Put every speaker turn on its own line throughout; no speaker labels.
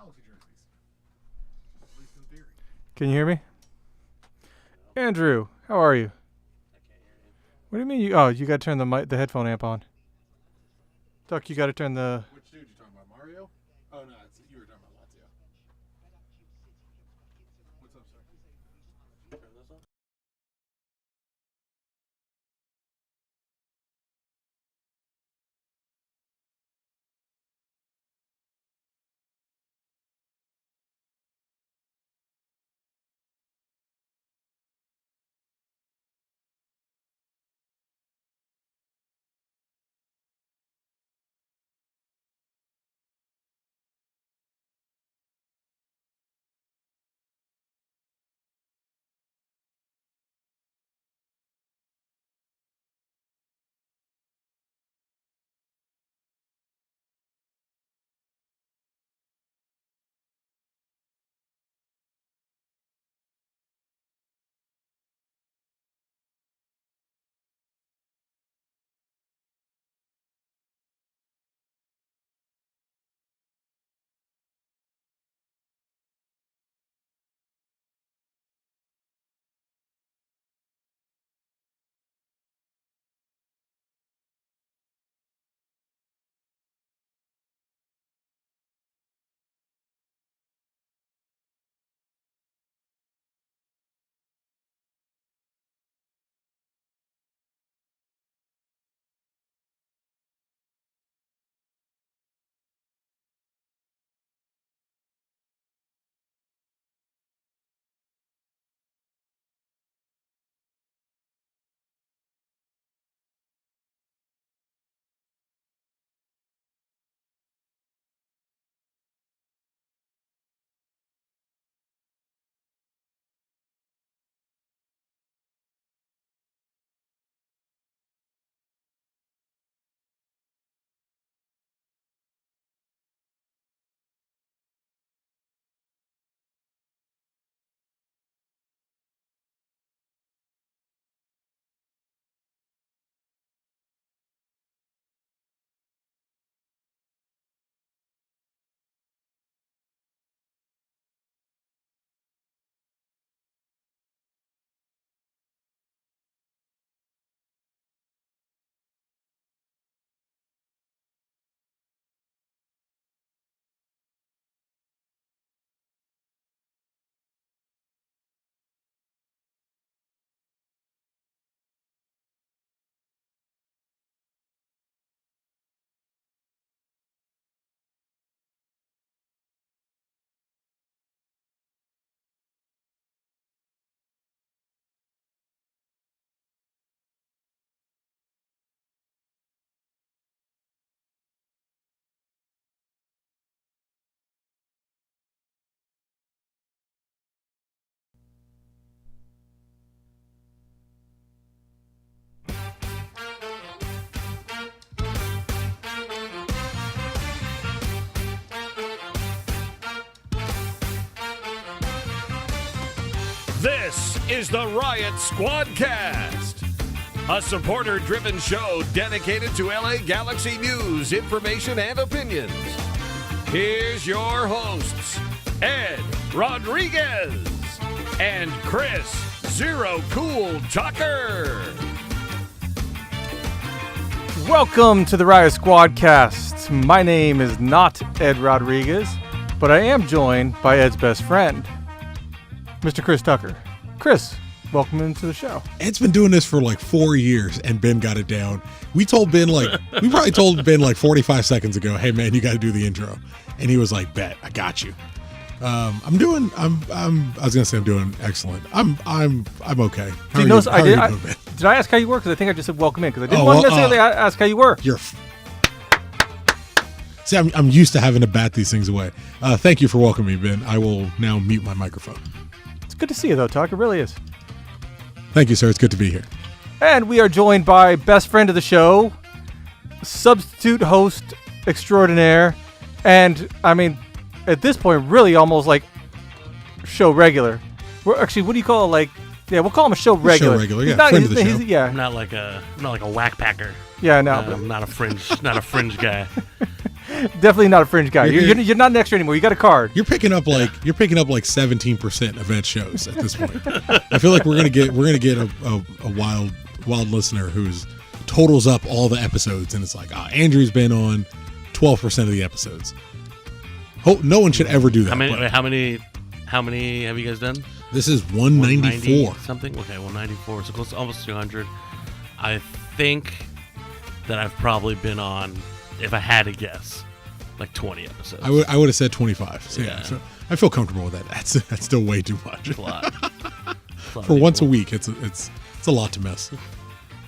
Galaxy jerseys. At least in theory.
Can you hear me? Andrew, how are you? What do you mean? You got to turn the headphone amp on. Duck, you got to turn the.
Which dude you talking about? Mario? Oh no, you were talking about Lazio. What's up, sir? Turn this on.
This is the Riot Squadcast, a supporter-driven show dedicated to LA Galaxy news, information, and opinions. Here's your hosts, Ed Rodriguez and Chris Zero Cool Tucker.
Welcome to the Riot Squadcast. My name is not Ed Rodriguez, but I am joined by Ed's best friend, Mr. Chris Tucker. Chris, welcome into the show.
Ed's been doing this for like 4 years, and Ben got it down. We probably told Ben like 45 seconds ago, hey man, you got to do the intro. And he was like, bet, I got you. I was gonna say I'm doing excellent. I'm okay. How are you doing, Ben?
Did I ask how you were? Because I think I just said welcome in, because I didn't want to necessarily ask how you were.
See, I'm used to having to bat these things away. Thank you for welcoming me, Ben. I will now mute my microphone.
It's good to see you, though, Tuck. It really is.
Thank you, sir. It's good to be here.
And we are joined by best friend of the show, substitute host extraordinaire, and, I mean, at this point, really almost like show regular. Actually, what do you call it? Like, yeah, we'll call him a show regular.
Show regular, yeah. Friend of the show.
Yeah.
I'm not like a whack packer.
Yeah, no.
I'm not a fringe guy.
Definitely not a fringe guy. You're not an extra anymore. You got a card.
You're picking up like 17% event shows at this point. I feel like we're gonna get a wild listener who's totals up all the episodes, and it's like, Andrew's been on 12% of the episodes. No one should ever do that.
How many have you guys done?
This is 194
something. Okay, 194. So close to almost 200. I think that I've probably been on, if I had to guess, like 20 episodes.
I would have said 25. So yeah, so I feel comfortable with that. That's still way too much.
It's a lot.
For once a week, it's a lot to miss.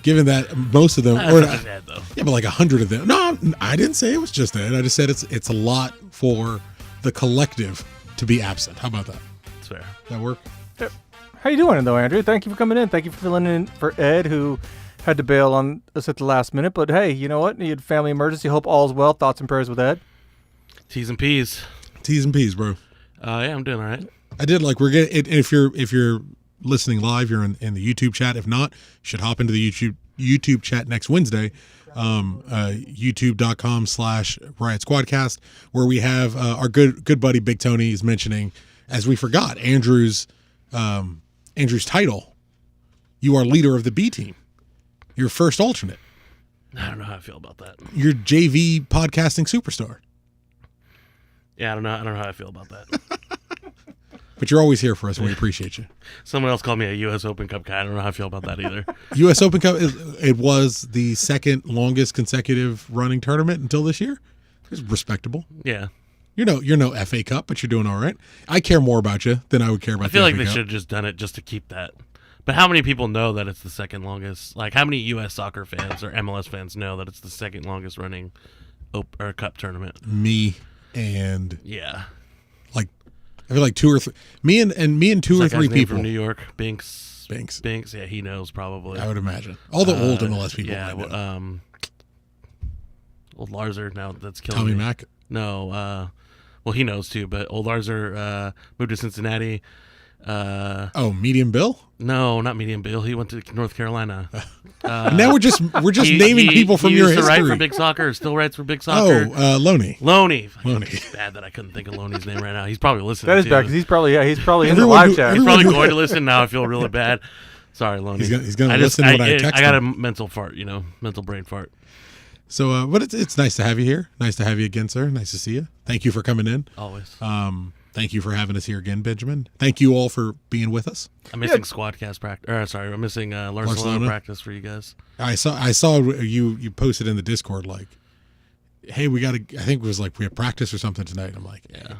Given that most of them, but like 100 of them. No, I didn't say it was just Ed. I just said it's a lot for the collective to be absent. How about that?
That's fair.
That work?
Yep. How you doing, though, Andrew? Thank you for coming in. Thank you for filling in for Ed, who had to bail on us at the last minute. But hey, you know what? You had a family emergency. Hope all's well. Thoughts and prayers with Ed.
T's and P's.
T's and P's, bro.
Yeah, I'm doing all right.
I did like we're getting. If you're listening live, you're in the YouTube chat. If not, you should hop into the YouTube chat next Wednesday. YouTube.com/Riot Squadcast, where we have our good buddy Big Tony is mentioning, as we forgot, Andrew's title. You are leader of the B team. Your first alternate.
I don't know how I feel about that.
You're JV podcasting superstar.
Yeah, I don't know how I feel about that.
But you're always here for us, and we appreciate you.
Someone else called me a U.S. Open Cup guy. I don't know how I feel about that either.
U.S. Open Cup, it was the second longest consecutive running tournament until this year. It's respectable.
Yeah.
You're no FA Cup, but you're doing all right. I care more about you than I would care about.
I feel like
FA
they
Cup.
should have just done it just to keep that. But how many people know that it's the second longest? Like, how many U.S. soccer fans or MLS fans know that it's the second longest running cup tournament?
Me and
yeah.
I feel like two or three. Me and two or three people
from New York. Binks.
Yeah,
he knows probably.
I would imagine all the old MLS people.
Yeah. Old Larzer now that's killing
Tommy
me.
Mack.
No. Well, he knows too. But old Larzer moved to Cincinnati.
Medium Bill?
No, not Medium Bill. He went to North Carolina.
Now we're just naming people from your history.
He used to write for Big Soccer. Still writes for Big Soccer.
Loney.
Loney. Bad that I couldn't think of Loney's name right now. He's probably listening.
That is bad because he's probably in the live chat.
He's probably going to listen now. I feel really bad. Sorry, Loney.
He's going to listen when I text him.
I got a mental fart. Mental brain fart.
So, but it's nice to have you here. Nice to have you again, sir. Nice to see you. Thank you for coming in.
Always.
Thank you for having us here again, Benjamin. Thank you all for being with us.
I'm missing Squadcast practice. I'm missing Barcelona practice for you guys.
I saw you posted in the Discord like, hey, I think it was like we have practice or something tonight. I'm like,
yeah,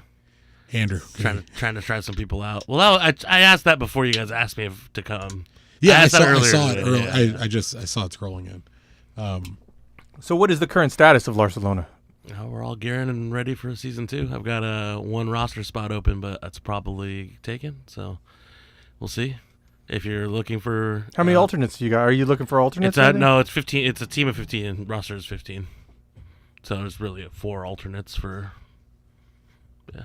Andrew,
trying to try some people out. Well, I asked that before you guys asked me to come.
Yeah, I saw it
today.
earlier.
Yeah.
I saw it scrolling in.
So, what is the current status of Barcelona?
We're all gearing and ready for season 2. I've got one roster spot open, but that's probably taken. So we'll see. If you're looking for
how many alternates you got? Are you looking for alternates?
It's 15. It's a team of 15. And roster is 15. So there's really 4 alternates for. Yeah.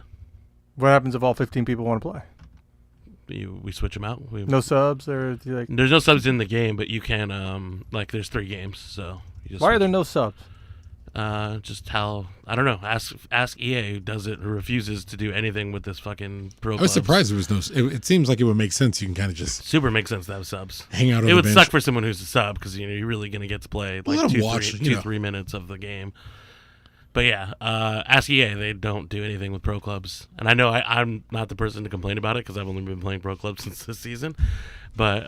What happens if all 15 people want to play?
We switch them out.
No subs or like.
There's no subs in the game, but you can there's 3 games, so.
Why are there no subs?
Just how I don't know. Ask EA who does it, who refuses to do anything with this fucking pro.
I was surprised there was no. It seems like it would make sense. You can kind of just
super makes sense to have subs.
Hang out.
It would suck for someone who's a sub because you're really gonna get to play like 3 minutes of the game. But yeah, ask EA. They don't do anything with pro clubs, and I know I'm not the person to complain about it because I've only been playing pro clubs since this season. But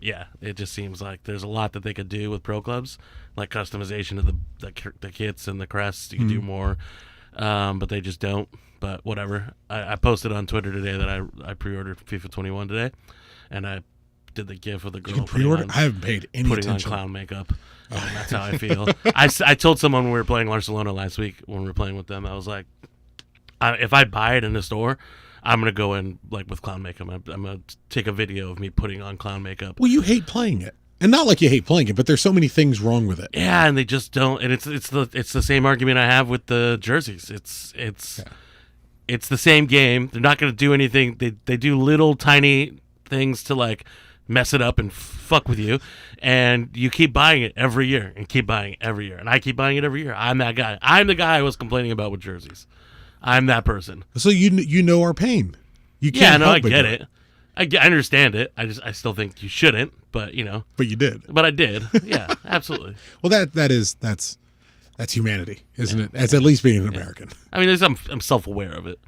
yeah, it just seems like there's a lot that they could do with pro clubs, like customization of the kits and the crests. You can do more, but they just don't. But whatever. I posted on Twitter today that I pre-ordered FIFA 21 today, and I did the GIF of the girl.
You can pre-order? I haven't paid any
putting
attention.
On clown makeup. That's how I feel. I told someone when we were playing Barcelona last week when we were playing with them, I was like, if I buy it in the store, I'm going to go in like with clown makeup. I'm going to take a video of me putting on clown makeup.
Well, you hate playing it. And not like you hate playing it, but there's so many things wrong with it.
Yeah, and they just don't. And it's the same argument I have with the jerseys. It's the same game. They're not going to do anything. They do little tiny things to like mess it up and fuck with you, and you keep buying it every year and keep buying it every year, and I keep buying it every year. I'm that guy. I'm the guy I was complaining about with jerseys. I'm that person.
So you know our pain. You can't.
Yeah, no,
help
I
but
get
do
it. I understand it. I still think you shouldn't, but
But you did.
But I did. Yeah, absolutely.
Well, that's humanity, isn't it? That's at least being an American.
I mean, I'm self-aware of it.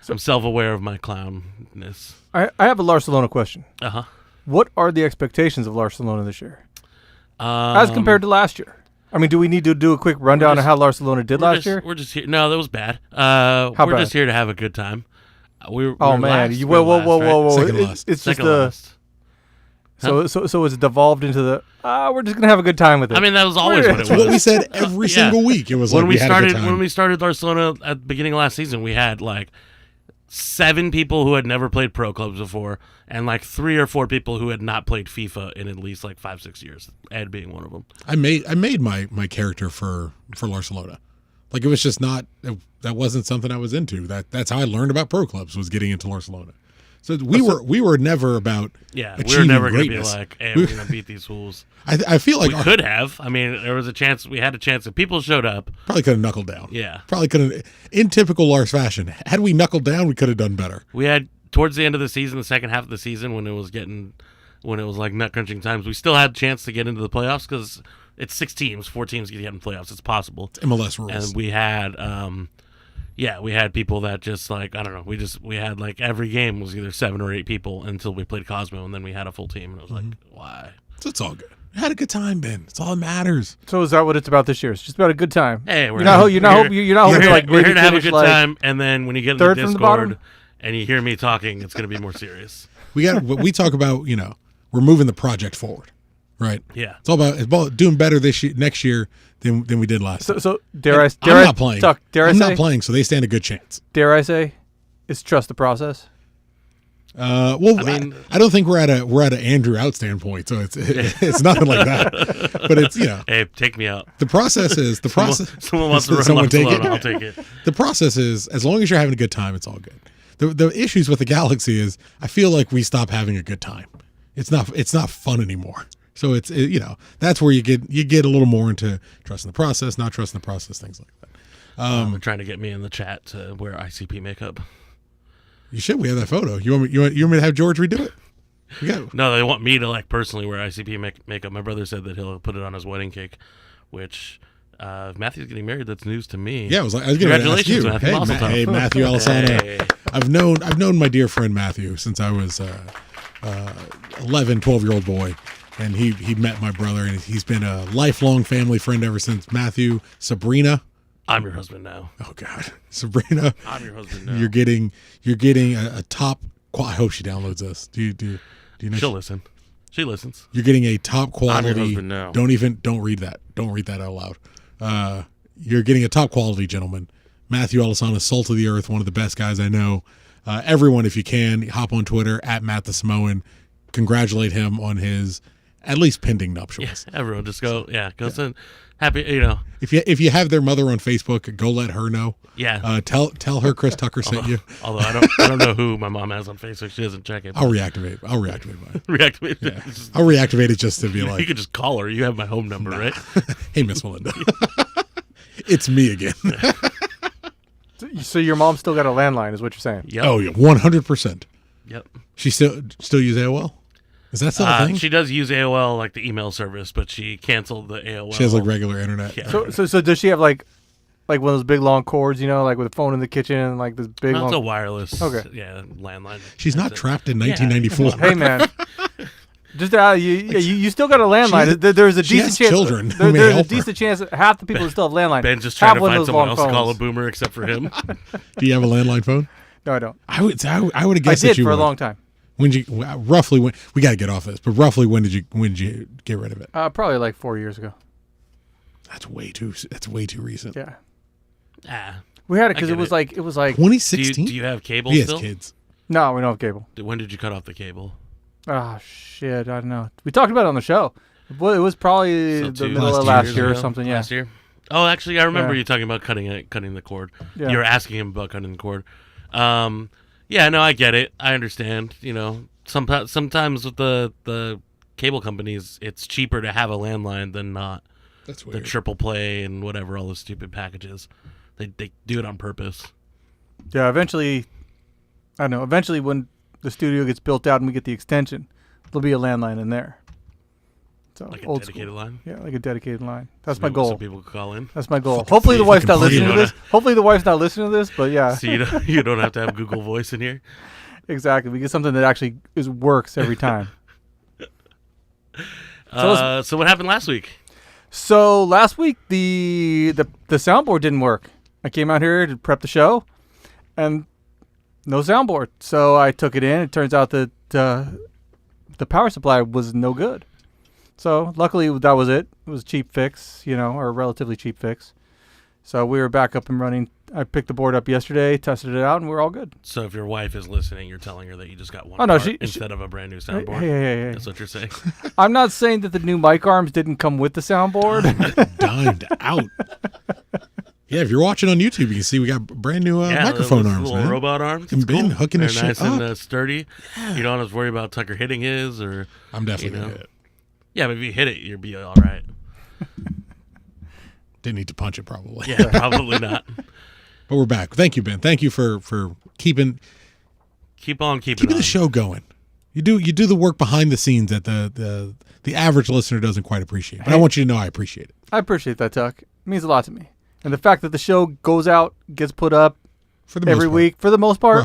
I'm self-aware of my clownness.
I have a Barcelona question.
Uh-huh.
What are the expectations of Barcelona this year, as compared to last year? I mean, do we need to do a quick rundown of how Barcelona did last year?
We're just here. No, that was bad. We're just here to have a good time. Whoa!
Second last.
It's
Second
just
last.
So it's devolved into the we're just gonna have a good time with it.
I mean, that was always what it
That's what we
was.
said every single week. It was
When
like
we
had a
started
good time.
when we started Barcelona at the beginning of last season, we had like 7 people who had never played pro clubs before, and like 3 or 4 people who had not played FIFA in at least like 5-6 years. Ed being one of them.
I made my character for Barcelona. Like it was just not that wasn't something I was into. That's how I learned about pro clubs, was getting into Barcelona. So we were never about
We were
achieving
never going to be
greatness.
like, hey, we're going to beat these fools.
I feel like
We could have. I mean, there was a chance. We had a chance if people showed up.
probably could have knuckled down.
Yeah.
Probably could have, in typical Lars fashion. Had we knuckled down, we could have done better.
We had towards the end of the season, the second half of the season, when it was like nut crunching times, we still had a chance to get into the playoffs because it's 6 teams, 4 teams get in playoffs. It's possible.
It's MLS rules.
And we had, we had people that just like, I don't know, we had like every game was either 7 or 8 people until we played Cosmo, and then we had a full team, and it was like, why?
So it's all good. I had a good time, Ben. It's all that matters.
So is that what it's about this year? It's just about a good time.
Hey,
you're not hoping to like
we're
maybe
here to have a
finish
good
like
time, and then when you get in the
third from the bottom?
Discord and you hear me talking, it's going to be more serious.
We talk about, we're moving the project forward, right?
Yeah.
It's about doing better next year than we did last time.
So dare I
I'm not playing.
Tuck,
I'm not playing, so they stand a good chance.
Dare I say, it's trust the process.
Well, I don't think we're at an Andrew out standpoint, so it's nothing like that. But it's
Hey, take me out.
the process is the process.
Someone wants to run
Someone take
Barcelona,
it?
I'll take it.
The process is, as long as you're having a good time, it's all good. The issues with the Galaxy is I feel like we stop having a good time. It's not fun anymore. So that's where you get a little more into trusting the process, not trusting the process, things like that.
They're trying to get me in the chat to wear ICP makeup.
You should. We have that photo. You want me to have George redo it?
No, they want me to like personally wear ICP makeup. My brother said that he'll put it on his wedding cake, which if Matthew's getting married, that's news to me.
Yeah, I was going to ask you.
Matthew Mazeltov.
Hey, Matthew Alisana.
Hey.
I've known my dear friend Matthew since I was 11, 12-year-old boy, and he met my brother, and he's been a lifelong family friend ever since. Matthew, Sabrina.
I'm your husband now.
Oh God, Sabrina.
I'm your husband now.
You're getting a top. I hope she downloads this. Do you know?
She'll listen. She listens.
You're getting a top quality.
I'm your husband now.
Don't read that. Don't read that out loud. You're getting a top quality gentleman. Matthew Alisana, salt of the earth, one of the best guys I know. Everyone, if you can, hop on Twitter at Matt the Samoan. Congratulate him on his at least pending nuptials.
Yeah, everyone just go. Yeah, go send. Happy,
If you have their mother on Facebook, go let her know.
Yeah.
Tell her Chris Tucker sent you.
Although I don't know who my mom has on Facebook. She doesn't check it.
I'll reactivate mine.
Reactivate.
Yeah. I'll reactivate it just to be like.
You could just call her. You have my home number, right?
Hey, Miss Melinda. It's me again.
So your mom still got a landline, is what you're saying?
Yep.
Oh yeah, 100%.
Yep.
She still use AOL? Is that still a thing?
She does use AOL, like the email service, but she canceled the AOL.
She has like regular internet.
Yeah.
So does she have like one of those big long cords, like with a phone in the kitchen and like this big
No, it's
long...
a wireless.
Okay.
Yeah, landline.
She's not trapped in 1994.
Hey man. Just you still got a landline. There's a
she
decent
has
chance.
children who may
There's a
help her.
decent chance that half the people who still have landline.
Ben's just trying
have
to
one of
find
those
someone
long
else to call a
phones.
boomer except for him.
Do you have a landline phone?
No, I don't.
I would have
I
guessed
did
that you
for a
would.
long time.
When we got to get off this, but roughly when did you get rid of it?
Probably like 4 years ago.
That's way too recent.
Yeah. We had it because
I
it was
get
like
2016.
Do you have cable
He has
still?
kids.
No, we don't have cable.
When did you cut off the cable?
Oh shit, I don't know. We talked about it on the show. Well, it was probably
So
the
two-
middle of
last
last
year
year or
ago?
something. Yeah.
Last year? Oh, actually, I remember
Yeah.
you talking about cutting the cord.
Yeah.
You were asking him about cutting the cord. Yeah, no, I get it. I understand. sometimes with the cable companies, it's cheaper to have a landline than not.
That's
The
weird.
triple play and whatever, all those stupid packages. They do it on purpose.
Yeah, eventually, I don't know. Eventually, when the studio gets built out and we get the extension, there'll be a landline in there. So
Like a
old
dedicated
school.
line.
Yeah, like a dedicated line. That's my
Some
goal.
people could call in.
That's my goal.
Fucking
Hopefully, the
play-
wife's not
fucking play
listening to
on
this. Hopefully, the wife's not listening to this. But yeah,
So you don't have to have Google Voice in here.
exactly. We get something that actually works every time.
So what happened last week?
So last week the soundboard didn't work. I came out here to prep the show, and no soundboard. So I took it in. It turns out that the power supply was no good. So luckily that was it. It was a cheap fix, or a relatively cheap fix. So we were back up and running. I picked the board up yesterday, tested it out, and we're all good.
So if your wife is listening, you're telling her that you just got one
Oh, no,
part instead of a brand new soundboard.
Hey.
That's what you're saying.
I'm not saying that the new mic arms didn't come with the soundboard.
Dimed out. Yeah, if you're watching on YouTube, you can see we got brand new microphone
those
arms,
little
man.
robot arms.
And
It's
Ben
cool.
hooking
They're
his
nice
shit
and
up.
sturdy. You don't have to worry about Tucker hitting his or.
I'm definitely
you know.
gonna hit it.
Yeah, but if you hit it, you'll be all right.
Didn't need to punch it probably.
Yeah, probably not.
But we're back. Thank you, Ben. Thank you for keeping
Keep on keeping on.
the show going. You do the work behind the scenes that the average listener doesn't quite appreciate. But I want you to know I appreciate it.
I appreciate that, Tuck. It means a lot to me. And the fact that the show goes out, gets put up
For the
every
most part,
week, for the most part.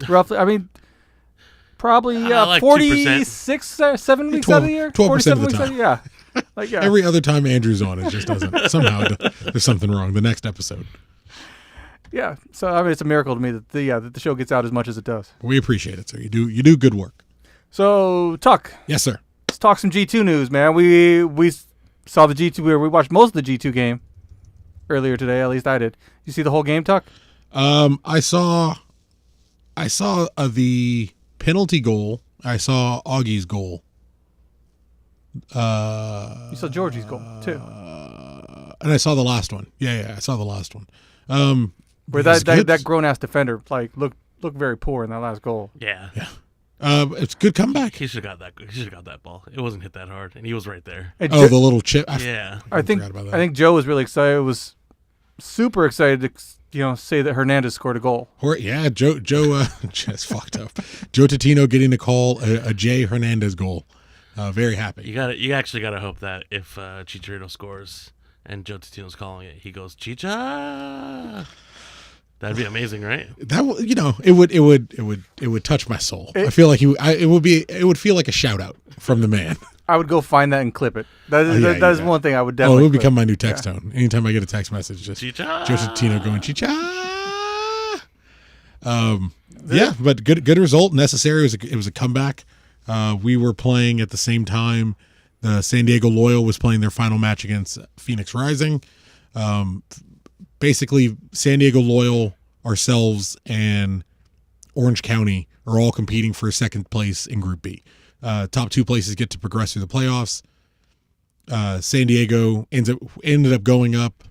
roughly.
I mean, probably
like
46, 7 weeks out of the year?
12% of
47
the
weeks
time.
out of the year. Yeah. Like, yeah.
Every other time Andrew's on, it just doesn't. Somehow there's something wrong. The next episode.
Yeah. So, I mean, it's a miracle to me that the show gets out as much as it does.
We appreciate it, sir. You do good work.
So, Tuck,
Yes, sir.
let's talk some G2 news, man. We saw the G2. We watched most of the G2 game earlier today. At least I did. You see the whole game, Tuck?
I saw the penalty goal. I saw Augie's goal.
You saw Georgie's goal, too.
And I saw the last one. Yeah, I saw the last one.
Where that grown-ass defender looked very poor in that last goal.
Yeah.
It's a good comeback.
He should have got that. He should have got that ball. It wasn't hit that hard, and he was right there.
And
Oh, the little chip.
Yeah.
I think
forgot about that.
I think Joe was really excited. Was super excited to say that Hernandez scored a goal.
Yeah, Joe just fucked up. Joe Tatino getting to call a Jay Hernandez goal. Very happy.
You actually gotta hope that if Chicharito scores and Joe Tatino's calling it, he goes Chicha. That'd be amazing, right?
It would touch my soul. I feel like it would feel like a shout out from the man.
I would go find that and clip it. That is,
yeah,
that is
yeah.
one thing I would
Oh,
definitely
it would
clip.
become my new text tone. Anytime I get a text message, just
Chicha.
Joe Tatino going Chicha. Yeah, but good result. Necessary. It was a comeback. We were playing at the same time. The San Diego Loyal was playing their final match against Phoenix Rising. Basically, San Diego Loyal, ourselves, and Orange County are all competing for second place in Group B. Top two places get to progress through the playoffs. San Diego ended up going up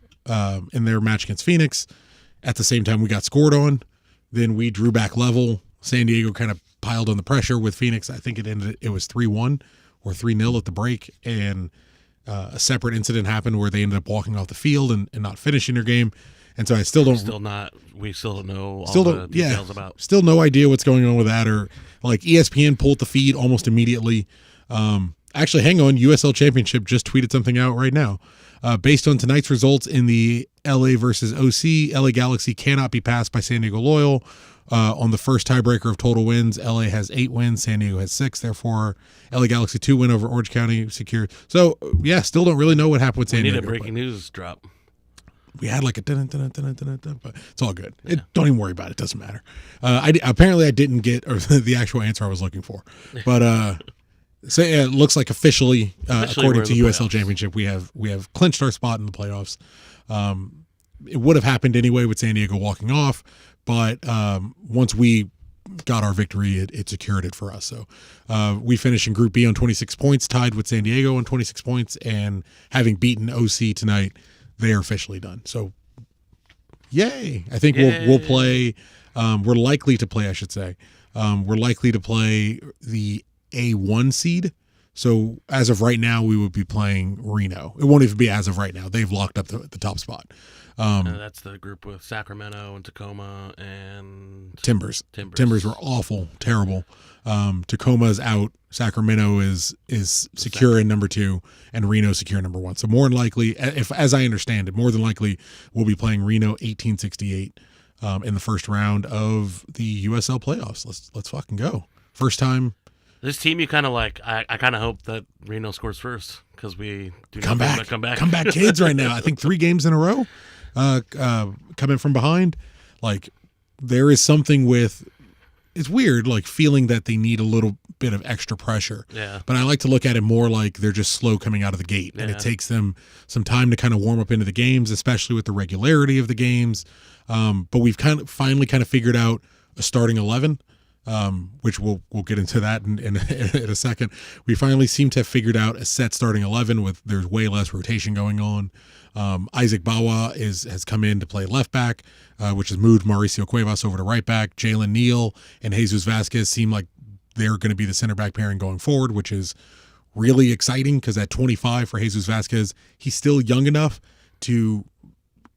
in their match against Phoenix. At the same time, we got scored on. Then we drew back level. San Diego kind of piled on the pressure with Phoenix. I think it was 3-1 or 3-0 at the break, and a separate incident happened where they ended up walking off the field and not finishing their game. And so we still don't know all the details about. Still no idea what's going on with that, or like ESPN pulled the feed almost immediately. Actually, hang on, USL Championship just tweeted something out right now. Based on tonight's results in the LA versus OC, LA Galaxy cannot be passed by San Diego Loyal. On the first tiebreaker of total wins, LA has 8 wins, San Diego has 6. Therefore, LA Galaxy 2 win over Orange County secure. So, yeah, still don't really know what happened with San Diego.
We need a breaking news drop.
We had like a but it's all good. Don't even worry about it. It doesn't matter. Apparently I didn't get the actual answer I was looking for. But so yeah, it looks like officially according to USL Championship, we have clinched our spot in the playoffs. It would have happened anyway with San Diego walking off, but once we got our victory, it secured it for us. So we finished in Group B on 26 points, tied with San Diego on 26 points, and having beaten OC tonight, they are officially done. So, yay! I think we'll play. We're likely to play, I should say, We're likely to play the A1 seed. So as of right now, we would be playing Reno. It won't even be as of right now. They've locked up the top spot.
That's the group with Sacramento and Tacoma and
Timbers. Timbers were awful, terrible. Tacoma's out. Sacramento is secure in number 2, and Reno secure in number 1. So more than likely, as I understand it, more than likely we'll be playing Reno 1868 in the first round of the USL playoffs. Let's fucking go. First time.
This team you kind of like. I kind of hope that Reno scores first because we do
come back.
Come back
kids right now. I think 3 games in a row coming from behind. Like there is something with. It's weird, like feeling that they need a little bit of extra pressure.
Yeah.
But I like to look at it more like they're just slow coming out of the gate, and it takes them some time to kind of warm up into the games, especially with the regularity of the games. But we've finally figured out a starting 11, which we'll get into that in a second. We finally seem to have figured out a set starting 11 with there's way less rotation going on. Isaac Bawa has come in to play left back, which has moved Mauricio Cuevas over to right back. Jalen Neal and Jesus Vasquez seem like they're going to be the center back pairing going forward, which is really exciting because at 25 for Jesus Vasquez, he's still young enough to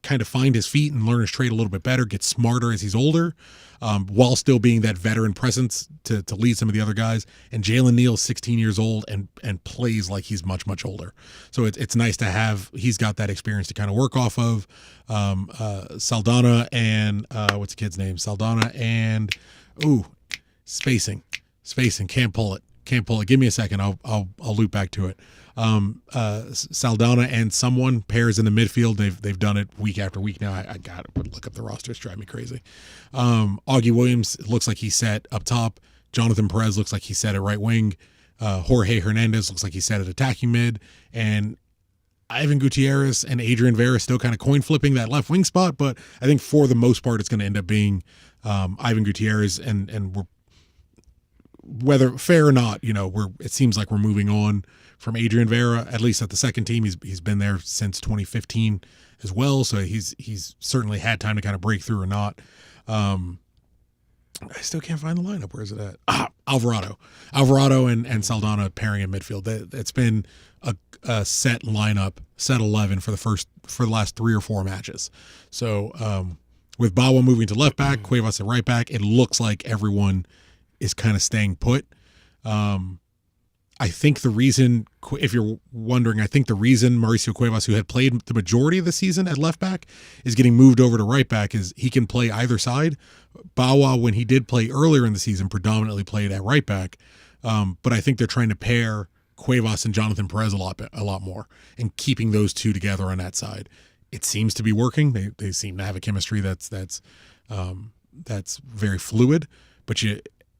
kind of find his feet and learn his trade a little bit better, get smarter as he's older, while still being that veteran presence to lead some of the other guys. And Jalen Neal's 16 years old and plays like he's much, much older. So it's nice to have, he's got that experience to kind of work off of. Saldana and, what's the kid's name? Saldana and, spacing. Can't pull it. Give me a second. I'll loop back to it. Saldana and someone pairs in the midfield. They've done it week after week now. I got to look up the roster. It's driving me crazy. Augie Williams looks like he's set up top. Jonathan Perez looks like he's set at right wing. Jorge Hernandez looks like he's set at attacking mid. And Ivan Gutierrez and Adrian Vera still kind of coin flipping that left wing spot. But I think for the most part, it's going to end up being Ivan Gutierrez, and we're, whether fair or not, it seems like we're moving on from Adrian Vera, at least at the second team. He's been there since 2015 as well, so he's certainly had time to kind of break through or not. I still can't find the lineup. Where is it at? Alvarado and Saldana pairing in midfield. It's been a set lineup, set 11 for the last 3 or 4 matches. So with Bawa moving to left back, Cuevas at right back, it looks like everyone is kind of staying put. I think the reason, if you're wondering, I think the reason Mauricio Cuevas, who had played the majority of the season at left back, is getting moved over to right back is he can play either side. Bawa, when he did play earlier in the season, predominantly played at right back. But I think they're trying to pair Cuevas and Jonathan Perez a lot more and keeping those two together on that side. It seems to be working. They seem to have a chemistry that's very fluid, but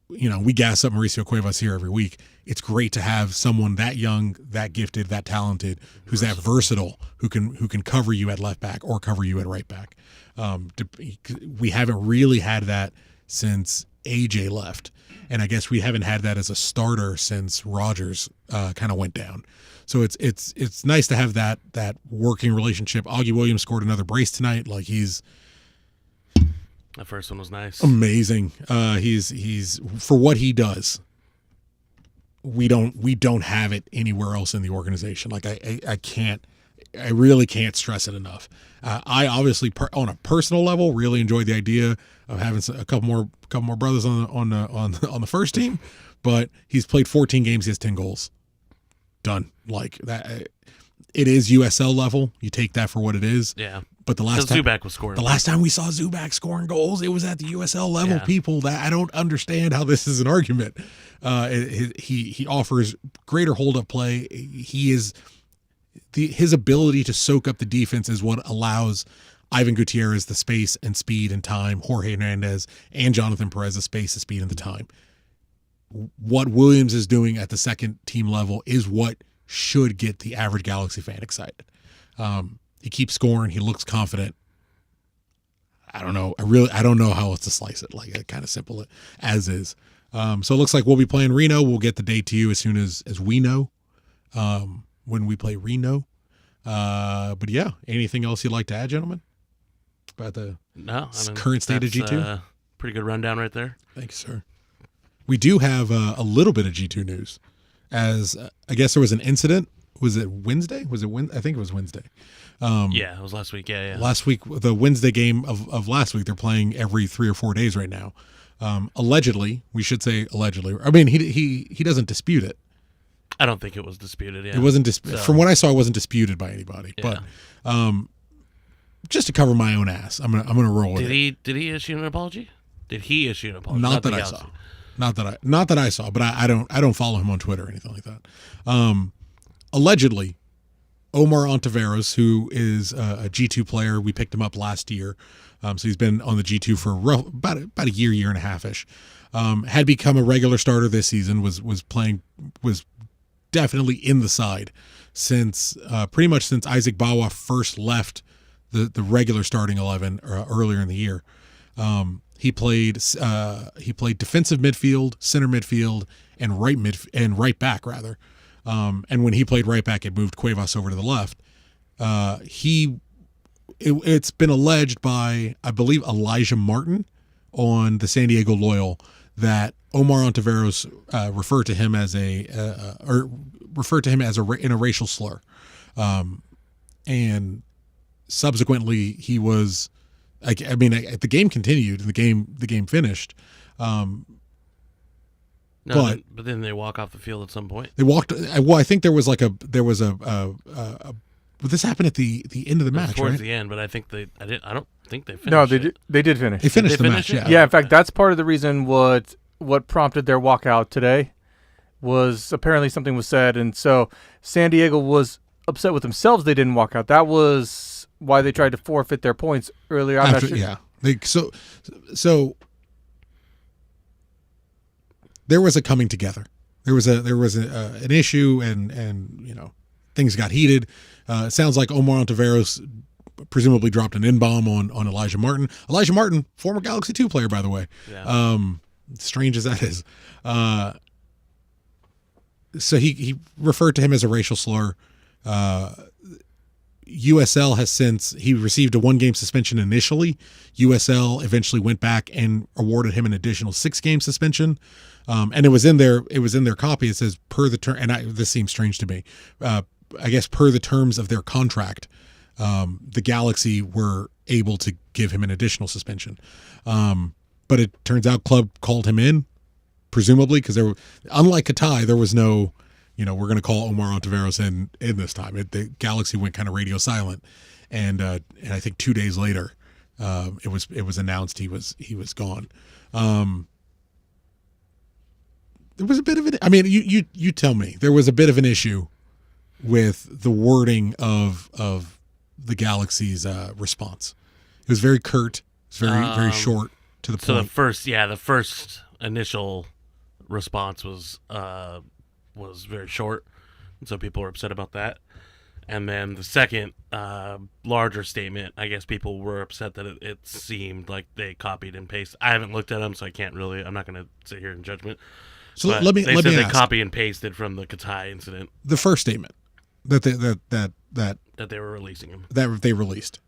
we gas up Mauricio Cuevas here every week. It's great to have someone that young, that gifted, that talented, who's that versatile, who can cover you at left back or cover you at right back. We haven't really had that since AJ left, and I guess we haven't had that as a starter since Rogers kind of went down. So it's nice to have that working relationship. Augie Williams scored another brace tonight. Like he's.
That first one was nice.
Amazing. He's for what he does. We don't have it anywhere else in the organization. Like I really can't stress it enough. I obviously on a personal level really enjoyed the idea of having a couple more brothers on the first team, but he's played 14 games. He has 10 goals. Done. Like that. It is USL level. You take that for what it is.
Yeah.
But the last time
Zubak was scoring.
The last time we saw Zubak scoring goals, it was at the USL level.
Yeah.
People, that I don't understand how this is an argument. He offers greater hold up play. His ability to soak up the defense is what allows Ivan Gutierrez the space and speed and time, Jorge Hernandez and Jonathan Perez the space, the speed, and the time. What Williams is doing at the second team level is what should get the average Galaxy fan excited. He keeps scoring. He looks confident. I don't know. I don't know how else to slice it. Like kind of simple as is. So it looks like we'll be playing Reno. We'll get the date to you as soon as we know when we play Reno. But yeah, anything else you'd like to add, gentlemen, about the current state of G2?
Pretty good rundown right there.
Thanks, sir. We do have a little bit of G2 news, as I guess there was an incident. Was it Wednesday? I think it was Wednesday.
Yeah, it was last week. Yeah.
Last week, the Wednesday game of last week, they're playing every 3 or 4 days right now. Allegedly, we should say allegedly. I mean, he doesn't dispute it.
I don't think it was disputed. Yeah,
it wasn't from what I saw, it wasn't disputed by anybody. Yeah. But just to cover my own ass, I'm gonna roll with it. Did he issue an apology?
Did he issue an apology?
Not that I saw. Not that I saw. But I don't follow him on Twitter or anything like that. Allegedly, Omar Ontiveros, who is a G2 player, we picked him up last year. So he's been on the G2 for about a year and a half ish. Had become a regular starter this season. Was definitely in the side since pretty much since Isaac Bawa first left the regular starting 11 earlier in the year. He played defensive midfield, center midfield, and right back rather. And when he played right back, it moved Cuevas over to the left. It's been alleged by, I believe, Elijah Martin on the San Diego Loyal that Omar Ontiveros referred to him as in a racial slur, and subsequently he was. I mean, the game continued. The game finished.
But then they walk off the field at some point.
They walked. Well, I think there was this happened at the end of the match,
towards
right?
the end, but I think I don't think they finished.
No, they did finish.
They finished the match.
It?
Yeah, in fact, that's part of the reason what prompted their walkout today was apparently something was said, and so San Diego was upset with themselves. They didn't walk out. That was why they tried to forfeit their points earlier. I'm not sure.
Yeah, so there was a coming together. There was an issue, and things got heated. It sounds like Omar Ontiveros presumably dropped an N-bomb on Elijah Martin. Elijah Martin, former Galaxy 2 player, by the way.
Yeah.
Strange as that is. So he referred to him as a racial slur. USL has since he received a 1-game suspension initially. USL eventually went back and awarded him an additional 6-game suspension. And it was in their copy. It says per the term, and this seems strange to me. I guess per the terms of their contract, the Galaxy were able to give him an additional suspension. But it turns out club called him in, presumably because unlike Katai, there was no. We're going to call Omar Ontiveros in this time. The Galaxy went kind of radio silent, and I think 2 days later, it was announced he was gone. There was a bit of an. I mean, you tell me. There was a bit of an issue with the wording of the Galaxy's response. It was very curt. It's very short to the point.
So the first initial response was very short, and so people were upset about that. And then the second larger statement, I guess people were upset that it seemed like they copied and pasted. I haven't looked at them, so I can't really. I'm not going to sit here in judgment.
So let me ask.
They copy and pasted from the Katai incident.
The first statement that
they were releasing him.
That they released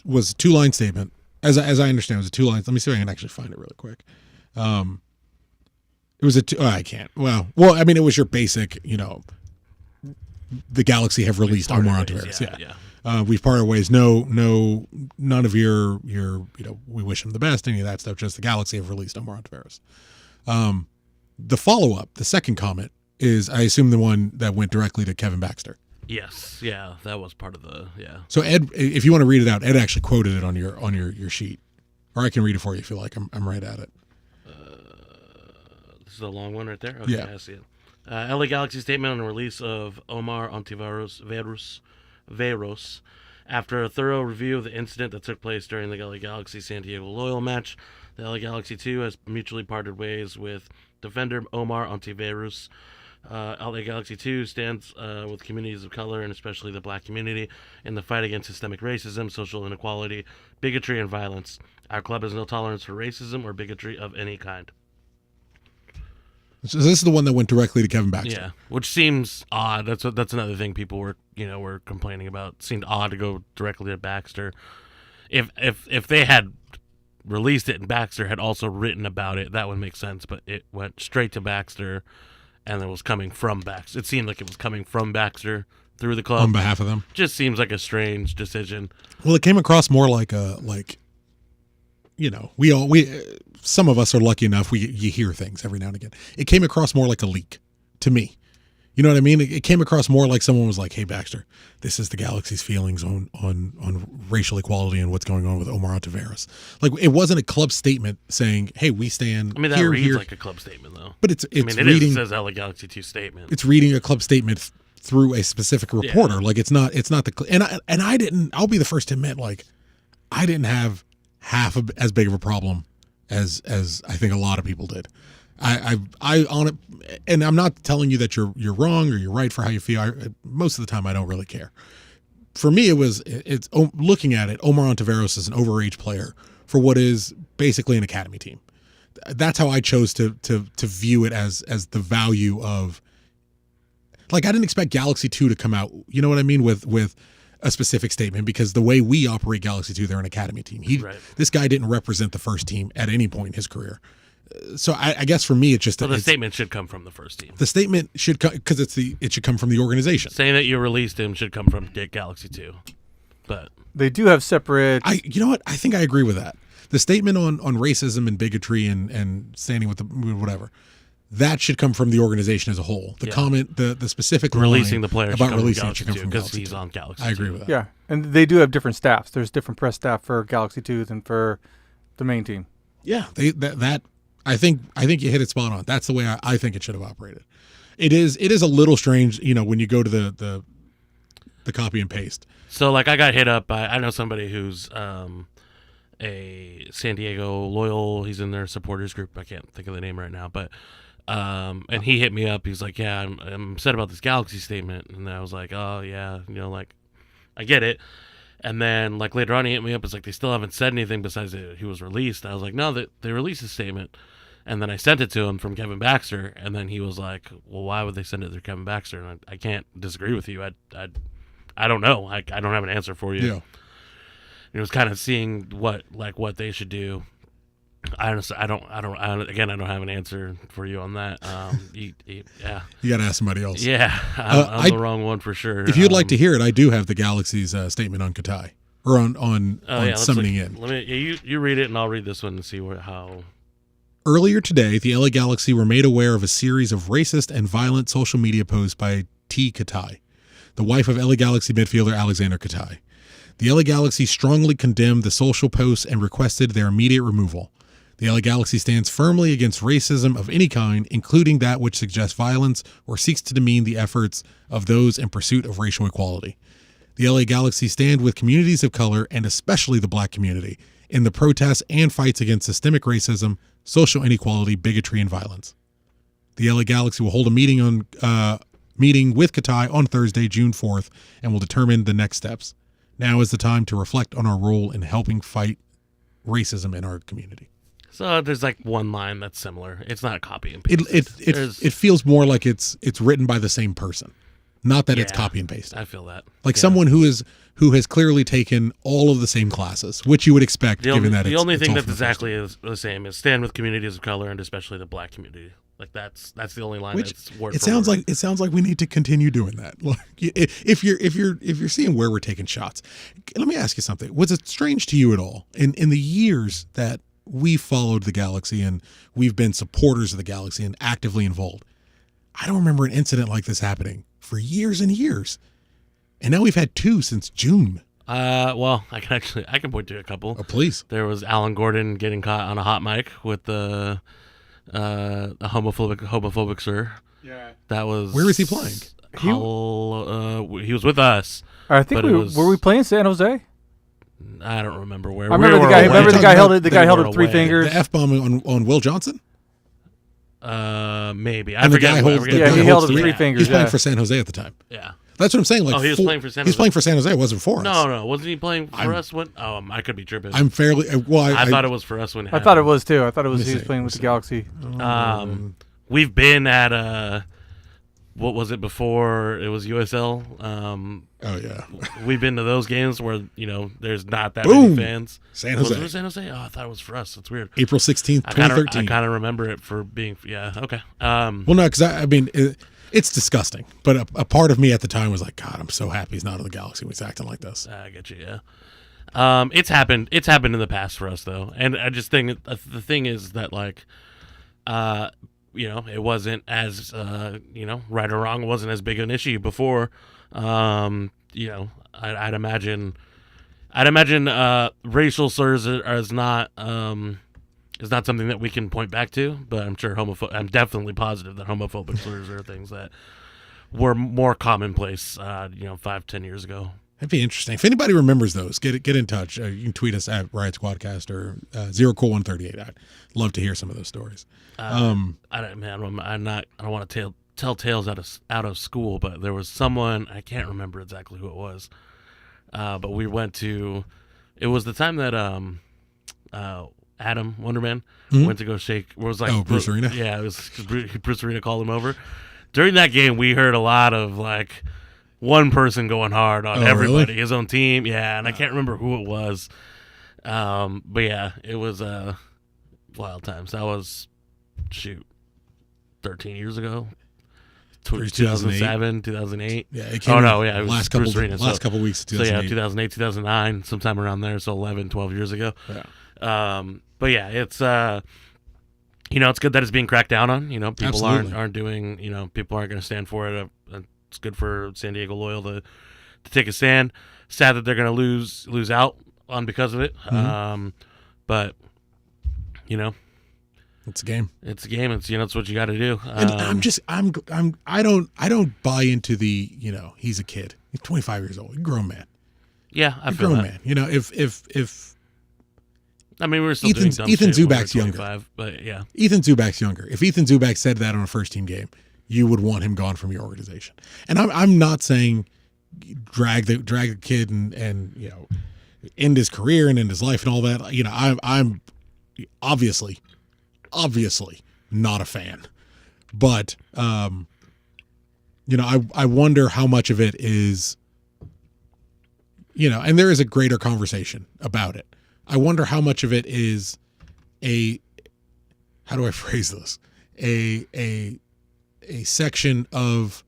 was a 2-line statement. As I understand, it was a 2 lines. Let me see if I can actually find it really quick. It was I can't. Well, I mean, it was your basic, the Galaxy have released Omar Ontiveros. Yeah. We've parted ways. No, none of your, we wish him the best, any of that stuff. Just the Galaxy have released Omar Ontiveros. The follow-up, the second comment, is, I assume, the one that went directly to Kevin Baxter.
Yes. Yeah, that was part of the, yeah.
So, Ed, if you want to read it out, Ed actually quoted it on your sheet. Or I can read it for you if you like. I'm right at it.
This is a long one right there? Okay, yeah. I see it. LA Galaxy statement on the release of Omar Ontiveros Veros. After a thorough review of the incident that took place during the LA Galaxy San Diego Loyal match, the LA Galaxy 2 has mutually parted ways with defender Omar Ontiveros. LA Galaxy 2 stands with communities of color and especially the black community in the fight against systemic racism, social inequality, bigotry, and violence. Our club has no tolerance for racism or bigotry of any kind.
So this is the one that went directly to Kevin Baxter.
Yeah, which seems odd. That's another thing people were complaining about. It seemed odd to go directly to Baxter. If they had released it and Baxter had also written about it, that would make sense. But it went straight to Baxter, and it was coming from Baxter. It seemed like it was coming from Baxter through the club
on behalf of them.
Just seems like a strange decision.
Well, it came across more like some of us are lucky enough you hear things every now and again. It came across more like a leak to me. You know what I mean? It came across more like someone was like, "Hey, Baxter, this is the Galaxy's feelings on racial equality and what's going on with Omar Taveras." Like, it wasn't a club statement saying, "Hey, we stand."
I mean, that
here,
reads
here.
like a club statement, though.
But it
says LA Galaxy 2 statement.
It's reading a club statement through a specific reporter. Yeah. Like, it's not the and I didn't. I'll be the first to admit, like, I didn't have half as big of a problem as I think a lot of people did. I on it, and I'm not telling you that you're wrong or you're right for how you feel. Most of the time, I don't really care. For me, it's looking at it. Omar Ontiveros is an overage player for what is basically an academy team. That's how I chose to view it as the value of. Like, I didn't expect Galaxy 2 to come out. You know what I mean with a specific statement, because the way we operate Galaxy 2, they're an academy team. This guy didn't represent the first team at any point in his career. So I guess for me, it's just
the statement should come from the first team.
The statement should come because it should come from the organization.
Saying that you released him should come from Galaxy 2, but
they do have separate.
You know what? I think I agree with that. The statement on racism and bigotry and standing with the whatever, that should come from the organization as a whole. The comment, the specific
releasing the player
about releasing
should come from because he's on Galaxy 2.
I agree with that.
Yeah, and they do have different staffs. There's different press staff for Galaxy 2 than for the main team.
Yeah, that. I think you hit it spot on. That's the way I think it should have operated. It is a little strange, when you go to the copy and paste.
So, like, I got hit up by, I know somebody who's a San Diego loyal. He's in their supporters group. I can't think of the name right now, but and he hit me up. He's like, "Yeah, I'm upset about this Galaxy statement," and I was like, "Oh yeah, like, I get it." And then, like, later on, he hit me up. It's like, they still haven't said anything besides that he was released. I was like, no, they released a statement. And then I sent it to him from Kevin Baxter. And then he was like, well, why would they send it through Kevin Baxter? And I can't disagree with you. I don't know. I don't have an answer for you.
Yeah.
It was kind of seeing what they should do. I honestly, I don't have an answer for you on that. Yeah.
You got to ask somebody else.
Yeah, I'm the wrong one for sure.
If you'd like to hear it, I do have the Galaxy's statement on Katai or on summoning in.
You read it and I'll read this one and see how.
Earlier today, the LA Galaxy were made aware of a series of racist and violent social media posts by T. Katai, the wife of LA Galaxy midfielder Alexander Katai. The LA Galaxy strongly condemned the social posts and requested their immediate removal. The LA Galaxy stands firmly against racism of any kind, including that which suggests violence or seeks to demean the efforts of those in pursuit of racial equality. The LA Galaxy stand with communities of color, and especially the black community, in the protests and fights against systemic racism, social inequality, bigotry, and violence. The LA Galaxy will hold a meeting with Katai on Thursday, June 4th, and will determine the next steps. Now is the time to reflect on our role in helping fight racism in our community.
So there's like one line that's similar. It's not copy and paste.
It feels more like it's written by the same person, not that it's copy and paste.
I feel that.
Like someone who has clearly taken all of the same classes, which you would expect given that
the only thing that's exactly the same is stand with communities of color and especially the black community. Like that's the only line that's word for word.
It sounds like we need to continue doing that. Like, if you're seeing where we're taking shots, let me ask you something. Was it strange to you at all in the years that we followed the Galaxy and we've been supporters of the Galaxy and actively involved? I don't remember an incident like this happening for years and years. And now we've had two since June.
Well, I can point to a couple.
Oh, please.
There was Alan Gordon getting caught on a hot mic with a homophobic slur. Yeah. That was.
Where was he playing?
He was with us.
I think were we playing San Jose?
I don't remember where.
I remember the guy held it. The guy held it 3 fingers.
The F-bomb on Will Johnson.
Maybe
I forget.
He held it 3 fingers.
He's playing for San Jose at the time.
Yeah,
that's what I'm saying. Like,
he was playing for San Jose.
He's playing for San Jose. It wasn't for us.
No, wasn't he playing for us? When I could be tripping.
I'm fairly well.
I thought it was for us when.
I thought it was too. I thought it was he was playing with the Galaxy.
We've been at what was it before it was USL?
Oh yeah,
we've been to those games where there's not that
Boom!
many fans.
San Jose.
Was it San Jose? Oh, I thought it was for us. That's weird.
April 16th, 2013.
I kind of remember it for being okay.
Well, no, because I mean it's disgusting. But a part of me at the time was like, God, I'm so happy he's not in the Galaxy when he's acting like this.
I get you. Yeah. It's happened. It's happened in the past for us though, and I just think the thing is that like, it wasn't as right or wrong. It wasn't as big an issue before. I'd imagine racial slurs is not something that we can point back to, but I'm sure I'm definitely positive that homophobic slurs are things that were more commonplace 5-10 years ago.
That'd be interesting. If anybody remembers those, get in touch. You can tweet us at Riot Squadcast or 0cool138. I'd love to hear some of those stories.
I don't want to tell tales out of school, but there was someone, I can't remember exactly who it was, but we went to. It was the time that Adam Wonderman went to go shake. It was like
Bruce Arena.
Yeah, it was Bruce Arena called him over. During that game, we heard a lot of like one person going hard on everybody,
really?
His own team. Yeah, and I can't remember who it was. But yeah, it was wild times. That was 13 years ago. 2007, 2008.
Yeah, it came
it was
last
Bruce Arena.
Last couple weeks of 2008.
So yeah, 2008, 2009, sometime around there. So 11, 12 years ago.
Yeah.
But yeah, it's it's good that it's being cracked down on. People
Absolutely.
aren't doing. People aren't going to stand for it. It's good for San Diego Loyal to take a stand. Sad that they're going to lose out on because of it. But
it's a game.
It's a game. It's it's what you got to do.
And I don't buy into the he's a kid. He's 25 years old. He's a grown man.
Yeah, I feel
grown
that.
man. If
I mean, we were still
Ethan
doing dumb shit
Zubac's
when we were
younger.
25, but yeah.
Ethan Zubac's younger. If Ethan Zubac said that on a first team game, you would want him gone from your organization. And I'm not saying drag the kid and end his career and end his life and all that. I'm obviously not a fan. But I wonder how much of it is and there is a greater conversation about it. I wonder how much of it is how do I phrase this? A section of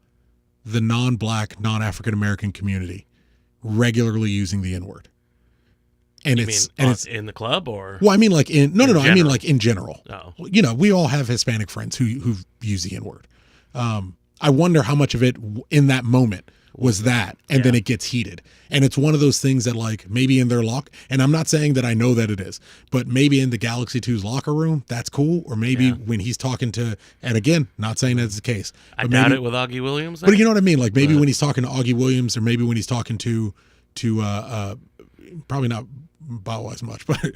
the non-black, non-African American community regularly using the N-word. And it's
in the club or
well, I mean like I mean like in general.
Oh.
We all have Hispanic friends who use the N-word. I wonder how much of it in that moment was that, and then it gets heated. And it's one of those things that like maybe in their and I'm not saying that I know that it is, but maybe in the Galaxy 2's locker room, that's cool. Or maybe when he's talking to, and again, not saying that's the case.
I doubt it with Augie Williams.
But you know what I mean? Like maybe when he's talking to Augie Williams, or maybe when he's talking to probably not Bawa as much, but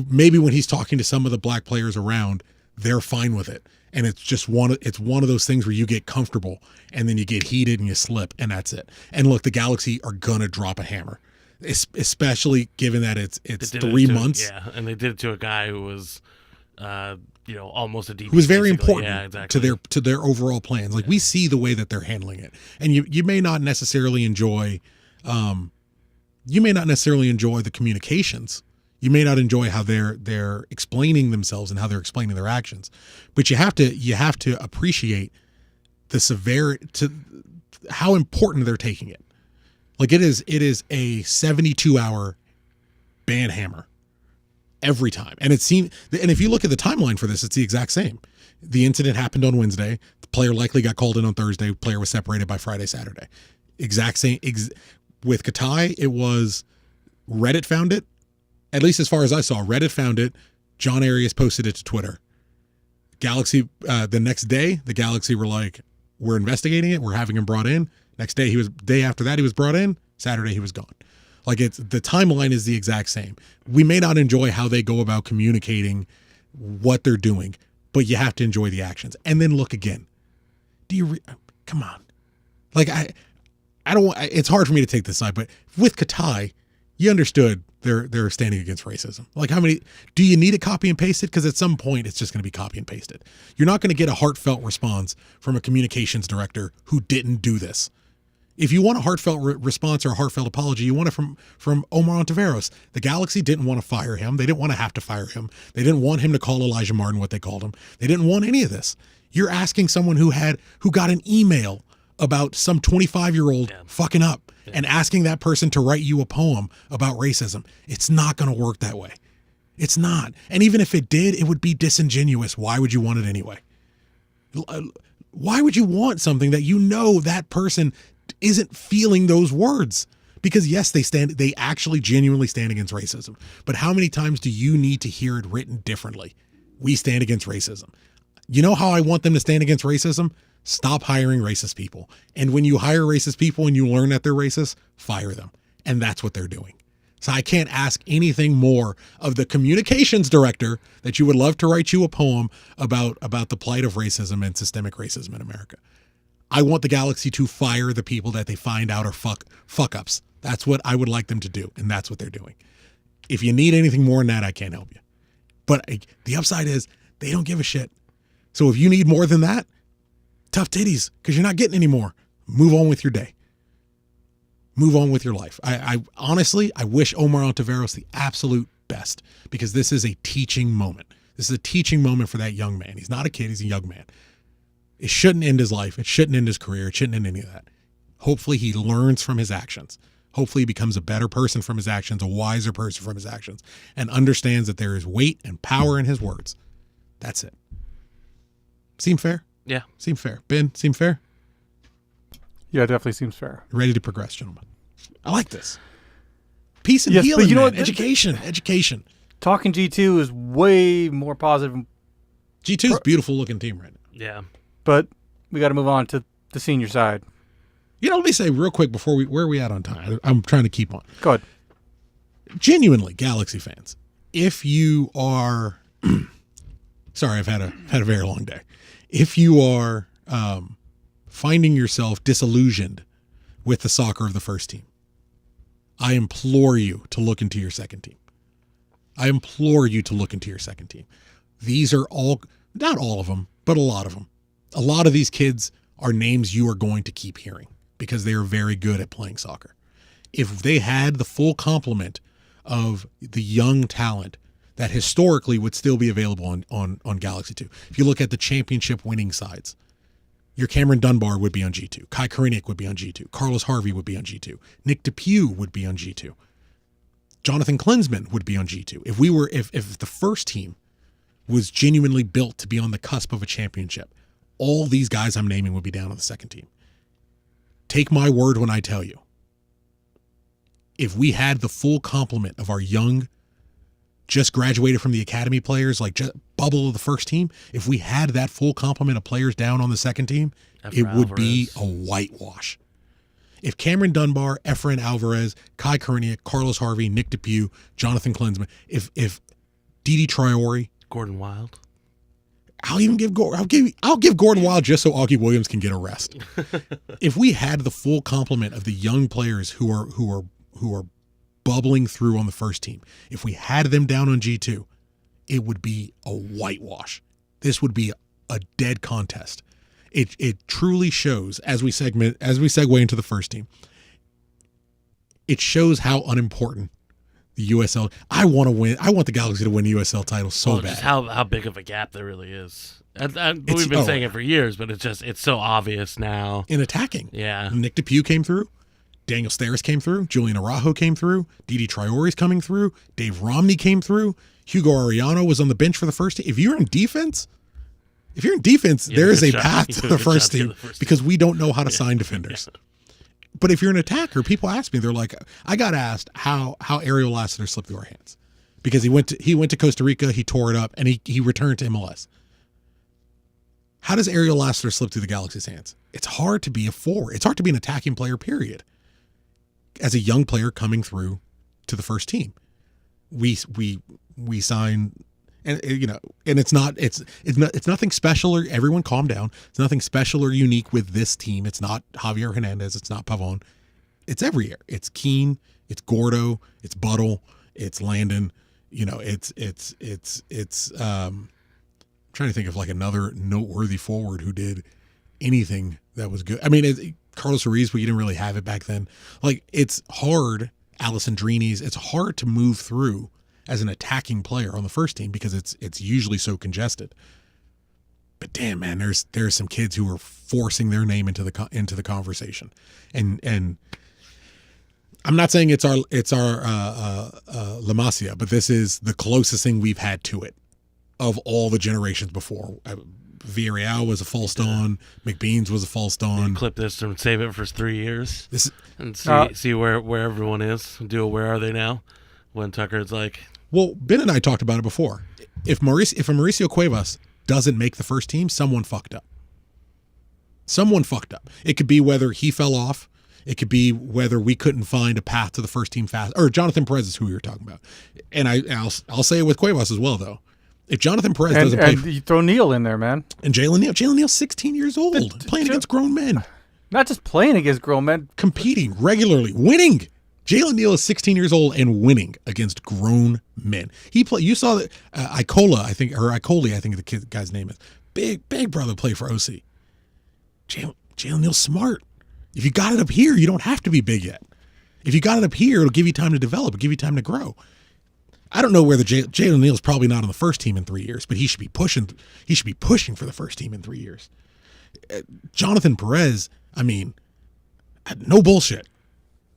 maybe when he's talking to some of the black players around, they're fine with it. And it's just one of those things where you get comfortable and then you get heated and you slip, and that's it. And look, the Galaxy are gonna drop a hammer, especially given that it's 3 months.
Yeah, and they did it to a guy who was, almost a DP.
Who was very
basically.
important
yeah, exactly.
to their overall plans. Like we see the way that they're handling it, and you may not necessarily enjoy, the communications. You may not enjoy how they're explaining themselves and how they're explaining their actions, but you have to appreciate the severity to how important they're taking it. Like it is a 72-hour ban hammer every time, and if you look at the timeline for this, it's the exact same. The incident happened on Wednesday. The player likely got called in on Thursday. The player was separated by Friday, Saturday. Exact same. With Katai, it was Reddit found it. At least as far as I saw, Reddit found it. John Arias posted it to Twitter. Galaxy, the next day, the Galaxy were like, we're investigating it. We're having him brought in. Next day, day after that, he was brought in. Saturday, he was gone. Like the timeline is the exact same. We may not enjoy how they go about communicating what they're doing, but you have to enjoy the actions. And then look again. Come on. Like I don't, it's hard for me to take this side, but with Katai, you understood they're standing against racism. Like, how many do you need it copy and pasted? Because at some point it's just going to be copy and pasted. You're not going to get a heartfelt response from a communications director who didn't do this. If you want a heartfelt response or a heartfelt apology, you want it from Omar Ontiveros. The Galaxy didn't want to fire him. They didn't want to have to fire him. They didn't want him to call Elijah Martin what they called him. They didn't want any of this. You're asking someone who got an email about some 25-year-old fucking up and asking that person to write you a poem about racism. It's not going to work that way. It's not. And even if it did, it would be disingenuous. Why would you want it anyway? Why would you want something that you know that person isn't feeling those words? Because yes, they actually genuinely stand against racism. But how many times do you need to hear it written differently? We stand against racism. You know how I want them to stand against racism? Stop hiring racist people. And when you hire racist people and you learn that they're racist, fire them. And that's what they're doing. So I can't ask anything more of the communications director that you would love to write you a poem about the plight of racism and systemic racism in America. I want the Galaxy to fire the people that they find out are fuck ups. That's what I would like them to do. And that's what they're doing. If you need anything more than that, I can't help you. But the upside is they don't give a shit. So if you need more than that, tough titties, because you're not getting any more. Move on with your day. Move on with your life. I honestly, I wish Omar Ontiveros the absolute best, because this is a teaching moment. This is a teaching moment for that young man. He's not a kid. He's a young man. It shouldn't end his life. It shouldn't end his career. It shouldn't end any of that. Hopefully he learns from his actions. Hopefully he becomes a better person from his actions, a wiser person from his actions, and understands that there is weight and power in his words. That's it. Seem fair?
Yeah.
Seem fair. Ben, seem fair?
Yeah, it definitely seems fair.
Ready to progress, gentlemen. I like this. Peace and healing,
you know
man.
what?
Education.
Talking G2 is way more positive.
G2 is a beautiful looking team right now.
Yeah.
But we got to move on to the senior side.
You know, let me say real quick before where are we at on time? I'm trying to keep on.
Go ahead.
Genuinely, Galaxy fans, if you are, sorry, I've had a very long day. If you are finding yourself disillusioned with the soccer of the first team, I implore you to look into your second team. I implore you to look into your second team. These are all, not all of them, but a lot of them. A lot of these kids are names you are going to keep hearing because they are very good at playing soccer. If they had the full complement of the young talent that historically would still be available on Galaxy 2. If you look at the championship winning sides, your Cameron Dunbar would be on G2. Kai Koreniuk would be on G2. Carlos Harvey would be on G2. Nick DePuy would be on G2. Jonathan Klinsmann would be on G2. If the first team was genuinely built to be on the cusp of a championship, all these guys I'm naming would be down on the second team. Take my word when I tell you, if we had the full complement of our young, just graduated from the academy players, like just bubble of the first team, if we had that full complement of players down on the second team, it would be a whitewash. If Cameron Dunbar, Efrain Alvarez, Kai Koreniuk, Carlos Harvey, Nick DePuy, Jonathan Klinsmann, if Didi Traore,
Gordon Wild,
I'll give Gordon Wild just so Augie Williams can get a rest. If we had the full complement of the young players who are bubbling through on the first team, if we had them down on G2, it would be a whitewash. This would be a dead contest. It truly shows, as we segue into the first team, it shows how unimportant the USL. I want to win. I want the Galaxy to win the USL title so bad.
Just how big of a gap there really is. We've been saying it for years, but it's so obvious now.
In attacking.
Yeah.
Nick DePuy came through. Daniel Steres came through. Julian Araujo came through. Didi Traore's coming through. Dave Romney came through. Hugo Arellano was on the bench for the first team. If you're in defense, there is a path to the first team because we don't know how to sign defenders. Yeah. But if you're an attacker, people ask me, they're like, I got asked how Ariel Lassiter slipped through our hands because he went to Costa Rica, he tore it up, and he returned to MLS. How does Ariel Lassiter slip through the Galaxy's hands? It's hard to be a forward. It's hard to be an attacking player, period. As a young player coming through to the first team, we sign, and it's nothing special. Or everyone calm down. It's nothing special or unique with this team. It's not Javier Hernandez. It's not Pavon. It's every year. It's Keane. It's Gordo, it's Buttle, it's Landon. It's trying to think of like another noteworthy forward who did anything that was good. I mean, Carlos Ruiz, but you didn't really have it back then. Like, it's hard, Alessandrini's, it's hard to move through as an attacking player on the first team because it's usually so congested. But damn, man, there's some kids who are forcing their name into the conversation, and I'm not saying it's our La Masia, but this is the closest thing we've had to it of all the generations before. Villarreal was a false dawn. McBean's was a false dawn.
Clip this and save it for 3 years. And
Uh,
see where everyone is. Do a where are they now? When Tucker's like,
well, Ben and I talked about it before. If Mauricio Cuevas doesn't make the first team, someone fucked up. Someone fucked up. It could be whether he fell off. It could be whether we couldn't find a path to the first team fast. Or Jonathan Perez is who we were talking about. And I'll say it with Cuevas as well, though. If Jonathan Perez doesn't play,
and you throw Neal in there, man.
And Jalen Neal's 16 years old, playing against grown men,
Not just playing against grown men,
competing regularly, winning. Jalen Neal is 16 years old and winning against grown men. You saw that Icoli, I think the guy's name is. Big brother played for OC. Jalen Neal's smart. If you got it up here, you don't have to be big yet. If you got it up here, it'll give you time to develop. It'll give you time to grow. I don't know whether Jalen Neal's probably not on the first team in 3 years, but he should be pushing. He should be pushing for the first team in 3 years. Jonathan Perez, I mean, no bullshit.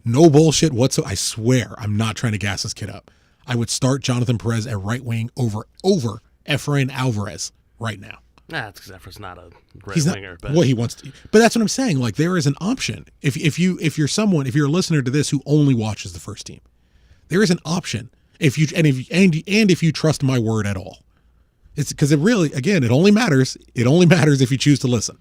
No bullshit whatsoever. I swear, I'm not trying to gas this kid up. I would start Jonathan Perez at right wing over Efrain Alvarez right now.
nah, it's because Efra's not a right winger. But
Well, he wants to. But that's what I'm saying. Like, there is an option. If you're a listener to this who only watches the first team, there is an option. If you trust my word at all, it's because it really, again, it only matters if you choose to listen.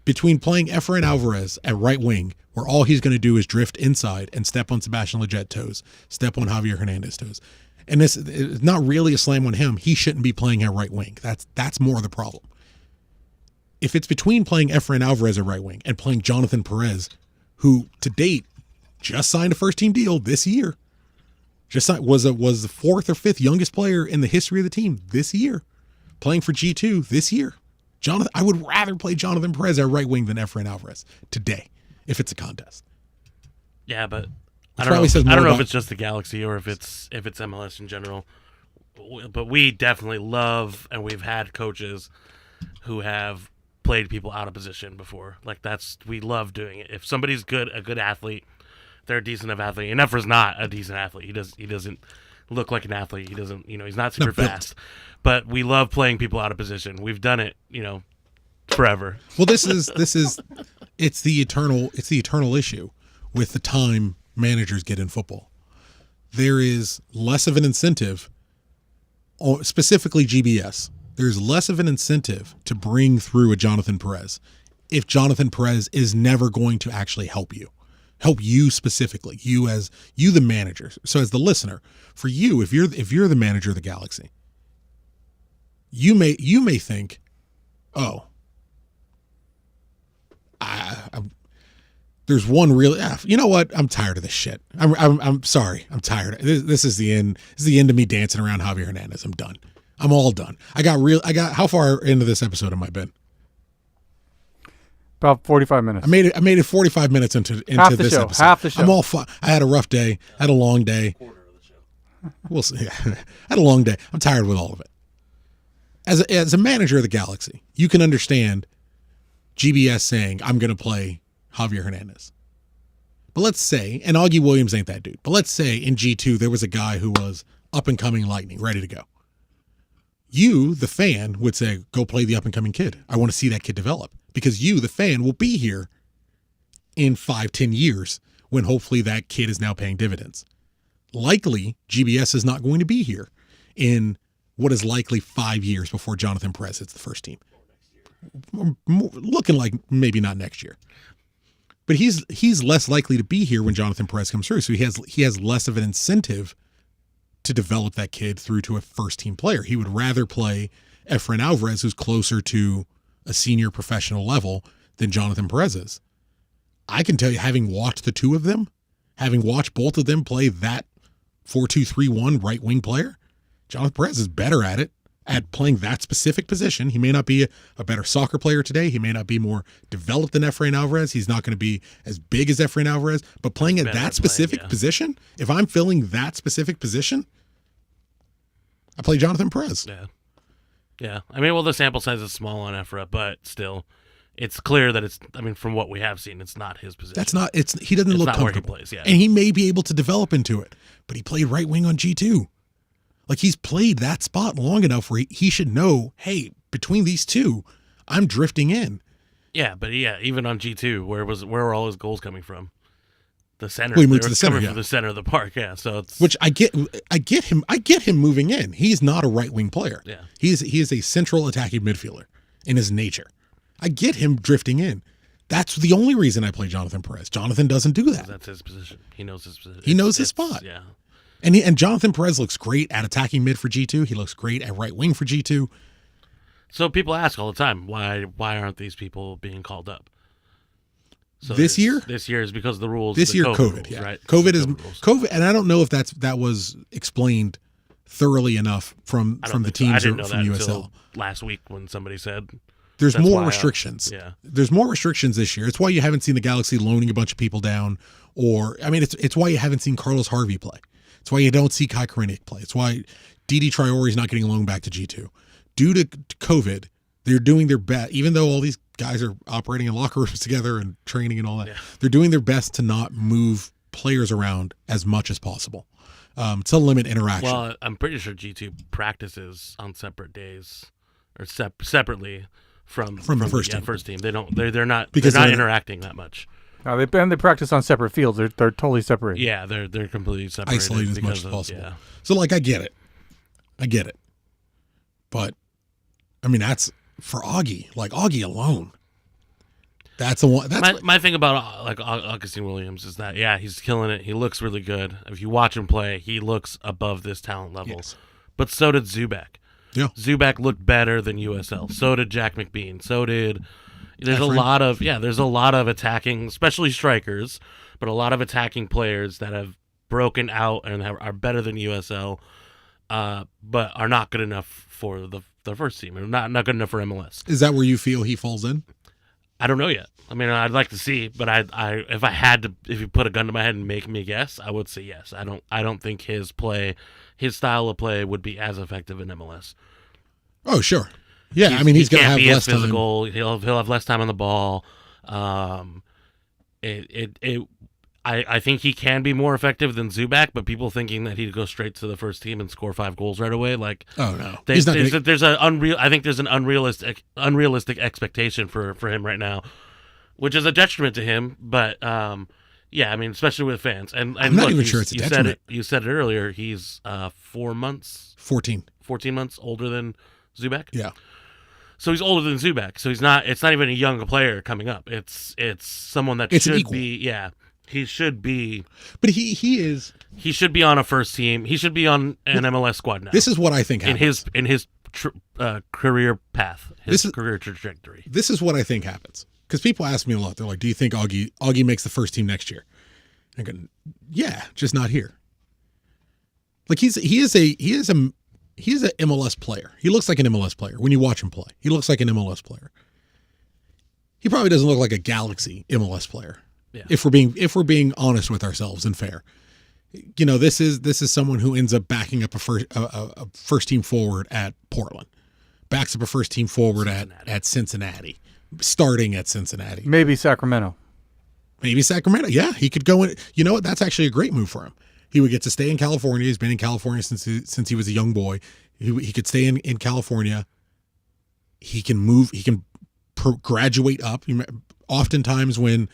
Between playing Efrain Alvarez at right wing, where all he's going to do is drift inside and step on Sebastian Leget's toes, step on Javier Hernandez's toes, and this is not really a slam on him. He shouldn't be playing at right wing. That's more the problem. If it's between playing Efrain Alvarez at right wing and playing Jonathan Perez, who to date just signed a first team deal this year, was the fourth or fifth youngest player in the history of the team this year, playing for G2 this year. I would rather play Jonathan Perez at right wing than Efrain Alvarez today, if it's a contest.
yeah, but I
probably says
don't
more
know if
about-
it's just the Galaxy or if it's MLS in general. But we definitely love, and we've had coaches who have played people out of position before. Like, we love doing it. If somebody's a good athlete, they're a decent enough athlete. And Efra's not a decent athlete. He doesn't look like an athlete. He doesn't, he's not super fast. But we love playing people out of position. We've done it, forever.
Well, it's the eternal issue with the time managers get in football. There is less of an incentive, specifically GBS. There's less of an incentive to bring through a Jonathan Perez if Jonathan Perez is never going to actually help you specifically, you the manager. So as the listener, for you, if you're the manager of the Galaxy, you may think, oh, there's one really. You know what? I'm tired of this shit. I'm sorry. I'm tired. This is the end. This is the end of me dancing around Javier Hernandez. I'm done. I'm all done. How far into this episode am I been?
about 45 minutes.
I made it 45 minutes into
half
this
show,
episode.
half the show.
I'm all I had a rough day. I had a long day. We'll see. I had a long day. I'm tired with all of it. As a manager of the Galaxy, you can understand GBS saying, I'm going to play Javier Hernandez. But let's say, and Augie Williams ain't that dude, but let's say in G2 there was a guy who was up-and-coming lightning, ready to go. You, the fan, would say, go play the up-and-coming kid. I want to see that kid develop. Because you, the fan, will be here in 5-10 years when hopefully that kid is now paying dividends. Likely, GBS is not going to be here in what is likely 5 years before Jonathan Perez hits the first team. Looking like maybe not next year. But he's less likely to be here when Jonathan Perez comes through. So he has less of an incentive to develop that kid through to a first team player. He would rather play Efrain Alvarez, who's closer to a senior professional level than Jonathan Perez is. I can tell you, having watched the two of them, having watched both of them play that 4-2-3-1 right wing player, Jonathan Perez is better at it, at playing that specific position. He may not be a better soccer player today. He may not be more developed than Efrain Alvarez. He's not going to be as big as Efrain Alvarez, but playing at that specific position, if I'm filling that specific position, I play Jonathan Perez.
Yeah. Yeah. I mean, well, the sample size is small on Efra, but still, it's clear that from what we have seen, it's not his position.
He doesn't look comfortable.
Where he plays, yeah.
And he may be able to develop into it, but he played right wing on G2. Like, he's played that spot long enough where he should know, hey, between these two, I'm drifting in.
Yeah, but even on G2, where were all his goals coming from? The center.
Well, he moved to the center,
from the center of the park, yeah. So it's
which I get him moving in. He's not a right wing player.
Yeah.
He is a central attacking midfielder in his nature. I get him drifting in. That's the only reason I play Jonathan Perez. Jonathan doesn't do that.
That's his position. He knows his position.
He knows his spot.
Yeah.
And Jonathan Perez looks great at attacking mid for G2. He looks great at right wing for G2.
So people ask all the time, why aren't these people being called up? So
this year?
This year is because of the rules.
This year, COVID,
rules,
yeah.
Right?
COVID, and I don't know if that was explained thoroughly enough from the teams or from USL.
Last week when somebody said
there's more restrictions.
Yeah.
There's more restrictions this year. It's why you haven't seen the Galaxy loaning a bunch of people down, it's why you haven't seen Carlos Harvey play. It's why you don't see Kai Koreniuk play. It's why Didi Traore is not getting loaned back to G2. Due to COVID, they're doing their best, even though all these guys are operating in locker rooms together and training and all that. Yeah. They're doing their best to not move players around as much as possible to limit interaction.
Well, I'm pretty sure G2 practices on separate days or separately from
the first team.
First team. They're not interacting that much.
No, they practice on separate fields. They're totally separated.
Yeah, they're completely separated.
Isolated as much as possible.
Yeah.
So, I get it. But, that's for Augie. Augie alone. That's the one. That's
my thing about Augustine Williams is that, he's killing it. He looks really good. If you watch him play, he looks above this talent level.
Yes.
But so did Zubak.
Yeah.
Zubak looked better than USL. So did Jack McBean. So did... There's a lot of attacking, especially strikers, but a lot of attacking players that have broken out and are better than USL, but are not good enough for the first team, or not good enough for MLS.
Is that where you feel he falls in?
I don't know yet. I'd like to see, but if you put a gun to my head and make me guess, I would say yes. I don't think his style of play would be as effective in MLS.
Oh, sure. Yeah, he's going to have less
physical.
time.
He'll have less time on the ball. I think he can be more effective than Zubak, but people thinking that he'd go straight to the first team and score 5 goals right away,
oh no,
there's an unrealistic expectation for him right now, which is a detriment to him. But especially with fans. And
I'm not even sure it's a detriment.
You said it earlier. He's 14 months older than Zubak.
Yeah.
So he's older than Zubak. So it's not even a young player coming up. It's someone that should be. Yeah, he should be.
But he is.
He should be on a first team. He should be on an MLS squad now.
This is what I think happens.
in his career path, career trajectory.
This is what I think happens, because people ask me a lot. They're like, "Do you think Augie makes the first team next year?" I go, "Yeah, just not here." He is a MLS player. He looks like an MLS player when you watch him play. He looks like an MLS player. He probably doesn't look like a Galaxy MLS player. Yeah. If we're being honest with ourselves and fair. This is someone who ends up backing up a first team forward at Portland. Backs up a first team forward at Cincinnati. Starting at Cincinnati.
Maybe Sacramento.
Yeah, he could go in. You know what? That's actually a great move for him. He would get to stay in California. He's been in California since he was a young boy. He could stay in California. He can move. He can graduate up. Oftentimes when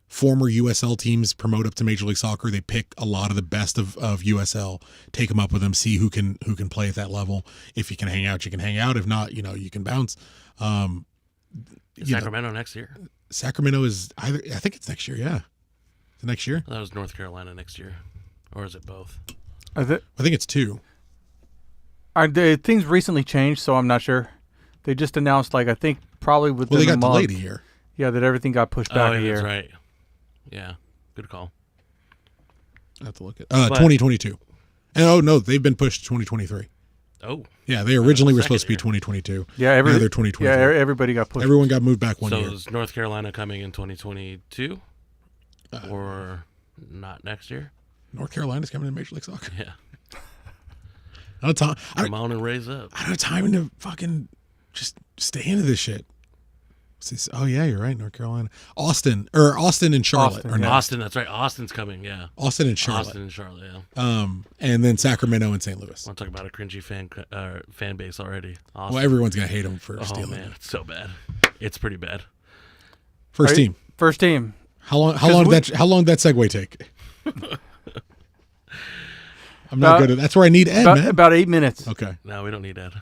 former USL teams promote up to Major League Soccer, they pick a lot of the best of USL, take them up with them, see who can play at that level. If you can hang out, you can hang out. If not, you can bounce.
Sacramento next year?
Sacramento is I think it's next year, yeah. Is it next year?
That was North Carolina next year. Or is it both?
I think it's 2.
Things recently changed, so I'm not sure. They just announced, I think probably within
they got
a month.
Delayed a year.
Yeah, that everything got pushed back a year.
That's right. Yeah, good call.
I have to look at 2022. And oh no, they've been pushed to 2023.
Oh.
Yeah, they originally were supposed to be 2022.
Yeah,
now they're 2023.
Yeah, everybody got pushed.
Everyone got moved back 1 year.
So is North Carolina coming in 2022? Or not next year?
North Carolina's coming to Major League Soccer.
Yeah.
Come
on and raise up.
I don't have time to fucking just stay into this shit. Oh yeah, you're right. North Carolina, Austin and Charlotte.
Austin, that's right. Austin's coming. Yeah.
Austin and Charlotte.
Yeah.
And then Sacramento and St. Louis.
I'll talk about a cringy fan base already.
Austin. Well, everyone's gonna hate them for stealing.
Oh man, it's so bad. It's pretty bad.
First team. How long did that segue take? I'm not good at. That's where I need Ed, man.
About 8 minutes.
Okay.
No, we don't need Ed.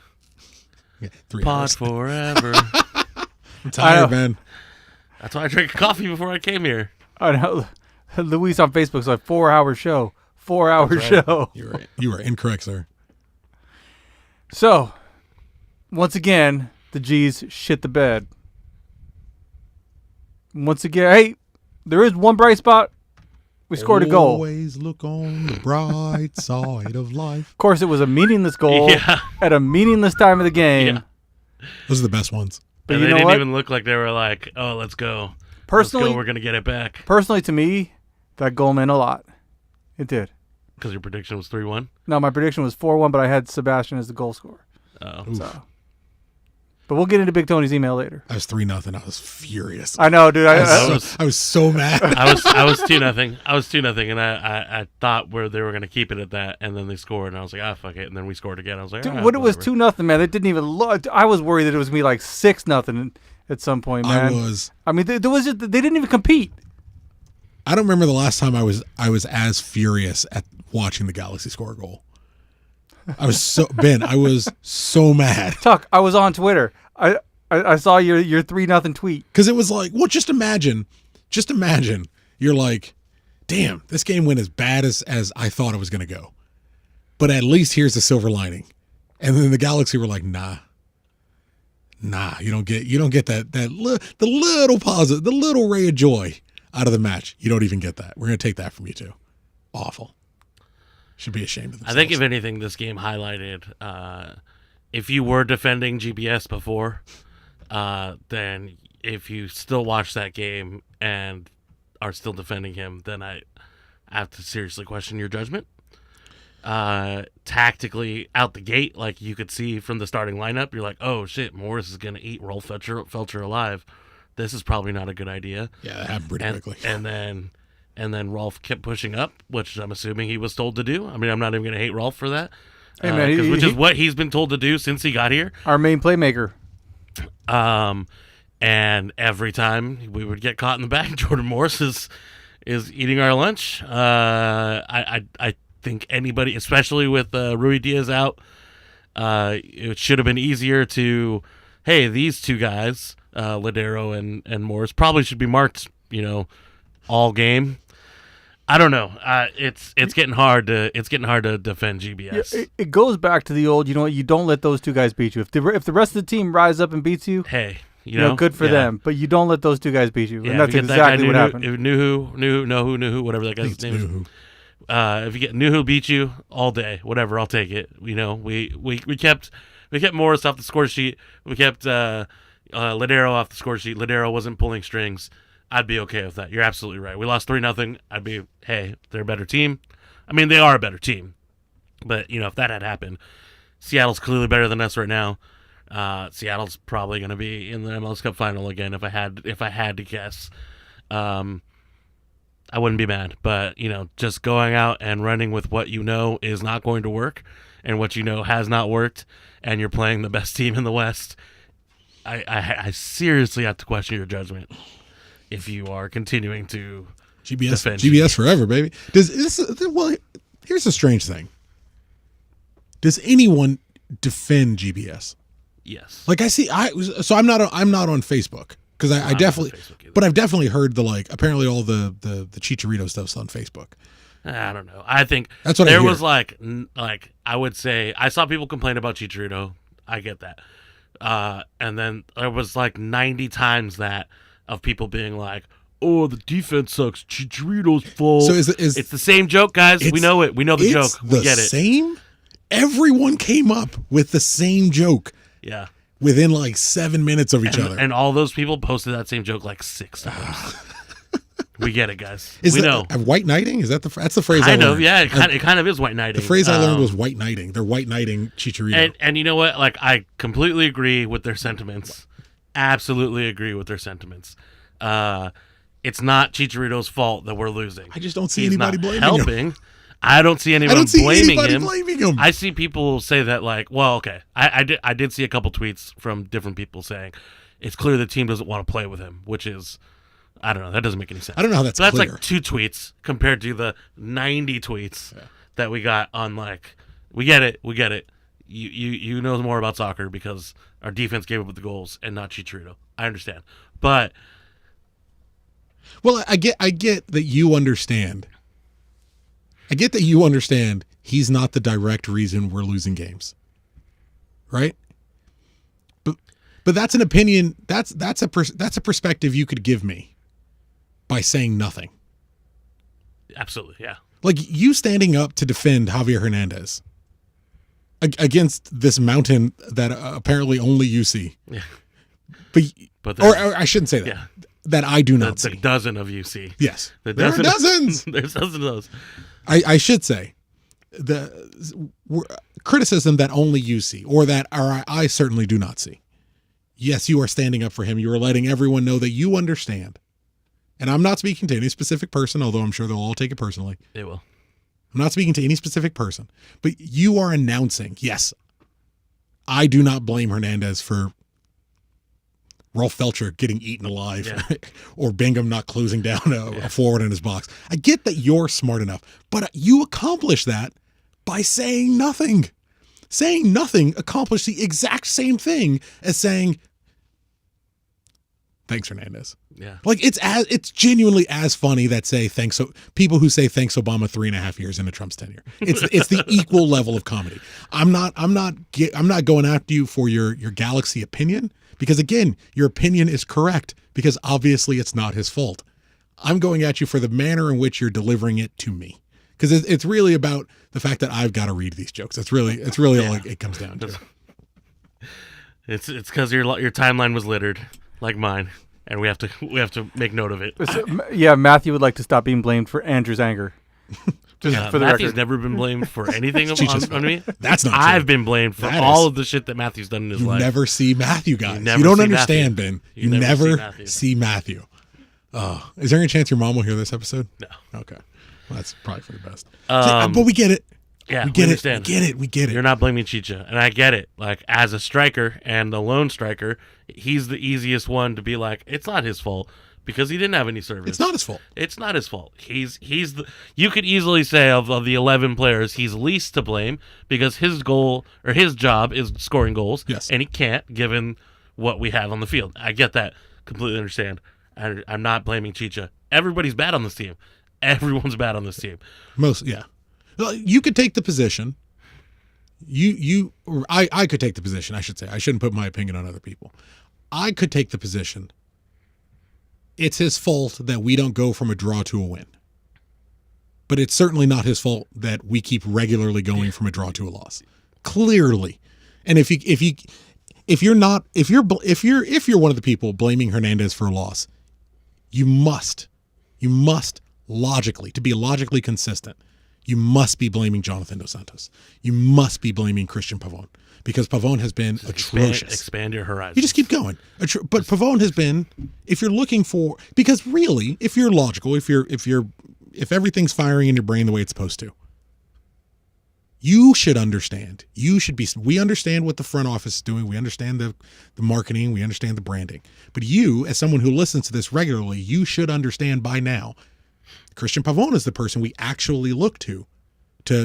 Yeah, 3
Pod
hours.
forever.
I'm tired, man.
That's why I drank coffee before I came here.
I know. Luis on Facebook's like 4-hour show. 4-hour show.
You are incorrect, sir.
So, once again, the G's shit the bed. Once again, hey, there is one bright spot. We scored a goal.
Always look on the bright side of life.
Of course, it was a meaningless goal at a meaningless time of the game.
Yeah.
Those are the best ones.
But
and
you
they
know
didn't
what?
even look like they were like, oh, let's go.
Personally,
we're going to get it back.
Personally, to me, that goal meant a lot. It did.
Because your prediction was 3-1?
No, my prediction was 4-1, but I had Sebastian as the goal scorer.
Oh.
So. But we'll get into Big Tony's email later.
I was 3-0. I was furious.
I know, dude.
I was so mad.
I was 2-0. I was 2-0, and I thought they were going to keep it at that, and then they scored, and I was like, fuck it, and then we scored again. I was like,
dude, when it was 2-0, man, it didn't even look. I was worried that it was going to be like 6-0 at some point, man. I mean, there was they didn't even compete.
I don't remember the last time I was as furious at watching the Galaxy score a goal. I was so mad.
Tuck, I was on Twitter. I saw your 3-0 tweet.
Because it was like, well, just imagine. You're like, damn, this game went as bad as I thought it was going to go. But at least here's the silver lining. And then the Galaxy were like, nah, you don't get the little positive, the little ray of joy out of the match. You don't even get that. We're going to take that from you too. Awful. Should be ashamed of themselves.
I think if anything, this game highlighted, if you were defending GBS before, then if you still watch that game and are still defending him, then I have to seriously question your judgment. Tactically out the gate, like you could see from the starting lineup, you're like, oh shit, Morris is going to eat Rolf Felcher alive. This is probably not a good idea.
Yeah, that happened pretty quickly.
And then Rolf kept pushing up, which I'm assuming he was told to do. I mean, I'm not even going to hate Rolf for that.
Hey, man,
which is what he's been told to do since he got here.
Our main playmaker.
And every time we would get caught in the back, Jordan Morris is eating our lunch. I think anybody, especially with Rui Diaz out, it should have been easier to, hey, these two guys, Ladero and Morris, probably should be marked, all game. I don't know. It's getting hard to defend GBS.
Yeah, it goes back to the old. You don't let those two guys beat you. If the rest of the team rise up and beats you,
hey,
good for them. But you don't let those two guys beat you.
Yeah,
and that's exactly what happened.
If Nuhu, whatever that guy's name is. If you get Nuhu beat you all day, whatever, I'll take it. We kept Morris off the score sheet. We kept Ladero off the score sheet. Ladero wasn't pulling strings. I'd be okay with that. You're absolutely right. We lost 3-0. I'd be, hey, they're a better team. I mean, they are a better team. But, if that had happened, Seattle's clearly better than us right now. Seattle's probably going to be in the MLS Cup final again if I had to guess. I wouldn't be mad. But, just going out and running with what is not going to work and what has not worked, and you're playing the best team in the West, I seriously have to question your judgment. If you are continuing to defend
GBS forever, baby. Here's a strange thing. Does anyone defend GBS?
Yes.
Like I'm not on Facebook because I definitely, but I've definitely heard apparently all the Chicharito stuff's on Facebook.
I don't know. I think
that's what
there was like I would say I saw people complain about Chicharito. I get that, and then there was like 90 times that. Of people being like, oh, the defense sucks. Chicharito's fault.
So
it's the same joke, guys. We know it. We know the joke. We get it.
Same? Everyone came up with the same joke.
Yeah.
Within like 7 minutes of each other.
And all those people posted that same joke like 6 times. We get it, guys.
We
know.
White knighting? That's the phrase I learned.
Kind of, yeah. It kind of is white knighting.
The phrase I learned was white knighting. They're white knighting Chicharito.
And you know what? Like, I completely agree with their sentiments. Absolutely agree with their sentiments. It's not Chicharito's fault that we're losing.
I just don't see anybody blaming
him. I don't see anyone blaming him.
I
see people say that, like, well, okay. I did see a couple tweets from different people saying it's clear the team doesn't want to play with him, which is, I don't know. That doesn't make any sense.
I don't know how that's clear.
That's like 2 tweets compared to the 90 tweets that we got on, like, we get it. You know more about soccer because our defense gave up the goals and not Chicharito. I understand. But
well, I get that you understand. I get that you understand he's not the direct reason we're losing games. Right? But that's an opinion, that's a perspective you could give me by saying nothing.
Absolutely, yeah.
Like you standing up to defend Javier Hernandez against this mountain that apparently only you see. Yeah. But or I shouldn't say that. Yeah. That I do not see.
A dozen of you see.
Yes.
There
are dozens.
There's dozens of those.
I should say the criticism that only you see or that I certainly do not see. Yes, you are standing up for him. You are letting everyone know that you understand. And I'm not speaking to any specific person, although I'm sure they'll all take it personally.
They will.
I'm not speaking to any specific person. But you are announcing, yes, I do not blame Hernandez for Rolf Felcher getting eaten alive or Bingham not closing down a forward in his box. I get that you're smart enough, but you accomplish that by saying nothing. Saying nothing accomplished the exact same thing as saying, thanks, Hernandez.
Yeah.
Like it's genuinely as funny that say thanks. So people who say thanks Obama 3.5 years into Trump's tenure. It's the equal level of comedy. I'm not going after you for your galaxy opinion. Because again, your opinion is correct because obviously it's not his fault. I'm going at you for the manner in which you're delivering it to me. Because it's really about the fact that I've got to read these jokes. It's really all it comes down to.
It's because your timeline was littered like mine, and we have to make note of it.
Yeah, Matthew would like to stop being blamed for Andrew's anger.
For the Matthew's record. Never been blamed for anything on me.
That's not true.
I've been blamed for all of the shit that Matthew's done in his life.
You never see Matthew, guys. You don't understand, Matthew. Ben. You never see Matthew. Oh, is there any chance your mom will hear this episode?
No.
Okay. Well, that's probably for the best. But we get it.
Yeah,
we
understand.
We get it.
You're not blaming Chicha, and I get it. Like, as a striker and the lone striker, he's the easiest one to be like, it's not his fault. Because he didn't have any service.
It's not his fault.
It's not his fault. He's the. You could easily say of the 11 players, he's least to blame because his goal or his job is scoring goals.
Yes.
And he can't given what we have on the field. I get that. Completely understand. I'm not blaming Chicha. Everybody's bad on this team. Everyone's bad on this team.
Yeah. Well, you could take the position. I could take the position. I should say. I shouldn't put my opinion on other people. I could take the position. It's his fault that we don't go from a draw to a win. But it's certainly not his fault that we keep regularly going from a draw to a loss. Clearly. And if you're one of the people blaming Hernandez for a loss, you must logically, to be logically consistent, you must be blaming Jonathan Dos Santos. You must be blaming Christian Pavón. Because Pavón has been atrocious.
Expand your horizons.
You just keep going. But Pavón has been, if you're looking for, because really, if you're logical, if everything's firing in your brain the way it's supposed to, you should understand. We understand what the front office is doing. We understand the marketing. We understand the branding. But you, as someone who listens to this regularly, you should understand by now, Christian Pavón is the person we actually look to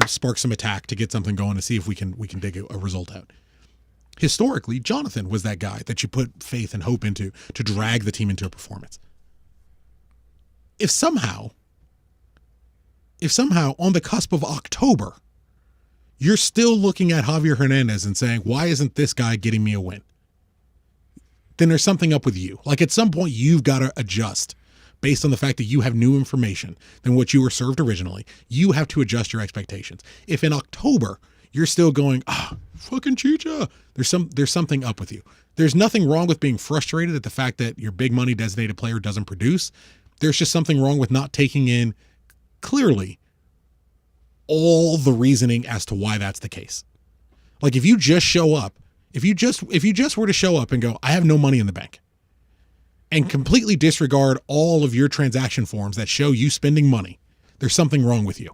spark some attack, to get something going, to see if we can dig a result out. Historically, Jonathan was that guy that you put faith and hope into to drag the team into a performance. If somehow on the cusp of October, you're still looking at Javier Hernandez and saying, why isn't this guy getting me a win? Then there's something up with you. Like at some point, you've got to adjust. based on the fact that you have new information than what you were served originally, you have to adjust your expectations. If in October you're still going, fucking Chicha, there's something up with you. There's nothing wrong with being frustrated at the fact that your big money designated player doesn't produce. There's just something wrong with not taking in clearly all the reasoning as to why that's the case. Like if you just show up, if you just were to show up and go, I have no money in the bank, and completely disregard all of your transaction forms that show you spending money, there's something wrong with you.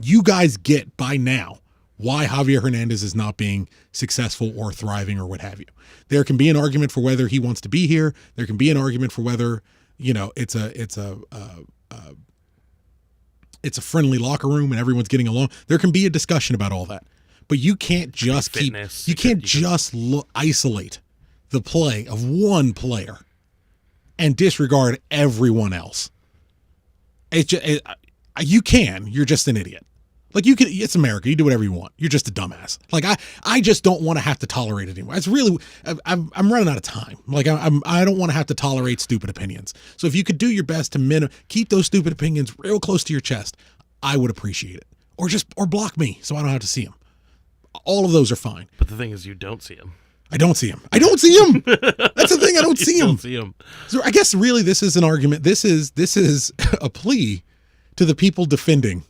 You guys get by now why Javier Hernandez is not being successful or thriving or what have you. There can be an argument for whether he wants to be here. There can be an argument for whether, it's a friendly locker room and everyone's getting along. There can be a discussion about all that, but you can't just isolate the play of one player and disregard everyone else. You're just an idiot. Like it's America. You do whatever you want. You're just a dumbass. Like I just don't want to have to tolerate it anymore. It's really, I'm running out of time. Like I don't want to have to tolerate stupid opinions. So if you could do your best to keep those stupid opinions real close to your chest, I would appreciate it. Or block me so I don't have to see them. All of those are fine.
But the thing is, you don't see them.
I don't see him. That's the thing. I don't see him.
Don't see him.
So I guess really this is an argument. This is a plea to the people defending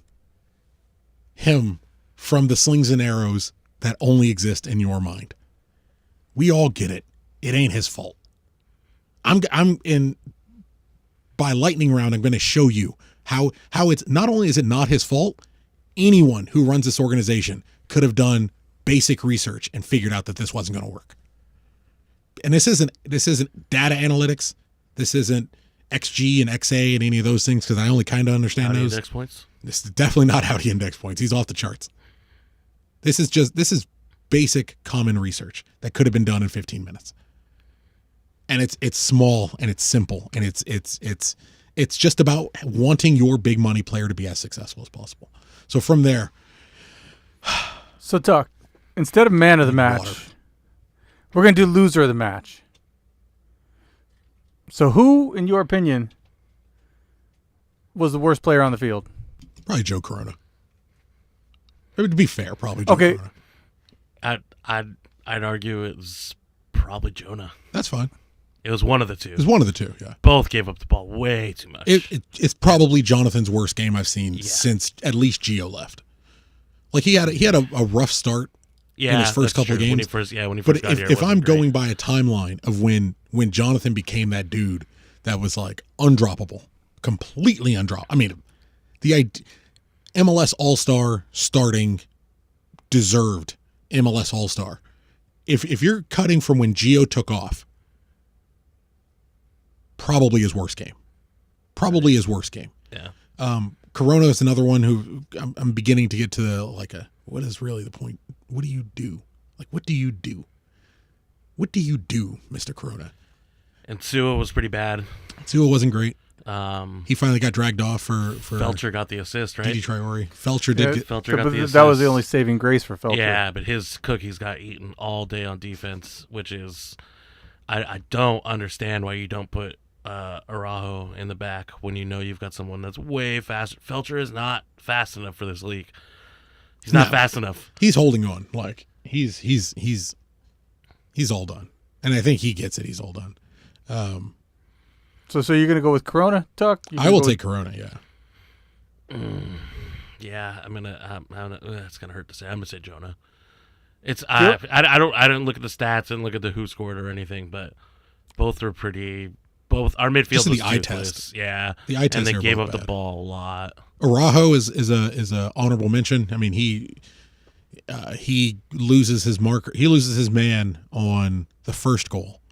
him from the slings and arrows that only exist in your mind. We all get it. It ain't his fault. By lightning round, I'm going to show you how it's not only is it not his fault, anyone who runs this organization could have done basic research and figured out that this wasn't going to work. And this isn't data analytics. This isn't XG and XA and any of those things, because I only kind of understand those.
Index points?
This is definitely not Audi index points. He's off the charts. This is basic common research that could have been done in 15 minutes. And it's small and it's simple and it's just about wanting your big money player to be as successful as possible. So from there.
So Tuck, instead of man of the match, we're going to do loser of the match. So who, in your opinion, was the worst player on the field?
Probably Joe Corona. To be fair, probably Joe Corona.
I'd argue it was probably Jonah.
That's fine.
It was one of the two.
It was one of the two, yeah.
Both gave up the ball way too much.
It's probably Jonathan's worst game I've seen since at least Gio left. Like he had a rough start in his first couple of games. When he first got here. If I'm going by a timeline of when Jonathan became that dude that was like undroppable, completely undroppable. I mean, the MLS All-Star starting deserved MLS All-Star. If you're cutting from when Gio took off, probably his worst game.
Yeah.
Corona is another one who I'm beginning to get to what is really the point? What do you do? Like, what do you do? What do you do, Mr. Corona?
And Sua was pretty bad.
Sua wasn't great.
He
finally got dragged off for
Felcher got the assist, right?
Didi Traore. Felcher did.
Felcher got the assist.
That was the only saving grace for Felcher.
Yeah, but his cookies got eaten all day on defense, which is I don't understand why you don't put Araujo in the back when you know you've got someone that's way faster. Felcher is not fast enough for this league. He's not fast enough.
He's holding on. Like he's all done, and I think he gets it. He's all done.
So you're gonna go with Corona, Tuck?
I will take Corona. Yeah.
Yeah, I'm gonna. It's gonna hurt to say. I'm gonna say Jonah. It's I don't look at the stats and look at the who scored or anything, but both are pretty. Both our midfield
just
was
the eye test.
Yeah,
the eye test,
and they gave up
bad.
the ball a lot.
Araujo is a honorable mention. I mean, he loses his marker. He loses his man on the first goal,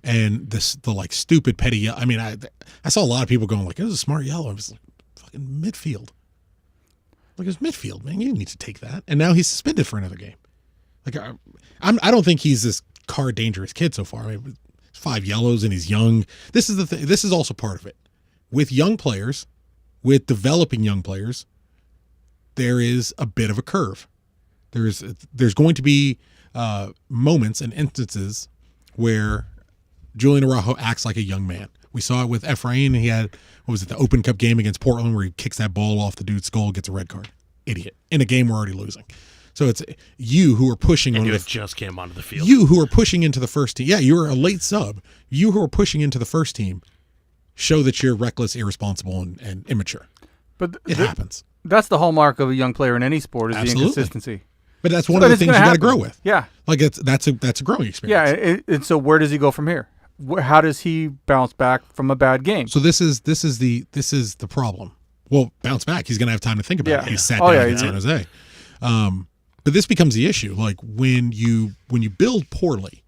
and the stupid petty. I mean, I saw a lot of people going like, it was a smart yellow. I was like, fucking midfield. Like, it was midfield, man. You didn't need to take that. And now he's suspended for another game. Like, I don't think he's this car dangerous kid so far. I mean, 5 yellows and he's young. This is the thing. This is also part of it. With young players, with developing young players, there is a bit of a curve. There's going to be moments and instances where Julian Araujo acts like a young man, We saw it with Efrain. He had, what was it, the Open Cup game against Portland where he kicks that ball off the dude's skull, gets a red card. Idiot. In a game we're already losing. So it's you who are pushing
and
on
you
the
just came onto the field.
You who are pushing into the first team. Yeah, you were a late sub. You who are pushing into the first team show that you're reckless, irresponsible, and immature.
But
it happens.
That's the hallmark of a young player in any sport is
Absolutely.
the inconsistency.
But that's one of the things you got to grow with.
Yeah.
Like that's a growing experience.
Yeah, and so where does he go from here? How does he bounce back from a bad game?
So this is the problem. Well, bounce back. He's going to have time to think about it. He sat down in San Jose. But this becomes the issue. Like when you build poorly,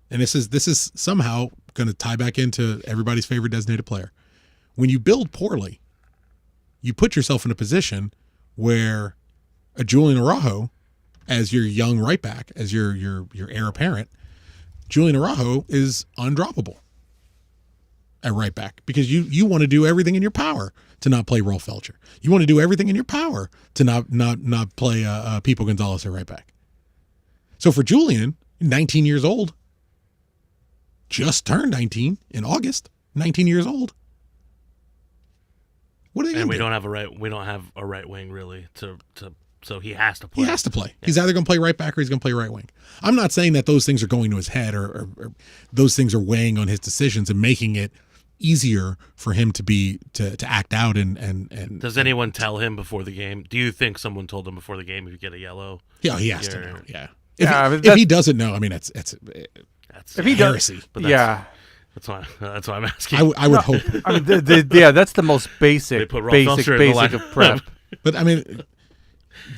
and this is somehow going to tie back into everybody's favorite designated player. When you build poorly, you put yourself in a position where a Julian Araujo, as your young right back, as your heir apparent, Julian Araujo is undroppable at right back because you want to do everything in your power to not play Rolf Felcher. You want to do everything in your power to not play Pipo Gonzalez at right back. So for Julian, 19 years old, just turned 19 in August, 19 years old. What are they
and
we
don't have a right wing really so he has to play.
He has to play. Yeah. He's either going to play right back or he's going to play right wing. I'm not saying that those things are going to his head or those things are weighing on his decisions and making it easier for him to act out and
Does anyone tell him before the game? Do you think someone told him before the game if you get a yellow?
Yeah, he has to know. Yeah. If he doesn't know, I mean that's
if
he heresy.
But that's why I'm asking.
I would hope.
I mean, that's the most basic of prep.
But I mean,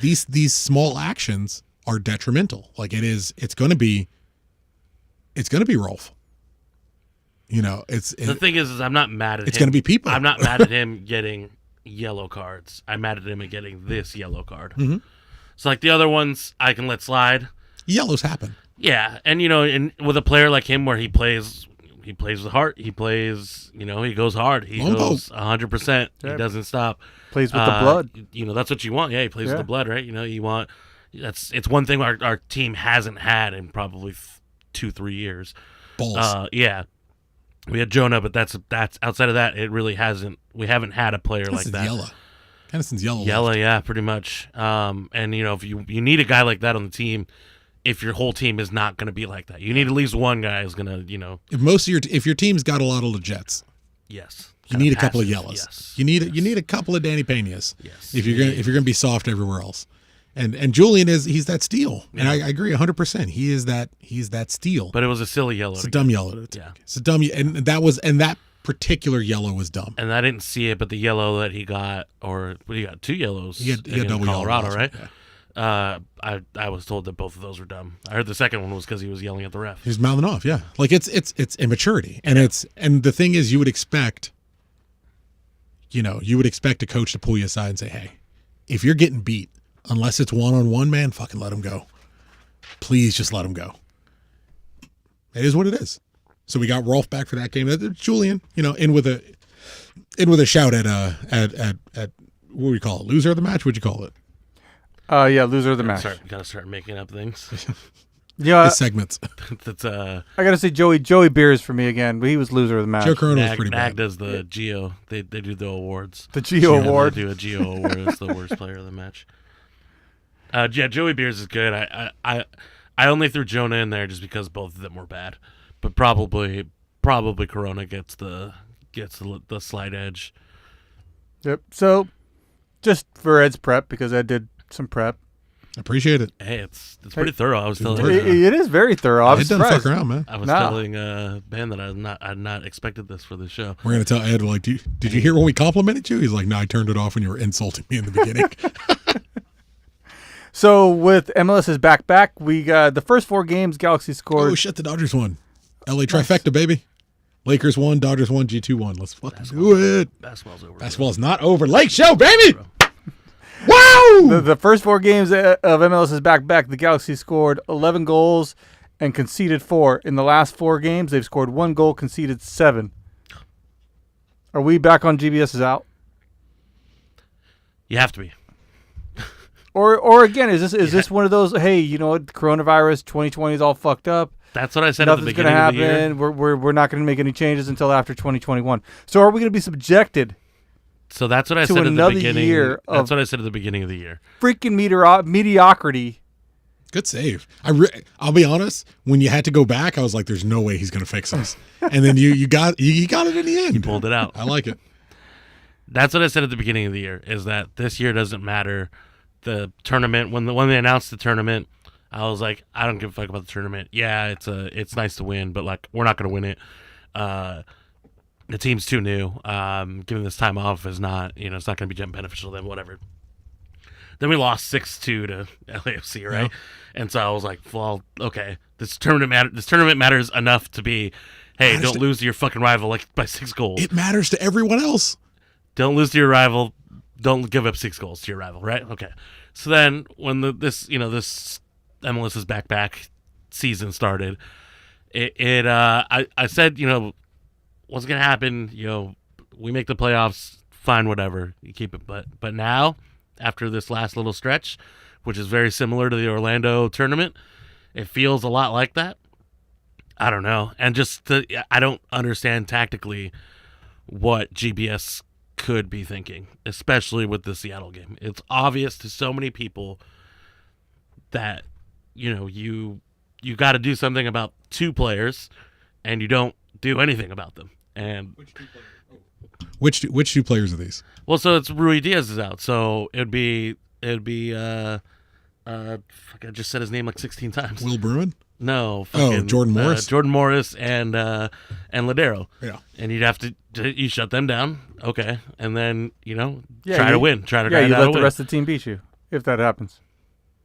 these small actions are detrimental. Like it's going to be Rolf. You know,
the thing is I'm not mad at him.
It's going to be people.
I'm not mad at him getting yellow cards. I'm mad at him at getting this yellow card.
Mm-hmm.
So like the other ones, I can let slide.
Yellows happen.
Yeah, and and with a player like him, where he plays with heart. He plays, he goes hard. He goes 100%. He doesn't stop.
Plays with the blood.
That's what you want. Yeah, he plays with the blood, right? You want it's one thing our team hasn't had in probably 2-3 years.
Balls.
Yeah. We had Jonah, but that's outside of that. It really hasn't. We haven't had a player like that.
Yella. Kind of since Yella.
Yella, yeah, pretty much. And if you need a guy like that on the team, if your whole team is not going to be like that, you need at least one guy who's going to,
If your team's got a lot of Jets,
yes,
you need a couple of Yellas.
Yes,
you need a couple of Danny Peñas.
Yes,
if you're gonna be soft everywhere else. And Julian he's that steal, and I agree 100%. He's that steal.
But it was a silly yellow.
It's a dumb yellow.
Yeah,
it's a dumb, and that particular yellow was dumb.
And I didn't see it, but the yellow that he got, or what he got, 2 yellows.
He had double
Colorado,
yellow,
right?
Yeah.
I was told that both of those were dumb. I heard the second one was because he was yelling at the ref.
He was mouthing off, yeah. Like it's immaturity, and the thing is, you would expect a coach to pull you aside and say, hey, if you're getting beat, unless it's one-on-one, man, fucking let him go. Please just let him go. It is what it is. So we got Rolf back for that game. Julian, in with a shout at what do we call it? Loser of the match? What'd you call it?
Yeah, loser of the match.
Gotta start making up things.
Yeah,
his segments.
That's
I gotta say Joey Beers for me again, but he was loser of the match.
Joe Corona was pretty bad.
Nag does the Geo. They do the awards.
The Geo award.
They do a Geo award as the worst player of the match. Joey Beers is good. I only threw Jonah in there just because both of them were bad, but probably Corona gets the slight edge.
Yep. So, just for Ed's prep, because Ed did some prep.
Appreciate it.
Hey, it's pretty thorough. I was telling
it is very thorough. I was
doesn't fuck around, man.
I was telling Ben that I had not expected this for the show.
We're gonna tell Ed, like, did you hear when we complimented you? He's like, no, I turned it off when you were insulting me in the beginning.
So with MLS's back, we got the first 4 games. Galaxy scored.
Oh shit! The Dodgers won. LA trifecta, baby. Lakers won. Dodgers won. G2 won. Let's fucking do it.
Basketball's over.
Basketball's not over. Lake Show, baby. Wow!
The first 4 games of MLS's back, the Galaxy scored 11 goals and conceded 4. In the last 4 games, they've scored 1 goal, conceded 7. Are we back on GBS's out?
You have to be.
Or again, is this one of those? Hey, you know what? Coronavirus 2020 is all fucked up.
That's what I said at the beginning of the year.
Nothing's going to happen. We're not going to make any changes until after 2021. So are we going to be subjected?
So that's what I said at the beginning. That's what I said at the beginning of the year.
Freaking mediocrity.
Good save. I'll be honest. When you had to go back, I was like, "There's no way he's going to fix this." And then you got it in the end.
You pulled it out.
I like it.
That's what I said at the beginning of the year. Is that this year doesn't matter. The tournament when they announced the tournament, I was like, I don't give a fuck about the tournament. Yeah, it's nice to win, but like we're not going to win it. The team's too new. Giving this time off is not, it's not going to be beneficial to them. Whatever. Then we lost 6-2 to LAFC, right? Yeah. And so I was like, well, okay, this tournament matters enough to be, hey, don't lose to your fucking rival like by 6 goals.
It matters to everyone else.
Don't lose to your rival. Don't give up 6 goals to your rival, right? Okay. So then when this MLS's back season started, I said, what's gonna happen? We make the playoffs, fine, whatever, you keep it. But now, after this last little stretch, which is very similar to the Orlando tournament, it feels a lot like that. I don't know, and I don't understand tactically what GBS could be thinking, especially with the Seattle game. It's obvious to so many people that you got to do something about 2 players, and you don't do anything about them. And
which 2 players are these?
Well, so it's Rui Diaz is out, so it'd be I just said his name like 16 times.
Will Bruin?
No.
Jordan Morris.
Jordan Morris and Ladero.
Yeah.
And you'd have to you shut them down. Okay. And then, try to win. Try to
you let
win.
The rest of the team beat you if that happens.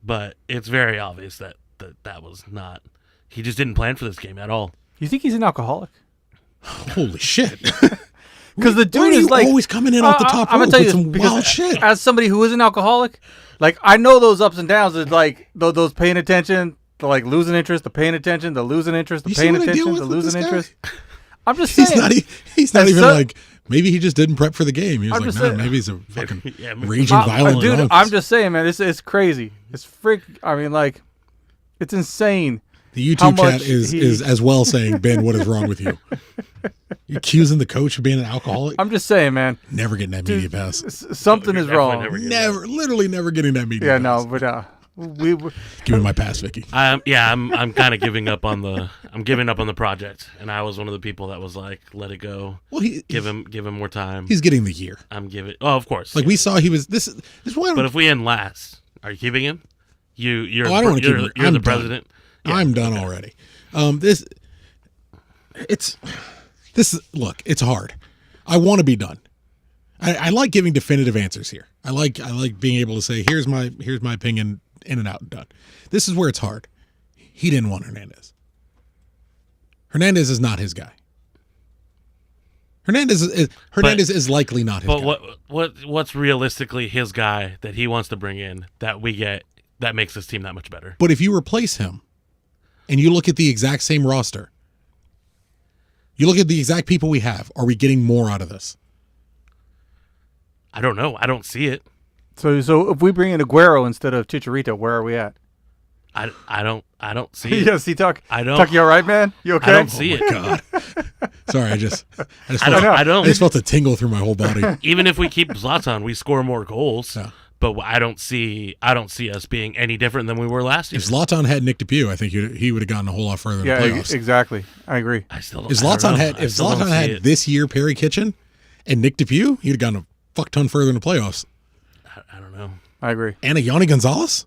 But it's very obvious that was not. He just didn't plan for this game at all.
You think he's an alcoholic?
Holy shit.
Because the dude is like
always coming in off the top rope with some wild shit.
As somebody who is an alcoholic, like I know those ups and downs is like those paying attention, the like losing interest, the paying attention, the losing interest, the paying attention, the losing interest. I'm just saying.
He's not even like, maybe he just didn't prep for the game. He was like, no, maybe he's a fucking raging violent.
Dude, I'm just saying, man, it's crazy. It's I mean, like, it's insane.
The YouTube chat is as well saying, Ben, what is wrong with you? You're accusing the coach of being an alcoholic?
I'm just saying, man.
Never getting that media pass.
Something is wrong.
Literally never getting that media pass.
Yeah, no, but
give me my pass, Vicky.
I'm kind of giving up on the project, and I was one of the people that was like, let it go. Well, give him more time.
He's getting the year.
Oh, of course.
Like we saw, he was this.
But if we end last, are you keeping him? You're
the
president.
Yeah, I'm done already. Look, it's hard. I want to be done. I like giving definitive answers here. I like being able to say, here's my opinion, in and out and done. This is where it's hard. He didn't want Hernandez. Hernandez is not his guy. Hernandez is likely not his guy.
But what's realistically his guy that he wants to bring in that we get that makes this team that much better?
But if you replace him and you look at the exact same roster, you look at the exact people we have, are we getting more out of this?
I don't know. I don't see it.
So if we bring in Aguero instead of Chicharito, where are we at?
I don't see it.
Yes, Tuck, you all right, man? You okay?
I don't see it.
God. Sorry, I just felt a tingle through my whole body.
Even if we keep Zlatan, we score more goals. Yeah. But I don't see us being any different than we were last year.
If Zlatan had Nick DePuy, I think he would have gotten a whole lot further in the playoffs.
Exactly. I agree.
If Zlatan had this year Perry Kitchen and Nick DePuy, he'd have gotten a fuck ton further in the playoffs.
I don't know.
I agree.
And a Yanni Gonzalez?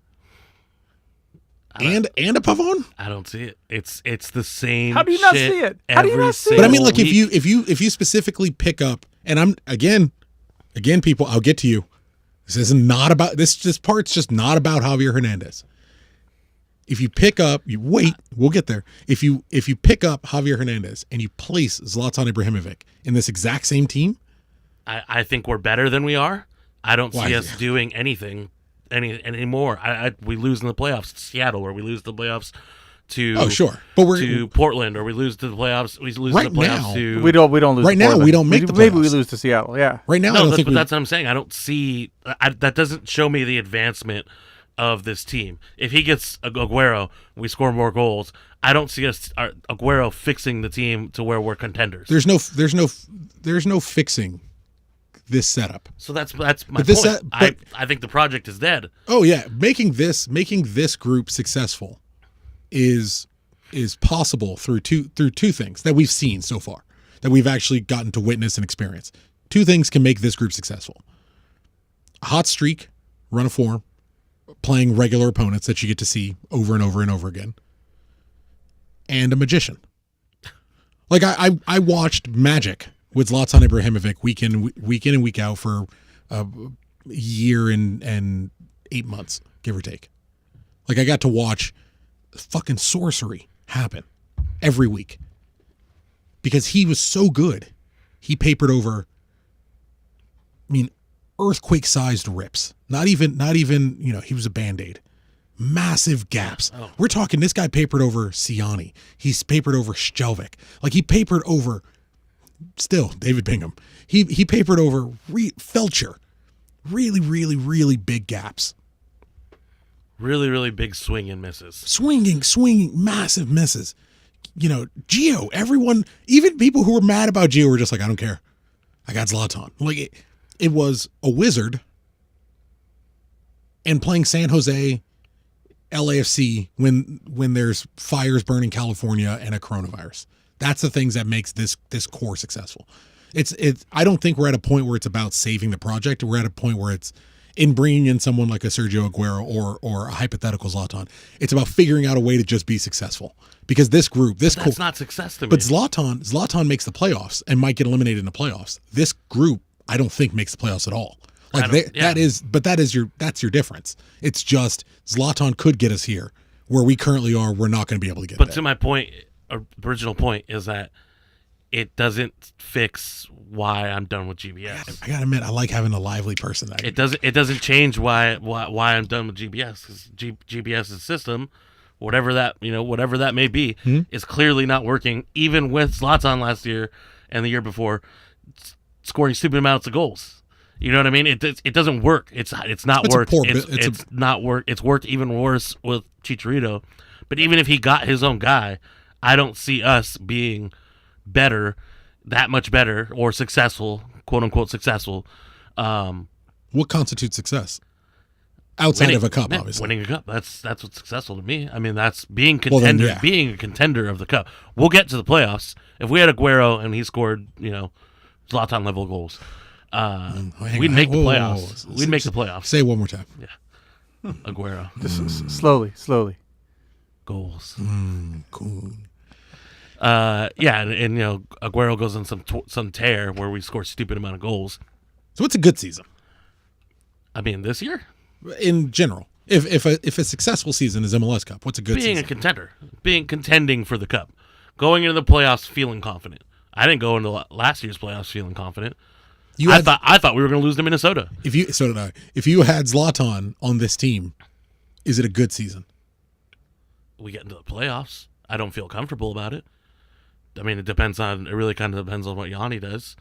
And a Pavon?
I don't see it. It's the same.
How do you not see it? How do you not see it?
But I mean, like, if you specifically pick up, and I'm again, people, I'll get to you. This part's just not about Javier Hernandez. If you pick up, we'll get there. If you pick up Javier Hernandez and you place Zlatan Ibrahimovic in this exact same team,
I think we're better than we are. I don't see us doing anything anymore. We lose in the playoffs to Seattle, or we lose the playoffs to to Portland, or we lose to the playoffs. We lose
right
the playoffs
now,
to
we don't lose.
Right now, we don't make the playoffs.
Maybe we lose to Seattle. Yeah.
Right now,
no, that's what I'm saying. I don't see that. Doesn't show me the advancement of this team. If he gets Aguero, we score more goals. I don't see us Aguero fixing the team to where we're contenders.
There's no fixing this setup.
So that's my point. I think the project is dead.
Oh yeah, making this group successful is possible through two things that we've seen so far, that we've actually gotten to witness and experience. Two things can make this group successful: a hot streak, run of form, playing regular opponents that you get to see over and over and over again, and a magician. Like I watched Magic with Zlatan Ibrahimovic week in and week out for a year and 8 months, give or take. Like I got to watch fucking sorcery happen every week because he was so good. He papered over, earthquake-sized rips. Not even, he was a Band-Aid. Massive gaps. Oh. We're talking, this guy papered over Siani. He's papered over Sjelvik. Like, he papered over, still, David Bingham. He papered over Felcher. Really, really, really big gaps.
Really, really big swing and misses.
Swinging, massive misses. Gio, everyone, even people who were mad about Gio were just like, I don't care. I got Zlatan. Like, it was a wizard, and playing San Jose, LAFC when there's fires burning California and a coronavirus. That's the things that makes this core successful. It's I don't think we're at a point where it's about saving the project. We're at a point where it's in bringing in someone like a Sergio Aguero or a hypothetical Zlatan. It's about figuring out a way to just be successful. Because this group, that's
not success to me.
But Zlatan makes the playoffs and might get eliminated in the playoffs. This group, I don't think, makes the playoffs at all. Like that's your difference. It's just Zlatan could get us here. Where we currently are, we're not going to be able to get there.
But to my point, original point is that it doesn't fix why I'm done with GBS.
I gotta admit, I like having a lively person.
It doesn't change why I'm done with GBS, because GBS's system, whatever that may be, is clearly not working. Even with Zlatan last year and the year before, scoring stupid amounts of goals. You know what I mean? It doesn't work. It's not worked. It's not work. It's worked even worse with Chicharito. But even if he got his own guy, I don't see us being better, that much better, or successful, quote unquote successful.
What constitutes success? Outside of a cup, obviously.
Winning a cup. That's what's successful to me. I mean, that's being contender, being a contender of the cup. We'll get to the playoffs. If we had Aguero and he scored, Zlatan level goals, we'd make the playoffs. We'd make the playoffs.
Say it one more time.
Yeah. Aguero.
Just slowly.
Goals.
Cool.
And Aguero goes on some tear where we score a stupid amount of goals.
So it's a good season.
I mean, this year?
In general. If a successful season is MLS Cup, what's a good season?
Being a contender. Contending for the cup. Going into the playoffs feeling confident. I didn't go into last year's playoffs feeling confident. I thought we were going to lose to Minnesota.
So did I. If you had Zlatan on this team, is it a good season?
We get into the playoffs. I don't feel comfortable about it. I mean, it really kind of depends on what Yanni does.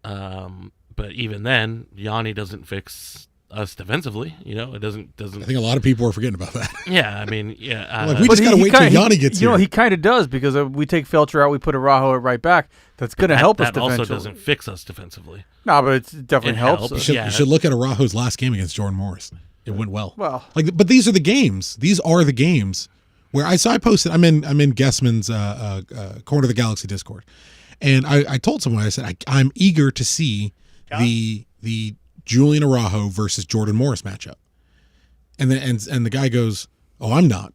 But even then, Yanni doesn't fix us defensively. It doesn't.
I think a lot of people are forgetting about that.
Yeah, I mean, yeah.
We just got to wait till Yanni gets here.
He kind of does, because we take Felcher out, we put Araujo at right back. That's going to help us defensively. That also
doesn't fix us defensively.
No, but it definitely helps.
You should look at Araujo's last game against Jordan Morris. It went well. But these are the games. These are the games where I posted. I'm in Guessman's Corner of the Galaxy Discord, and I told someone, I said I'm eager to see the Julian Araujo versus Jordan Morris matchup, and the guy goes, "Oh, I'm not."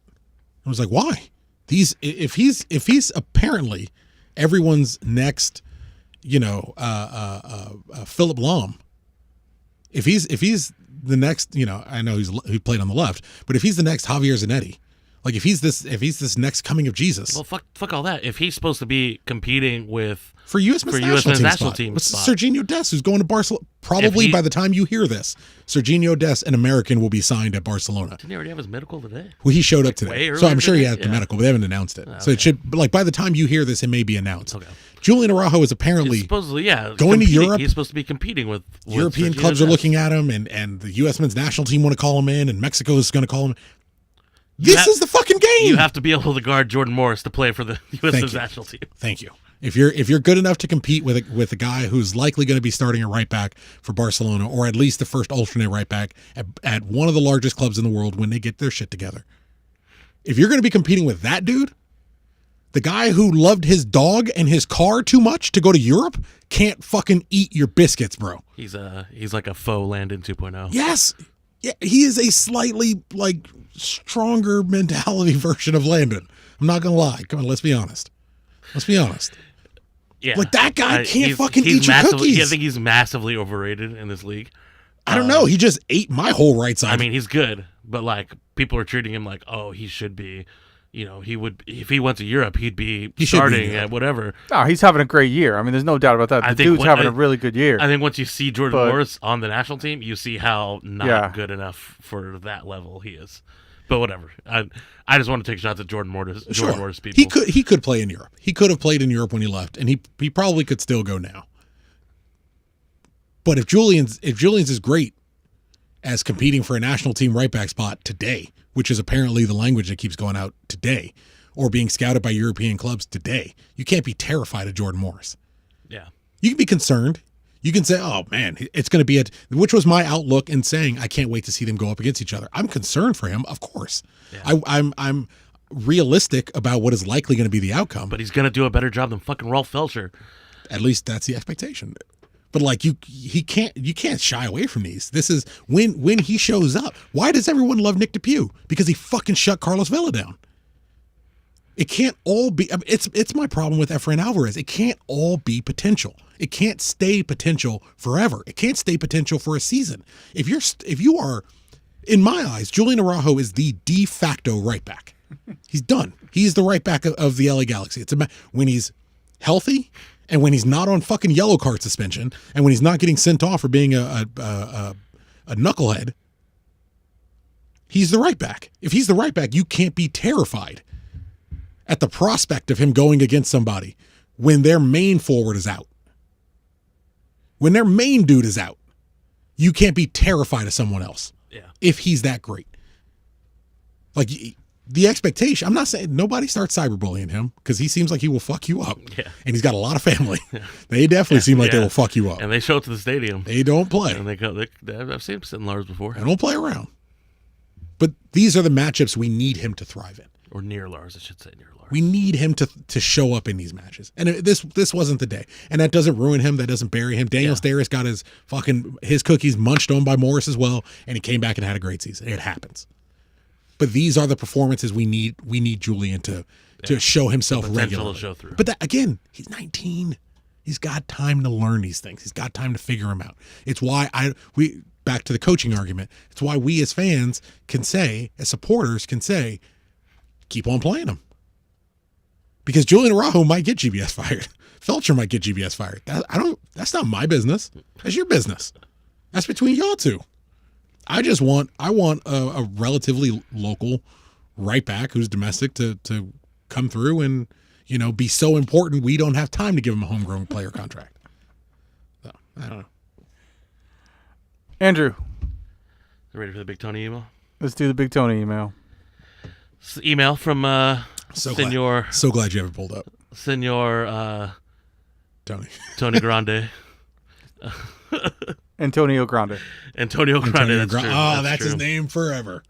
I was like, "Why?" If he's apparently everyone's next, Philip Lahm. If he's the next, I know he played on the left, but if he's the next Javier Zanetti, Like if he's this next coming of Jesus.
Well, fuck all that. If he's supposed to be competing with
for U.S. national team spot. Serginho Dest, who's going to Barcelona. Probably by the time you hear this, Serginho Dest, an American, will be signed at Barcelona.
Didn't he already have his medical today?
Well, he showed up today, so I'm sure he had the medical, but they haven't announced it. So it should, like, by the time you hear this, it may be announced. Okay. Julian Araujo is apparently
supposedly
going to Europe.
He's supposed to be competing with
European
Serginho
clubs
Dest.
are looking at him, and the U.S. men's national team want to call him in, and Mexico is going to call him. This is the fucking game.
You have to be able to guard Jordan Morris to play for the U.S. national team.
Thank you. If you're good enough to compete with a guy who's likely going to be starting a right back for Barcelona, or at least the first alternate right back at one of the largest clubs in the world when they get their shit together, if you're going to be competing with that dude, the guy who loved his dog and his car too much to go to Europe can't fucking eat your biscuits, bro.
He's like a faux Landon 2.0.
Yes. Yeah, he is a slightly like stronger mentality version of Landon. I'm not gonna lie. Come on, let's be honest.
Yeah,
like that guy can't fucking eat your cookies.
I think he's massively overrated in this league.
I don't know. He just ate my whole right side.
I mean, he's good, but like people are treating him like, oh, he should be. You know, he would if he went to Europe, he'd be starting at whatever.
Oh, he's having a great year. I mean, there's no doubt about that. The dude's having a really good year.
I think once you see Jordan Morris on the national team, you see how not good enough for that level he is. But whatever. I just want to take shots at Jordan Morris. Jordan Morris people.
He could play in Europe. He could have played in Europe when he left, and he probably could still go now. But if Julian's is great as competing for a national team right back spot today, which is apparently the language that keeps going out today, or being scouted by European clubs today, you can't be terrified of Jordan Morris.
Yeah. You
can be concerned. You can say, oh, man, it's going to be which was my outlook in saying I can't wait to see them go up against each other. I'm concerned for him, of course. Yeah. I'm realistic about what is likely going to be the outcome.
But he's going to do a better job than fucking Rolf Felcher.
At least that's the expectation. But like you can't shy away from these. This is when he shows up. Why does everyone love Nick DePuy? Because he fucking shut Carlos Vela down. It can't all be. I mean, it's my problem with Efrain Alvarez. It can't all be potential. It can't stay potential forever. It can't stay potential for a season. If you are, in my eyes, Julian Araujo is the de facto right back. He's done. He's the right back of the LA Galaxy. It's when he's healthy. And when he's not on fucking yellow card suspension, and when he's not getting sent off for being a knucklehead, he's the right back. If he's the right back, you can't be terrified at the prospect of him going against somebody when their main forward is out. When their main dude is out, you can't be terrified of someone else.
Yeah.
If he's that great. Like, the expectation, I'm not saying nobody starts cyberbullying him because he seems like he will fuck you up.
Yeah.
And he's got a lot of family. Yeah. They definitely seem like they will fuck you up.
And they show up to the stadium.
They don't play.
And I've seen him sit in Lars before.
They don't play around. But these are the matchups we need him to thrive in.
Or near Lars, I should say near Lars.
We need him to show up in these matches. And this wasn't the day. And that doesn't ruin him. That doesn't bury him. Daniel Steris got his cookies munched on by Morris as well. And he came back and had a great season. It happens. But these are the performances we need. We need Julian to show himself regularly.
Show through.
But that, again, he's 19. He's got time to learn these things. He's got time to figure them out. It's why back to the coaching argument. It's why we as fans can say, as supporters can say, keep on playing him. Because Julian Araujo might get GBS fired. Felcher might get GBS fired. That's not my business. That's your business. That's between y'all two. I want a relatively local right back who's domestic to come through and, be so important we don't have time to give him a homegrown player contract. So, I don't know.
Andrew.
Ready for the Big Tony email?
Let's do the Big Tony email.
It's the email from Senor.
So glad you have it pulled up.
Senor
Tony
Grande.
Antonio Grande.
That's true.
That's true. His name forever.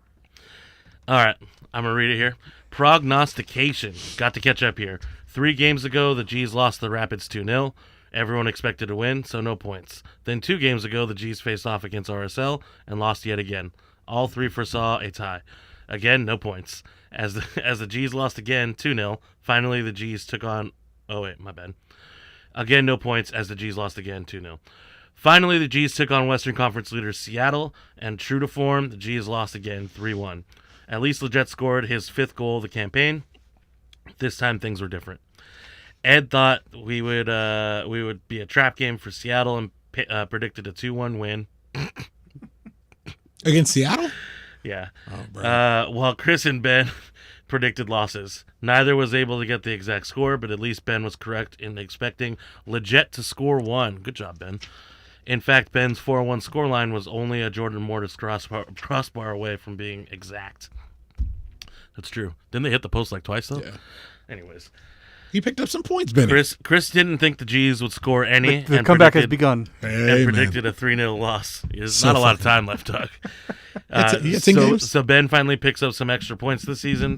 All right. I'm going to read it here. Prognostication. Got to catch up here. 3 games ago, the G's lost the Rapids 2-0. Everyone expected to win, so no points. Then 2 games ago, the G's faced off against RSL and lost yet again. All 3 foresaw a tie. Again, no points. As the G's lost again, 2-0, finally the G's took on... Oh, wait, my bad. Again, no points as the G's lost again, 2-0. Finally, the G's took on Western Conference leaders Seattle, and true to form, the G's lost again, 3-1. At least Leggett scored his 5th goal of the campaign. This time things were different. Ed thought we would be a trap game for Seattle and predicted a 2-1 win.
Against Seattle?
Yeah.
Oh, bro.
While Chris and Ben predicted losses. Neither was able to get the exact score, but at least Ben was correct in expecting Leggett to score 1. Good job, Ben. In fact, Ben's 4-1 scoreline was only a Jordan Mortis crossbar away from being exact. That's true. Didn't they hit the post like twice, though?
Yeah.
Anyways.
He picked up some points, Benny.
Chris didn't think the G's would score any.
The comeback has begun.
And predicted a 3-0 loss. There's
So
not a lot of time left, Doug. So Ben finally picks up some extra points this season,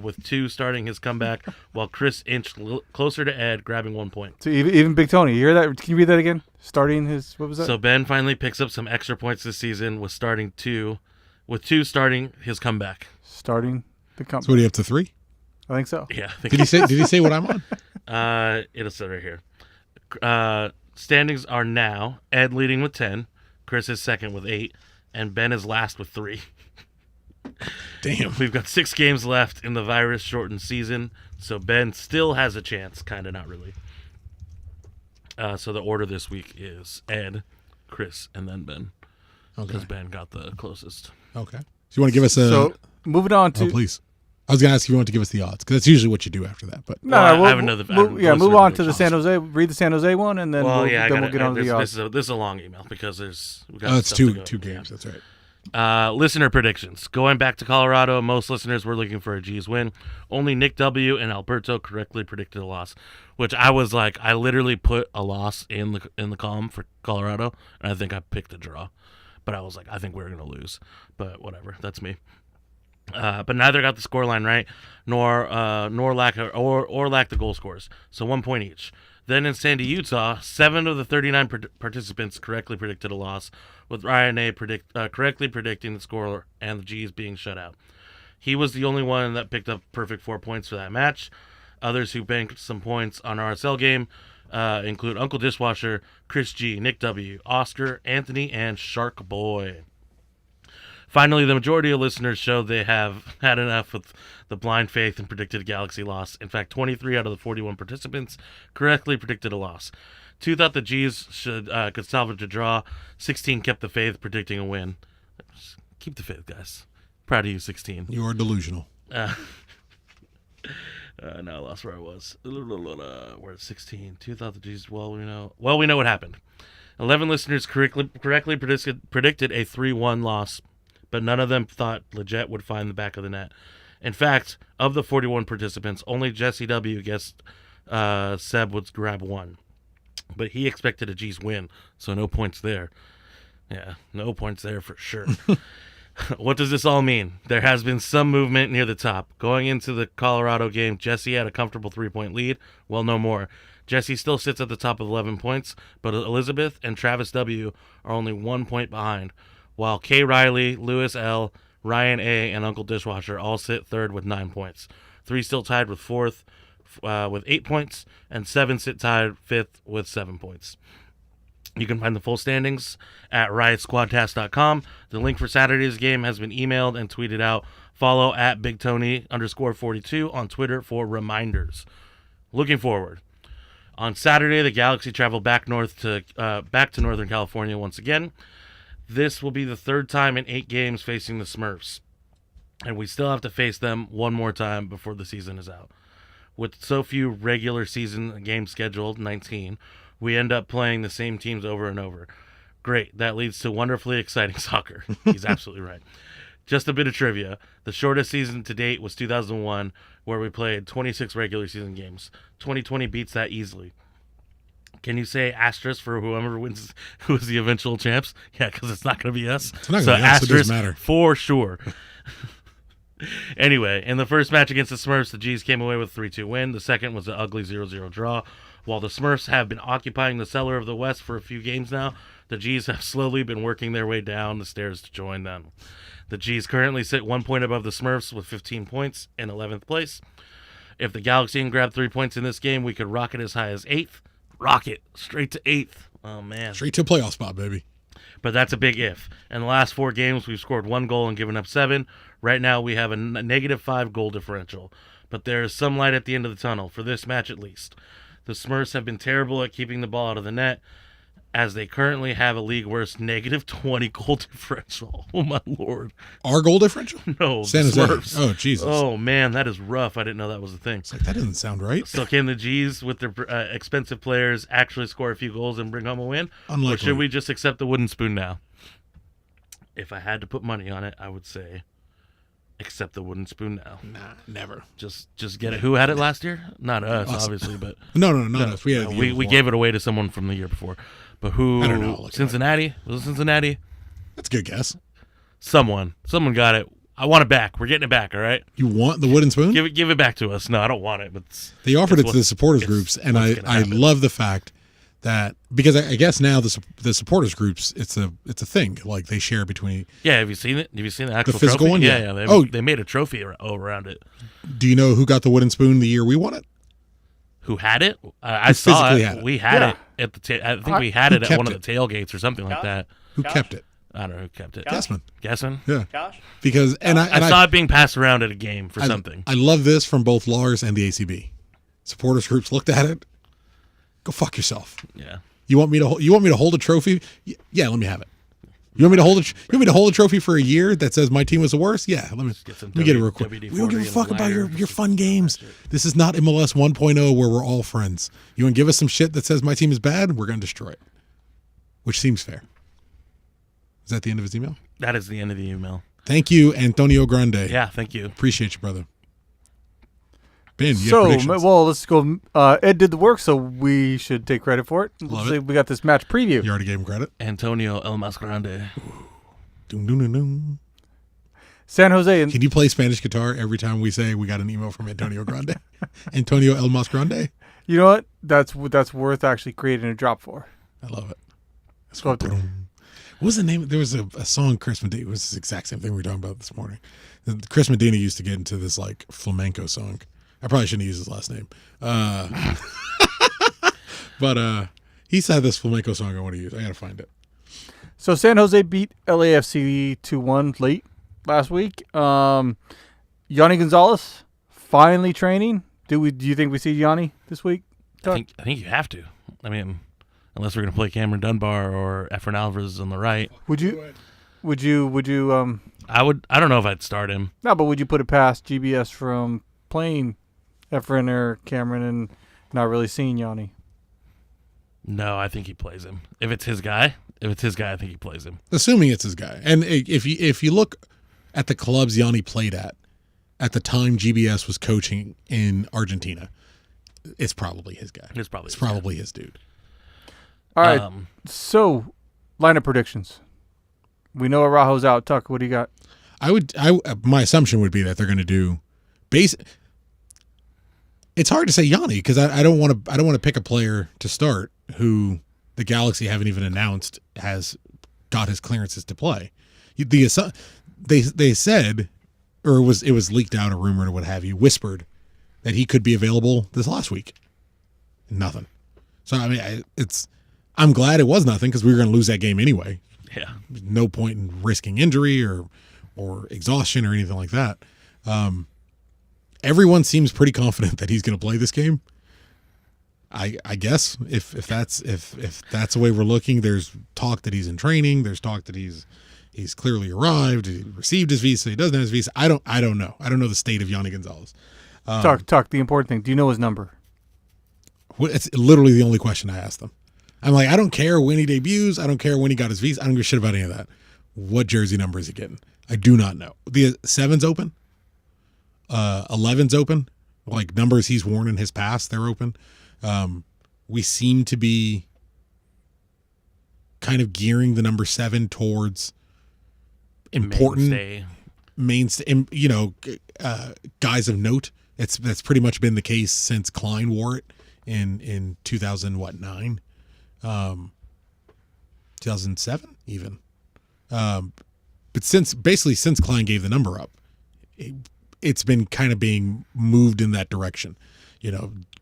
with 2 starting his comeback, while Chris inched closer to Ed, grabbing 1 point.
So even Big Tony, you hear that? Can you read that again? Starting his, what was that?
So Ben finally picks up some extra points this season with 2 starting his comeback.
Starting the comeback.
So what do you have to 3?
I think so.
Yeah.
Did he say what I'm on?
It'll say right here. Standings are now Ed leading with 10, Chris is second with 8, and Ben is last with 3.
Damn.
We've got 6 games left in the virus-shortened season, so Ben still has a chance. Kind of, not really. So the order this week is Ed, Chris, and then Ben.
Okay.
Because Ben got the closest.
Okay. So you want to give us a...
So moving on to...
Oh, please. I was going to ask if you want to give us the odds, because that's usually what you do after that. But
No,
I
we'll,
haven't know the- I haven't
move
listened
on
to
to the
the
San Jose. Read the San Jose one, and then we'll get on to the odds.
This is a long email because we got
it's
stuff
two
to go.
games. That's right.
Listener predictions. Going back to Colorado, most listeners were looking for a G's win. Only Nick W. and Alberto correctly predicted a loss, which I was like, I literally put a loss in the column for Colorado, and I think I picked a draw. But I was like, I think we're going to lose. But whatever, that's me. But neither got the scoreline right, nor lack the goal scores. So 1 point each. Then in Sandy, Utah, 7 of the 39 participants correctly predicted a loss, with Ryan A. correctly predicting the score and the G's being shut out. He was the only one that picked up perfect 4 points for that match. Others who banked some points on RSL game include Uncle Dishwasher, Chris G, Nick W, Oscar, Anthony, and Shark Boy. Finally, the majority of listeners showed they have had enough with the blind faith and predicted a Galaxy loss. In fact, 23 out of the 41 participants correctly predicted a loss. 2 thought the G's could salvage a draw. 16 kept the faith, predicting a win. Just keep the faith, guys. Proud of you, 16.
You are delusional.
Now I lost where I was. We're at 16. 2 thought the G's. Well, we know what happened. 11 listeners correctly predicted a 3-1 loss, but none of them thought Leggett would find the back of the net. In fact, of the 41 participants, only Jesse W. guessed Seb would grab 1. But he expected a G's win, so no points there. Yeah, no points there for sure. What does this all mean? There has been some movement near the top. Going into the Colorado game, Jesse had a comfortable 3-point lead. Well, no more. Jesse still sits at the top of 11 points, but Elizabeth and Travis W. are only 1 point behind, while Kay Riley, Lewis L., Ryan A., and Uncle Dishwasher all sit third with 9 points. 3 still tied with fourth with 8 points, and 7 sit tied fifth with 7 points. You can find the full standings at RiotSquadcast.com. The link for Saturday's game has been emailed and tweeted out. Follow at BigTony_42 on Twitter for reminders. Looking forward. On Saturday, the Galaxy travel back to Northern California once again. This will be the 3rd time in 8 games facing the Smurfs, and we still have to face them one more time before the season is out. With so few regular season games scheduled, 19, we end up playing the same teams over and over. Great, that leads to wonderfully exciting soccer. He's absolutely right. Just a bit of trivia. The shortest season to date was 2001, where we played 26 regular season games. 2020 beats that easily. Can you say asterisk for whoever wins, who is the eventual champs? Yeah, because it's not going to be us.
It's not
so
going to be us. It doesn't
asterisk
matter.
for sure. Anyway, in the first match against the Smurfs, the G's came away with a 3-2 win. The second was an ugly 0-0 draw. While the Smurfs have been occupying the cellar of the West for a few games now, the G's have slowly been working their way down the stairs to join them. The G's currently sit 1 point above the Smurfs with 15 points in 11th place. If the Galaxy can grab 3 points in this game, we could rocket as high as 8th. Rocket straight to 8th. Oh, man.
Straight to a playoff spot, baby.
But that's a big if. In the last 4 games, we've scored 1 goal and given up 7. Right now, we have a -5 goal differential. But there is some light at the end of the tunnel, for this match at least. The Smurfs have been terrible at keeping the ball out of the net, as they currently have a league-worst -20 goal differential. Oh, my Lord.
Our goal differential?
No,
San
the
Jose.
Smurfs.
Oh, Jesus.
Oh, man, that is rough. I didn't know that was a thing.
It's like, that doesn't sound right.
So can the G's, with their expensive players, actually score a few goals and bring home a win?
Unlikely.
Or should we just accept the wooden spoon now? If I had to put money on it, I would say accept the wooden spoon now.
Nah, never.
Just get it. Who had it last year? Not us, obviously, but
No, not us. We had it the year
we
before.
gave it away to someone from the year before. But who?
I don't know.
Cincinnati? Was it Cincinnati?
That's a good guess.
Someone got it. I want it back. We're getting it back. All right.
You want the wooden spoon?
Give it back to us. No, I don't want it. But
they offered it to the supporters groups, and I love the fact that, because I guess now the supporters groups, it's a thing, like they share between.
Yeah, have you seen it? Have you seen the actual
physical
trophy?
one?
Yeah. They made a trophy around it.
Do you know who got the wooden spoon the year we won it?
Who had it? I saw it.
had it?
We had it at the. I think we had it at one of the
it?
tailgates or something like that.
Who kept it?
I don't know who kept it.
Guessman.
Yeah.
Josh?
Because
I saw it being passed around at a game for something.
I love this from both Lars and the ACB. Supporters groups looked at it. Go fuck yourself.
Yeah.
You want me to hold a trophy? Yeah, let me have it. You want me to hold a trophy for a year that says my team was the worst? Yeah, let me get it real quick. We don't give a fuck about your fun games. This is not MLS 1.0 where we're all friends. You want to give us some shit that says my team is bad? We're going to destroy it. Which seems fair. Is that the end of his email?
That is the end of the email.
Thank you, Antonio Grande.
Yeah, thank you.
Appreciate you, brother. Ben, you have predictions?
Well, let's go. Ed did the work, so we should take credit for it.
Love it.
We got this match preview.
You already gave him credit.
Antonio El Mas Grande.
Doom, doom, doom, doom.
San Jose.
Can you play Spanish guitar every time we say we got an email from Antonio Grande? Antonio El Mas Grande?
You know what? That's worth actually creating a drop for.
I love it.
Let's go up there.
What was the name? There was a song, Chris Medina. It was the exact same thing we were talking about this morning. Chris Medina used to get into this like flamenco song. I probably shouldn't use his last name. But he said this flamenco song I want to use. I got to find it.
So San Jose beat LAFC 2-1 late last week. Yanni Gonzalez finally training. Do you think we see Yanni this week?
I think you have to. I mean, unless we're going to play Cameron Dunbar or Efren Alvarez on the right.
Would you?
I would. I don't know if I'd start him.
No, but would you put it past GBS from playing Efren or Cameron and not really seeing Yanni?
No, I think he plays him. If it's his guy, I think he plays him.
Assuming it's his guy. And if you look at the clubs Yanni played at the time GBS was coaching in Argentina, it's probably his guy.
It's probably
his dude.
All right. So, lineup predictions. We know Araujo's out. Tuck, what do you got?
My assumption would be that they're going to do It's hard to say Yanni because I don't want to pick a player to start who the Galaxy haven't even announced has got his clearances to play. They said, or it was leaked out, or rumored, or what have you, whispered that he could be available this last week. Nothing. So I mean, I'm glad it was nothing because we were going to lose that game anyway.
Yeah.
No point in risking injury or exhaustion or anything like that. Everyone seems pretty confident that he's going to play this game. I guess if that's the way we're looking, there's talk that he's in training. There's talk that he's clearly arrived. He received his visa. He doesn't have his visa. I don't know. I don't know the state of Yanni Gonzalez.
Tuck. The important thing. Do you know his number?
It's literally the only question I asked them. I'm like, I don't care when he debuts. I don't care when he got his visa. I don't give a shit about any of that. What jersey number is he getting? I do not know. The 7's open. 11's open. Like numbers he's worn in his past, they're open. We seem to be kind of gearing the number 7 towards important mainstay, guys of note. That's pretty much been the case since Klein wore it in 2009, 2007 even. But since Klein gave the number up, it's been kind of being moved in that direction.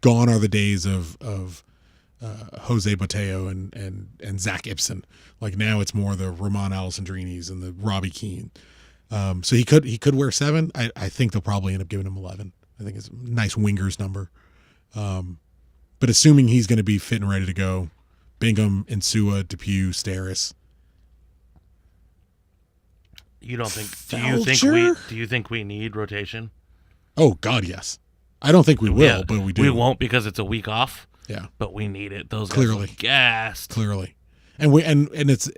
Gone are the days of Jose Boteo and Zach Ibsen. Like now it's more the Ramon Alessandrinis and the Robbie Keane. So he could wear 7. I think they'll probably end up giving him 11. I think it's a nice wingers number. But assuming he's going to be fit and ready to go, Bingham, Insua, Depew, Steris.
You don't think?
Felcher?
Do you think we need rotation?
Oh God, yes. I don't think we will, but we do.
We won't because it's a week off.
Yeah,
but we need it. Those
clearly
guys are gassed.
Clearly, and it's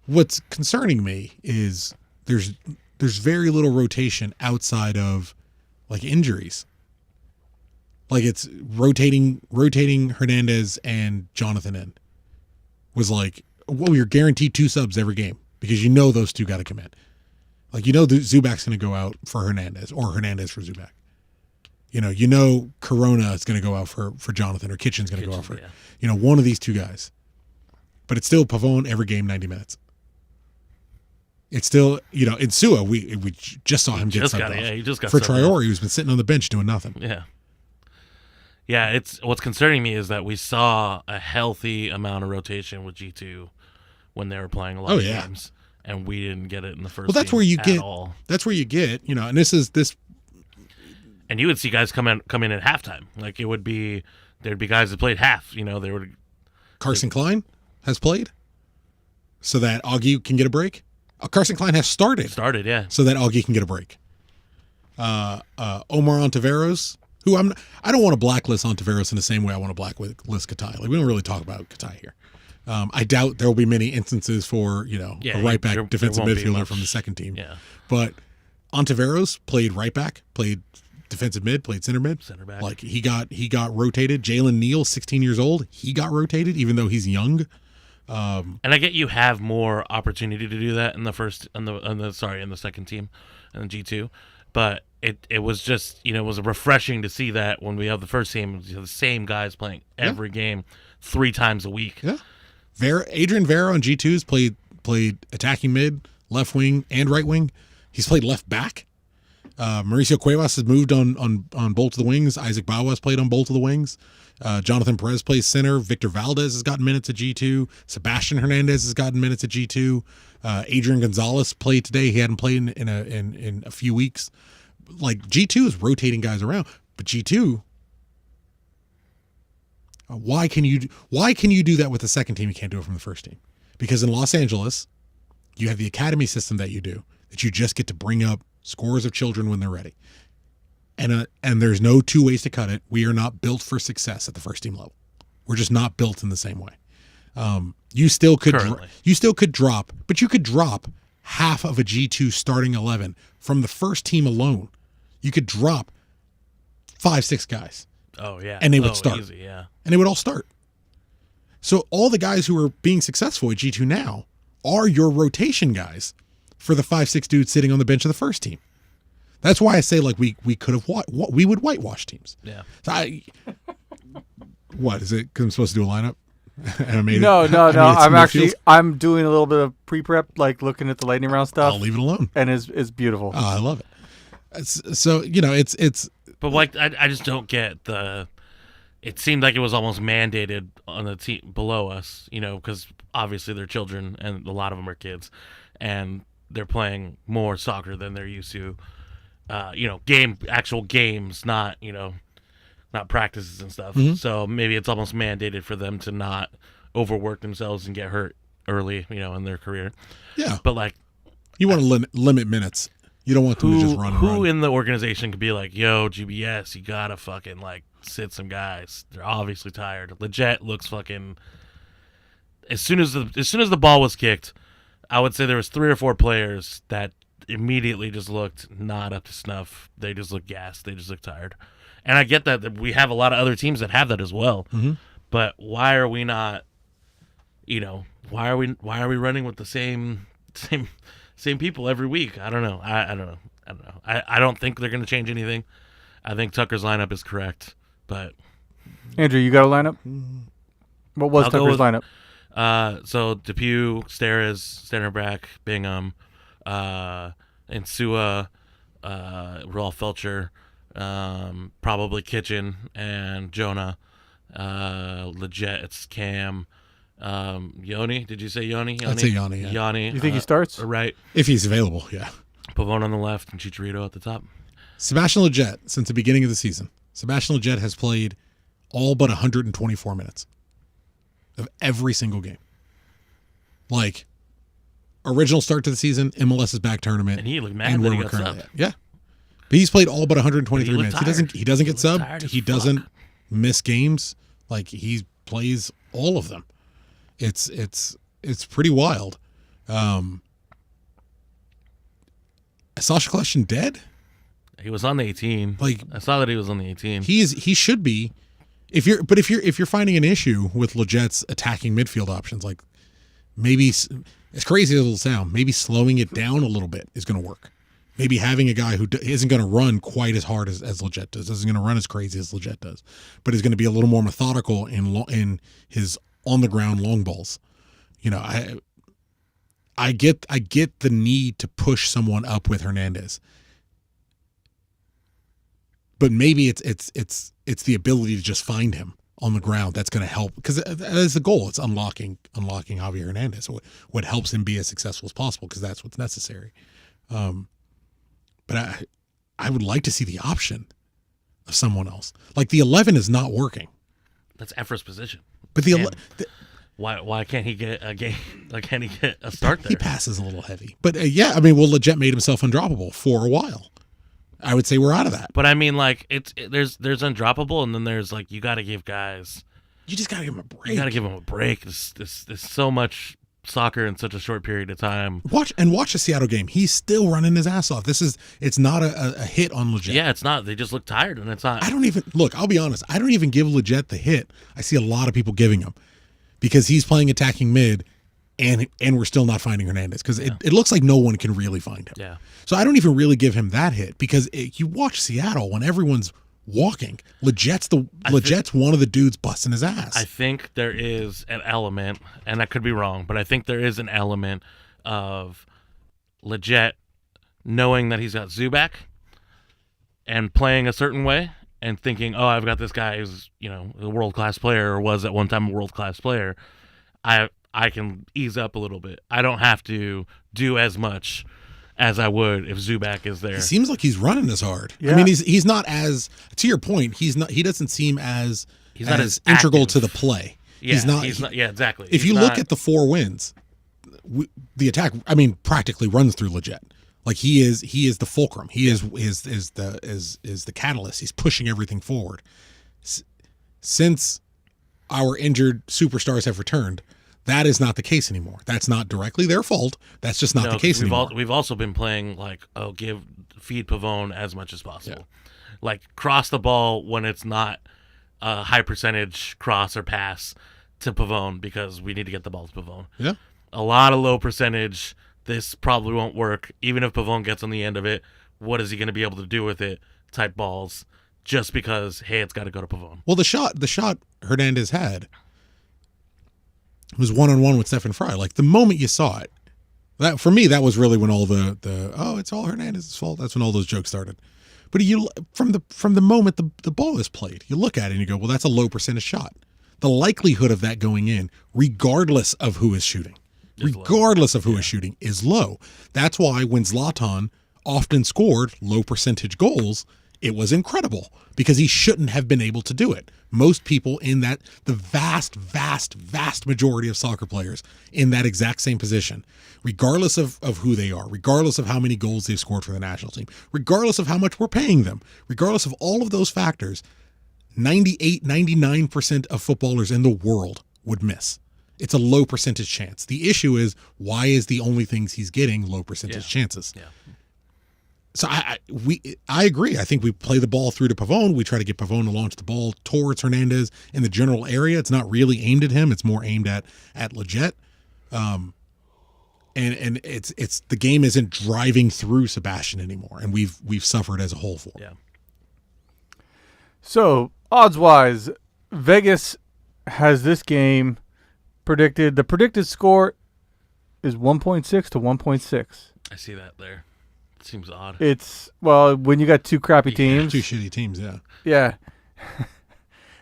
what's concerning me is there's very little rotation outside of like injuries. Like it's rotating Hernandez and Jonathan in was like, well, you're guaranteed 2 subs every game because you know those 2 got to come in. Like Zubac's going to go out for Hernandez or Hernandez for Zubac. You know Corona is going to go out for Jonathan or Kitchen's going to go out for one of these 2 guys. But it's still Pavone every game 90 minutes. It's still Insua we just saw him get subbed off.
Yeah, he just got
for
subbed
Traore, who's been sitting on the bench doing nothing.
Yeah. Yeah, it's what's concerning me is that we saw a healthy amount of rotation with G2 when they were playing a lot of games, and we didn't get it in the first.
Well, that's where you get.
All.
That's where you get. And this.
And you would see guys come in at halftime. Like there'd be guys that played half. They would.
Carson Klein has played, so that Augie can get a break. Carson Klein has started.
Yeah.
So that Augie can get a break. Omar Ontiveros. Who I don't want to blacklist Ontiveros in the same way I want to blacklist Katai. Like we don't really talk about Katai here. I doubt there will be many instances for a right back defensive midfielder from the second team.
Yeah.
But Ontiveros played right back, played defensive mid, played center back. Like he got rotated. Jalen Neal, 16 years old, he got rotated even though he's young.
And I get you have more opportunity to do that in the second team, in the G2, but. It was just, it was refreshing to see that when we have the first team, the same guys playing every game 3 times a week.
Yeah. Adrian Vera on G2's played attacking mid, left wing, and right wing. He's played left back. Mauricio Cuevas has moved on both of the wings. Isaac Bawas played on both of the wings. Jonathan Perez plays center. Victor Valdez has gotten minutes at G2. Sebastian Hernandez has gotten minutes at G2. Adrian Gonzalez played today. He hadn't played in a few weeks. Like G2 is rotating guys around, but G2, why can you do that with the second team? You can't do it from the first team because in Los Angeles, you have the academy system that you just get to bring up scores of children when they're ready, and there's no 2 ways to cut it. We are not built for success at the first team level. We're just not built in the same way. You still could drop, but you could drop half of a G2 starting 11 from the first team alone. You could drop 5-6 guys.
Oh yeah,
and they would start.
Easy, yeah,
and they would all start. So all the guys who are being successful at G2 now are your rotation guys for the 5-6 dudes sitting on the bench of the first team. That's why I say like we could have we would whitewash teams.
Yeah.
So what is it? Because I'm supposed to do a lineup.
No. I'm doing a little bit of pre-prep, like looking at the lightning round stuff.
I'll leave it alone.
And it's beautiful.
Oh, I love it. So it's.
But like I just don't get the. It seemed like it was almost mandated on the team below us, because obviously they're children and a lot of them are kids, and they're playing more soccer than they're used to. Actual games, not not practices and stuff. Mm-hmm. So maybe it's almost mandated for them to not overwork themselves and get hurt early, in their career.
Yeah.
But like,
you want to limit minutes. You don't want them to just run.
Who in the organization could be like, yo, GBS, you gotta fucking like sit some guys. They're obviously tired. Leggett looks fucking. As soon as the ball was kicked, I would say there was 3 or 4 players that immediately just looked not up to snuff. They just looked gassed. They just looked tired. And I get that we have a lot of other teams that have that as well.
Mm-hmm.
But why are we not? Why are we running with the same people every week? I don't know. I don't know. I don't think they're going to change anything. I think Tucker's lineup is correct. But
Andrew, you got a lineup? What was Tucker's lineup?
So Depew, Steris, center back, Bingham, Insua, Rolf Felcher, probably Kitchen and Jonah, Legit, it's Cam. Yoni, did you say Yoni?
I'd say Yoni. Yeah.
Yoni.
You think he starts?
Right.
If he's available, yeah.
Pavone on the left and Chicharito at the top.
Sebastian Lletget, since the beginning of the season, Sebastian Lletget has played all but 124 minutes of every single game. Like, original start to the season, MLS's back tournament.
And he looked mad that he got subbed.
Yeah. But he's played all but 123 minutes.
Tired.
He doesn't get
He looked
subbed. He doesn't miss games. Like, he plays all of them. It's pretty wild. Sasha Collection dead?
He was on the 18.
Like,
I saw that he was on the 18.
He should be. If you're finding an issue with Lletget's attacking midfield options, like maybe, as crazy as it'll sound, maybe slowing it down a little bit is going to work. Maybe having a guy who isn't going to run quite as hard as Lletget does, isn't going to run as crazy as Lletget does, but is going to be a little more methodical in his on the ground long balls. You know, I get the need to push someone up with Hernandez, but maybe it's the ability to just find him on the ground that's going to help, because that is the goal. It's unlocking Javier Hernandez, what helps him be as successful as possible, because that's what's necessary. But I would like to see the option of someone else. Like, the 11 is not working.
That's Efra's position.
But
why can't he get a game? Like, can't he get a start there?
He passes a little heavy. But yeah, I mean, Lletget made himself undroppable for a while. I would say we're out of that.
But I mean, like, there's undroppable, and then there's, like, you got to give guys.
You just got to give them a break.
You got to give them a break. There's so much soccer in such a short period of time.
Watch the Seattle game. He's still running his ass off. It's not a hit on Lletget.
Yeah, it's not. They just look tired, and it's not.
I'll be honest. I don't even give Lletget the hit I see a lot of people giving him, because he's playing attacking mid, and we're still not finding Hernandez, because it looks like no one can really find him.
Yeah.
So I don't even really give him that hit, because you watch Seattle when everyone's walking. Lletget's one of the dudes busting his ass.
I think there is an element, and I could be wrong, but I think there is an element of Lletget knowing that he's got Zubac and playing a certain way and thinking, oh, I've got this guy who's, a world-class player, or was at one time a world-class player. I can ease up a little bit. I don't have to do as much as I would if Zubac is there.
He seems like he's running as hard.
Yeah.
I mean, he's not as, to your point, he doesn't seem as integral
active
to the play.
Yeah, he's not. Yeah, exactly.
If you look at the 4 wins, the attack, I mean, practically runs through Lletget. Like, he is the fulcrum. He is the catalyst. He's pushing everything forward. Since our injured superstars have returned, that is not the case anymore. That's not directly their fault. That's just not the case anymore.
We've also been playing like, feed Pavone as much as possible. Yeah. Like, cross the ball when it's not a high percentage cross or pass to Pavone, because we need to get the ball to Pavone.
Yeah.
A lot of low percentage. This probably won't work. Even if Pavone gets on the end of it, what is he going to be able to do with it? Type balls, just because, hey, it's got to go to Pavone.
Well, the shot Hernandez had was one-on-one with Stefan Fry. Like, the moment you saw it, that for me, that was really when all the it's all Hernandez's fault. That's when all those jokes started. But from the moment the ball is played, you look at it and you go, well, that's a low percentage shot. The likelihood of that going in, regardless of who is shooting, is low. That's why when Zlatan often scored low percentage goals, it was incredible, because he shouldn't have been able to do it. Most people the vast majority of soccer players in that exact same position, regardless of who they are, regardless of how many goals they've scored for the national team, regardless of how much we're paying them, regardless of all of those factors, 99% of footballers in the world would miss. It's a low percentage chance. The issue is, why is the only things he's getting low percentage chances?
Yeah.
So I agree. I think we play the ball through to Pavone. We try to get Pavone to launch the ball towards Hernandez in the general area. It's not really aimed at him. It's more aimed at Lletget. And it's the game isn't driving through Sebastian anymore, and we've suffered as a whole for it.
Yeah.
So odds-wise, Vegas has this game predicted. The predicted score is 1.6 to 1.6.
I see that there. Seems odd.
It's, well, when you got two crappy teams.
Two shitty teams, yeah.
Yeah.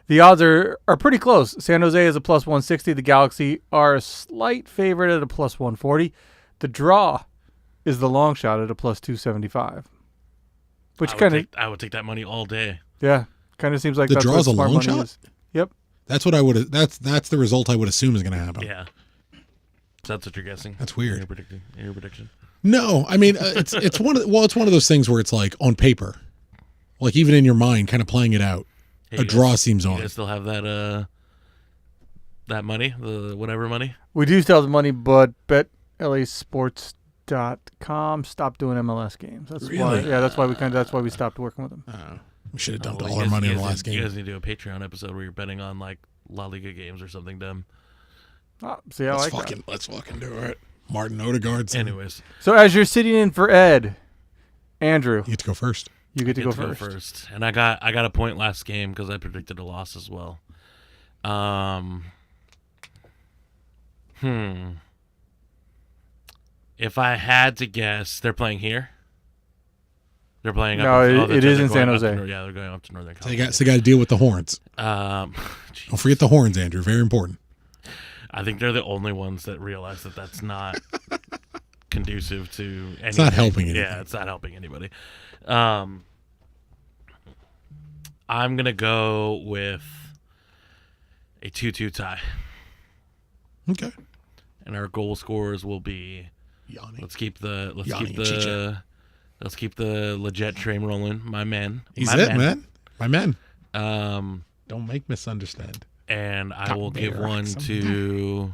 The odds are pretty close. San Jose is a plus 160. The Galaxy are a slight favorite at a plus 140. The draw is the long shot at a plus 275. Which
I would take that money all day.
Yeah, kind of seems like
the
that's
draw's
what
a
smart
long
money
shot.
is. Yep.
That's what I would. That's the result I would assume is going to happen.
Yeah. So that's what you're guessing.
That's weird.
Your prediction.
No, I mean it's one of those things where it's like on paper, like even in your mind, kind of playing it out.
Hey,
a draw seems on.
You guys still have that money, the whatever money?
We do still have the money, but BetLASports.com stopped doing MLS games. That's
Really?
why. Yeah, that's why we stopped working with them.
We should have dumped
Well,
all our money in the last
You
game.
guys need to do a Patreon episode where you're betting on like La Liga games or something dumb.
See, I like that.
Let's fucking do it. Martin Odegaard.
Anyways,
So as you're sitting in for Ed, Andrew,
You get to go first.
you get to go
go
first.
first. And I got a point last game because I predicted a loss as well. If I had to guess, they're playing here. They're playing.
No, it is in
they're
San
going up
Jose.
yeah, they're going up to Northern
So you
California.
got to deal with the horns.
Don't
Don't forget the horns, Andrew. Very important.
I think they're the only ones that realize that that's not conducive to anything.
It's not helping anything.
Yeah, it's not helping anybody. I'm going to go with a 2-2 tie.
Okay.
And our goal scorers will be
Yanni.
let's keep the
Yanni and Chicha.
let's keep the legit train rolling, my man.
He's
my
it, man. My man.
Um
Don't make misunderstand.
and I
Top
will give
bear,
one
something.
to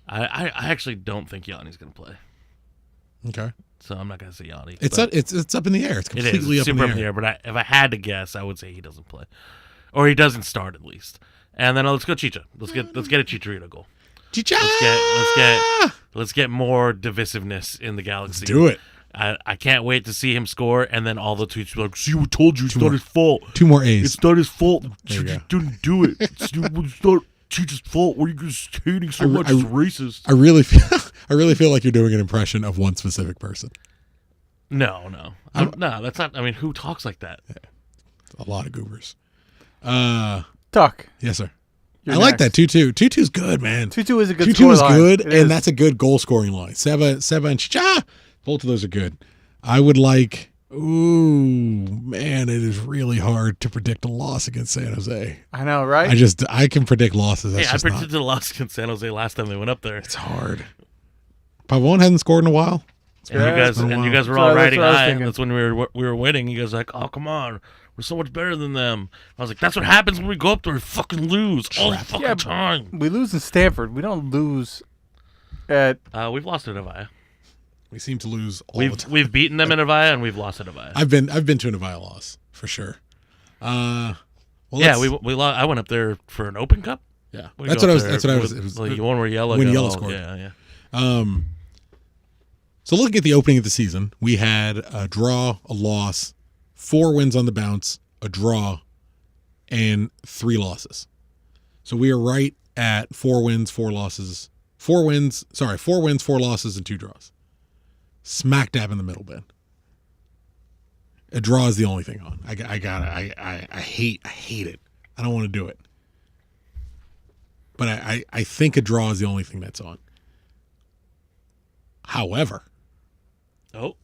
I actually don't think Yanni's going to play.
Okay.
So I'm not going to say Yanni.
It's
but
it's up in the air. It's
it
completely
is
up in
super
the air.
But if I had to guess, I would say he doesn't play. Or he doesn't start at least. And then let's go Chicha. Let's get a Chicharito goal.
Chicha!
Let's get more divisiveness in the Galaxy.
Do it.
I can't wait to see him score, and then all the tweets will be like, "See, we told you, it's not his fault.
2 more A's.
It's not his fault.
There you
He
go.
didn't do it. It's not Chicha's fault. What are you guys hating so much? It's racist."
I really feel like you're doing an impression of one specific person.
No, no, that's not. I mean, who talks like that?
A lot of goobers.
Tuck.
Yes, sir.
You're
I like
next.
that 2-2. 2-2's good, man.
2-2 is a good
2-2
score
is
line.
good,
It
and
is.
that's a good goal scoring line. Seba and Chicha, both of those are good. I would like. Ooh, man, it is really hard to predict a loss against San Jose.
I know, right?
I can predict losses. That's
Hey, I
just
predicted
not.
a loss against San Jose last time they went up there.
It's hard. Pavon hasn't scored in a while.
And
Yeah,
you
been a
guys were
while.
all
That's
riding
what I was
high.
thinking.
That's when we were winning. You guys were like, "Oh, come on, we're so much better than them." I was like, "That's what happens when we go up there. We fucking lose all the fucking
Yeah, but-
time."
we lose in Stanford. We don't lose at.
We've lost at Avaya.
We seem to lose all the time.
We've beaten them in Avaya and we've lost at Avaya.
I've been to an Avaya loss for sure. Well,
Yeah,
let's-
we I went up there for an Open Cup.
yeah.
We
That's
go
what I
up
was.
there
That's what I was.
with-
It was
like, the one where Yellow
when
got
Yellow
all-
scored.
Yeah.
So looking at the opening of the season, we had a draw, a loss, 4 wins on the bounce, a draw, and 3 losses. So we are right at 4 wins, 4 losses. 4 wins, 4 losses, and 2 draws. Smack dab in the middle, Ben. A draw is the only thing on. I hate it. I don't want to do it. But I think a draw is the only thing that's on. However,
Oh,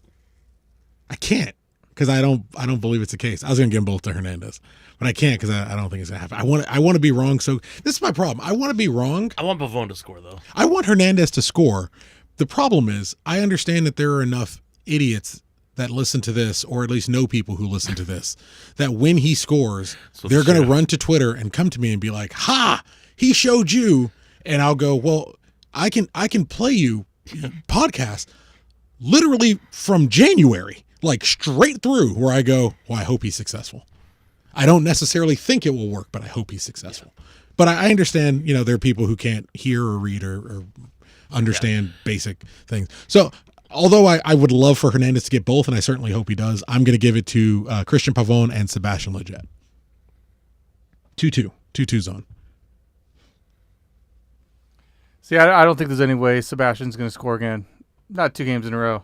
I can't because I don't believe it's the case. I was gonna give them both to Hernandez, but I can't because I don't think it's gonna happen. I want to be wrong. So this is my problem. I want to be wrong.
I want Pavone to score though.
I want Hernandez to score. The problem is I understand that there are enough idiots that listen to this, or at least know people who listen to this, that when he scores,
So
they're going to
shit.
run to Twitter and come to me and be like, "Ha! He showed you," and I'll go, "Well, I can play you podcast literally from January, like straight through, where I go, well, I hope he's successful. I don't necessarily think it will work, but I hope he's successful." But I understand, there are people who can't hear or read or understand basic things. So although I would love for Hernandez to get both, and I certainly hope he does, I'm going to give it to Christian Pavone and Sebastian Lletget. 2-2. 2-2 zone.
See, I don't think there's any way Sebastian's going to score again. Not 2 games in a row.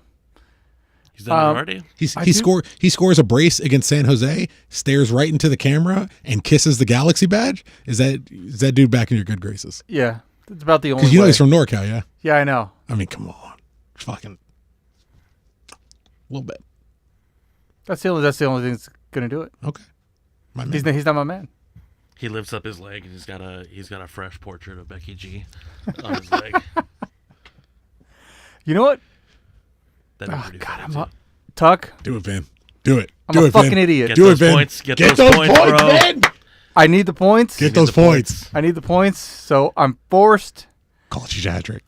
He's done it already?
He scores a brace against San Jose, stares right into the camera, and kisses the Galaxy badge. Is that dude back in your good graces?
Yeah. It's about the only
Because you know
way.
he's from NorCal, yeah?
Yeah, I know.
I mean, come on. Fucking a little bit.
That's the only thing that's gonna do it.
Okay. My man.
He's not my man.
He lifts up his leg and he's got a fresh portrait of Becky G on his leg.
You know what?
That'd be pretty funny, too.
Tuck.
Do it, Vin. Do it.
I'm a fucking idiot.
Get
Do
those
it, Vin.
points. Get those points, bro.
Vin.
I need the points.
Get those points.
I need the points, so I'm forced.
Call Chicha hat trick.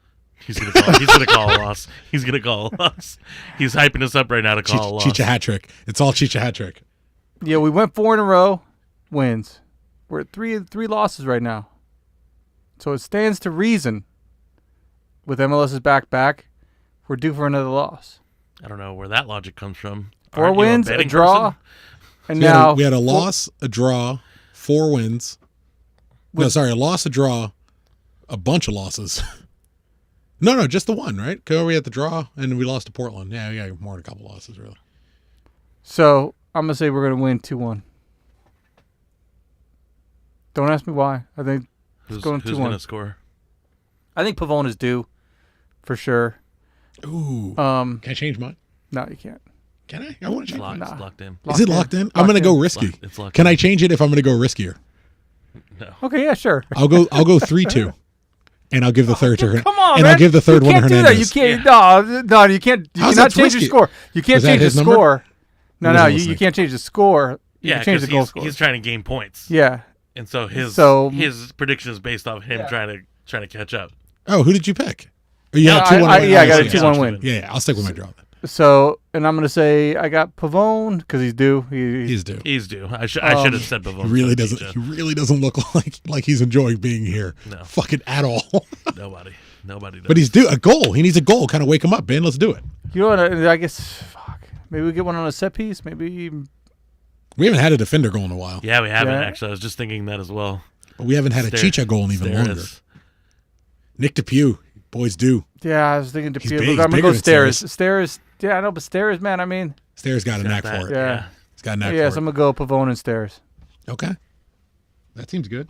He's gonna call a loss. He's gonna call a loss. He's hyping us up right now to call a loss.
Chicha hat trick. It's all Chicha hat trick.
Yeah, we went 4 in a row, wins. We're at three losses right now. So it stands to reason, with MLS's back, we're due for another loss.
I don't know where that logic comes from.
4
Aren't you
wins, a
betting
draw,
person?
and
So
now
we had a loss, a draw, 4 wins. No, sorry, a loss, a draw, a bunch of losses. No, just the one, right? Because we had the draw, and we lost to Portland. Yeah, we got more than a couple losses, really.
So I'm gonna say we're gonna win 2-1. Don't ask me why. I think
Who's
going 2-1.
gonna score?
I think Pavone is due, for sure.
Ooh.
Can
I change mine?
No, you can't.
Can I? I want to change mine.
It's locked in.
Is it locked in? I'm going to go risky.
It's locked
Can
in.
I change it if I'm going to go riskier?
No.
Okay, yeah, sure.
I'll go 3-2. And I'll give the third to
Come on,
and
man.
I'll give the third one to
You can't do
Hernandez.
that. You can't. No, you can't. You
How's
cannot
that
change your
risky?
score. You can't
Was that
change the
his number?
score. No,
I
no,
wasn't
you
listening.
can't change the score. You
Yeah,
can change the goal
because
score.
he's trying to gain points.
Yeah.
And so his prediction is based off him trying to catch up.
Oh, who did you pick? Oh, you had a 2-1 win.
I got a
Yeah.
2-1 win.
Yeah, I'll stick with my draw then.
So, and I'm going to say I got Pavone because he's due.
He's due.
He's due. I should have said Pavone.
He really doesn't look like he's enjoying being here.
No.
Fucking at all.
Nobody does.
But he's due a goal. He needs a goal. Kind of wake him up, Ben. Let's do it.
You know what? I guess, fuck. Maybe we get one on a set piece. Maybe.
We haven't had a defender goal in a while.
Yeah, we haven't
Yeah.
actually. I was just thinking that as well.
But we haven't had a Chicha goal in even longer. Nick DePew. Boys do.
Yeah, I was thinking to
He's
Pugh.
big.
I'm going to
He's
go
bigger than
Stairs.
Stairs.
Stairs. Yeah, I know, but Stairs, man, I mean.
Stairs got a knack
that.
for it.
Yeah.
He's got a knack
Yeah,
for
so I'm
it.
going to go Pavone and Stairs.
Okay. That seems good.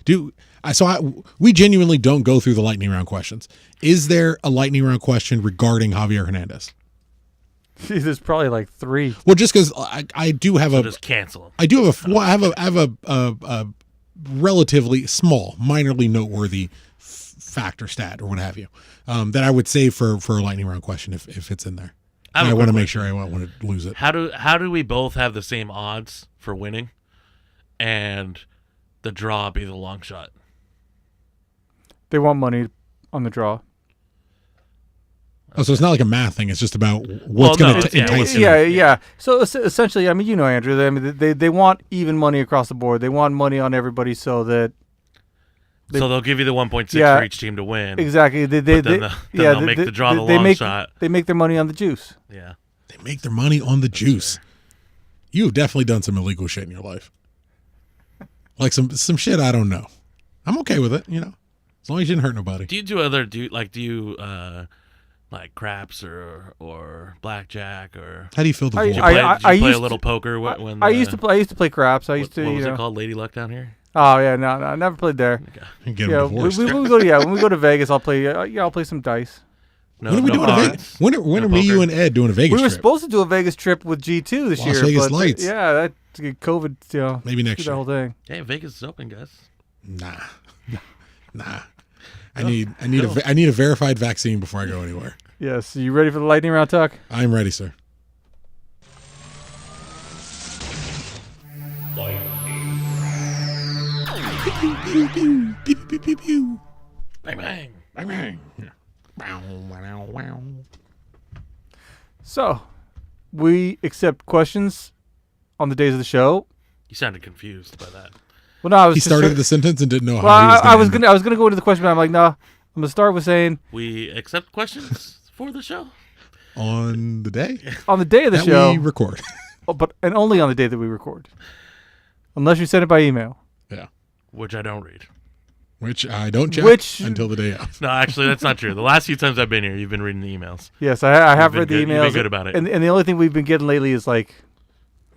We genuinely don't go through the lightning round questions. Is there a lightning round question regarding Javier Hernandez?
There's probably like 3.
Well, just because I do have
Just cancel.
I have a relatively small, minorly noteworthy fact or stat or what have you that I would say for a lightning round question if it's in there. I want to make sure I want to lose it.
How do we both have the same odds for winning, and the draw be the long shot?
They want money on the draw.
Oh, so it's not like a math thing. It's just about what's going to entice you.
Yeah. So essentially, I mean, you know, Andrew, they want even money across the board. They want money on everybody so that.
So they'll give you the 1.6
Yeah.
for each team to win.
Exactly.
They'll make the draw the long shot.
They make their money on the juice.
Yeah.
They make their money on the juice. You've definitely done some illegal shit in your life. Like some shit I don't know. I'm okay with it, as long as you didn't hurt nobody.
Do you do like craps or blackjack or?
How do you feel the
Did you
void?
play,
used
a little poker when
I used to play craps. I used to.
What was it called? Lady Luck down here.
Oh yeah, no, I never played there.
Get them
Yeah,
divorced.
when we go to Vegas, I'll play. I'll play some dice.
No,
When are we doing a
odds.
Vegas? When are
No
me, you,
poker.
and Ed doing a Vegas
We were
trip?
supposed to do a Vegas trip with G2 this
Las
year.
Vegas
but
Lights.
Yeah, that COVID.
Maybe next
the
year.
whole thing.
Hey, Vegas is open, guys.
Nah. I need a verified vaccine before I go anywhere.
Yes. You ready for the lightning round, Tuck?
I'm ready, sir. Pew, pew, pew, pew, pew, pew.
Bang bang.
Bang, bang. Wow, wow, wow.
So, we accept questions on the days of the show.
You sounded confused by that.
Well, no, I was
He
just
started the sentence and didn't know how
Well,
he was
I was gonna go into the question, but I'm like, no. I'm gonna start with saying
We accept questions for the show.
on the day
on the day of the
that
show,
we record.
and only on the day that we record, unless you send it by email.
Yeah.
Which I don't read.
Which I don't check until the day of.
No, actually, that's not true. The last few times I've been here, you've been reading the emails.
Yes, I have read the emails.
You've been good about it.
And the only thing we've been getting lately is like...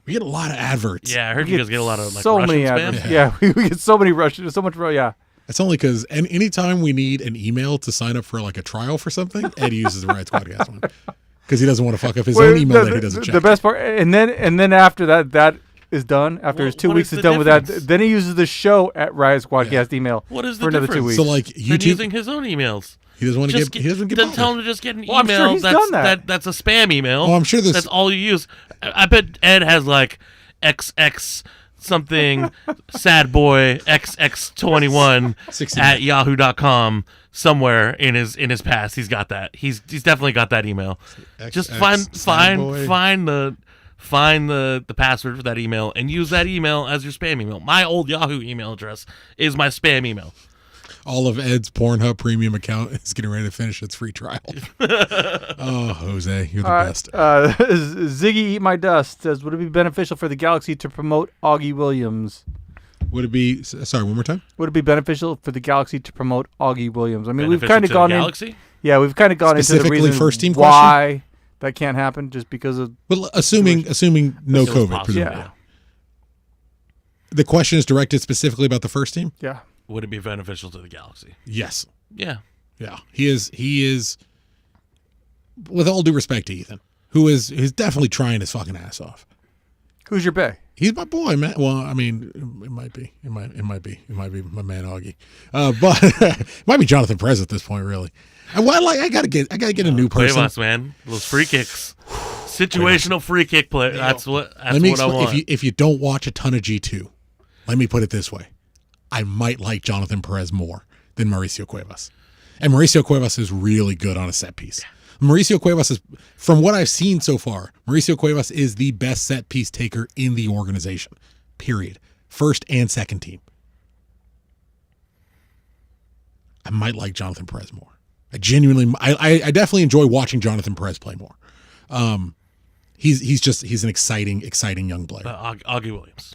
We get a lot of adverts.
Yeah, I heard you guys get a lot of like
so
Russian
many
spam.
adverts. Yeah, we get so many Russian, so much, yeah.
It's only because anytime we need an email to sign up for like a trial for something, Ed uses the Riot Squadcast one. Because he doesn't want to fuck up his own email that he doesn't check.
The best part, and then after that is done, after his 2 weeks is done with that, then he uses the show at Riot Squadcast email
What is the
for another
difference?
2 weeks.
So like YouTube,
using his own emails.
He doesn't want to get. He doesn't get.
Then tell him to just get an
Well, I'm sure
email
he's done that.
that's a spam email.
Oh, I'm sure this.
That's all you use. I bet Ed has like XX something sad boy XX21 at yahoo.com somewhere in his past. He's got that. He's definitely got that email. Just find the password for that email and use that email as your spam email. My old Yahoo email address is my spam email.
All of Ed's Pornhub premium account is getting ready to finish its free trial. Oh, Jose, you're the best.
Ziggy Eat My Dust says, would it be beneficial for the Galaxy to promote Augie Williams?
Would it be, sorry, one more time?
Would it be beneficial for the Galaxy to promote Augie Williams? I mean, we've
Beneficial
kind of
to
gone
the
in.
Galaxy?
Yeah, we've kind of gone into the
Specifically
reason
first team
why that can't happen, just because of.
Well, assuming no
It was
COVID,
possible.
presumably.
Yeah.
The question is directed specifically about the first team?
Yeah.
Would it be beneficial to the Galaxy?
Yes.
Yeah.
Yeah. He is, with all due respect to Ethan, who's definitely trying his fucking ass off.
Who's your bae?
He's my boy, man. Well, I mean, it might be. It might be my man Augie. But it might be Jonathan Perez at this point, really. I gotta get a new person.
Cuevas, man. Those free kicks. Situational free kick play. That's what I want.
If you don't watch a ton of G2, let me put it this way. I might like Jonathan Perez more than Mauricio Cuevas. And Mauricio Cuevas is really good on a set piece. Mauricio Cuevas is, from what I've seen so far, Mauricio Cuevas is the best set piece taker in the organization. Period. First and second team. I might like Jonathan Perez more. I definitely enjoy watching Jonathan Perez play more. He's an exciting young player.
Augie Williams.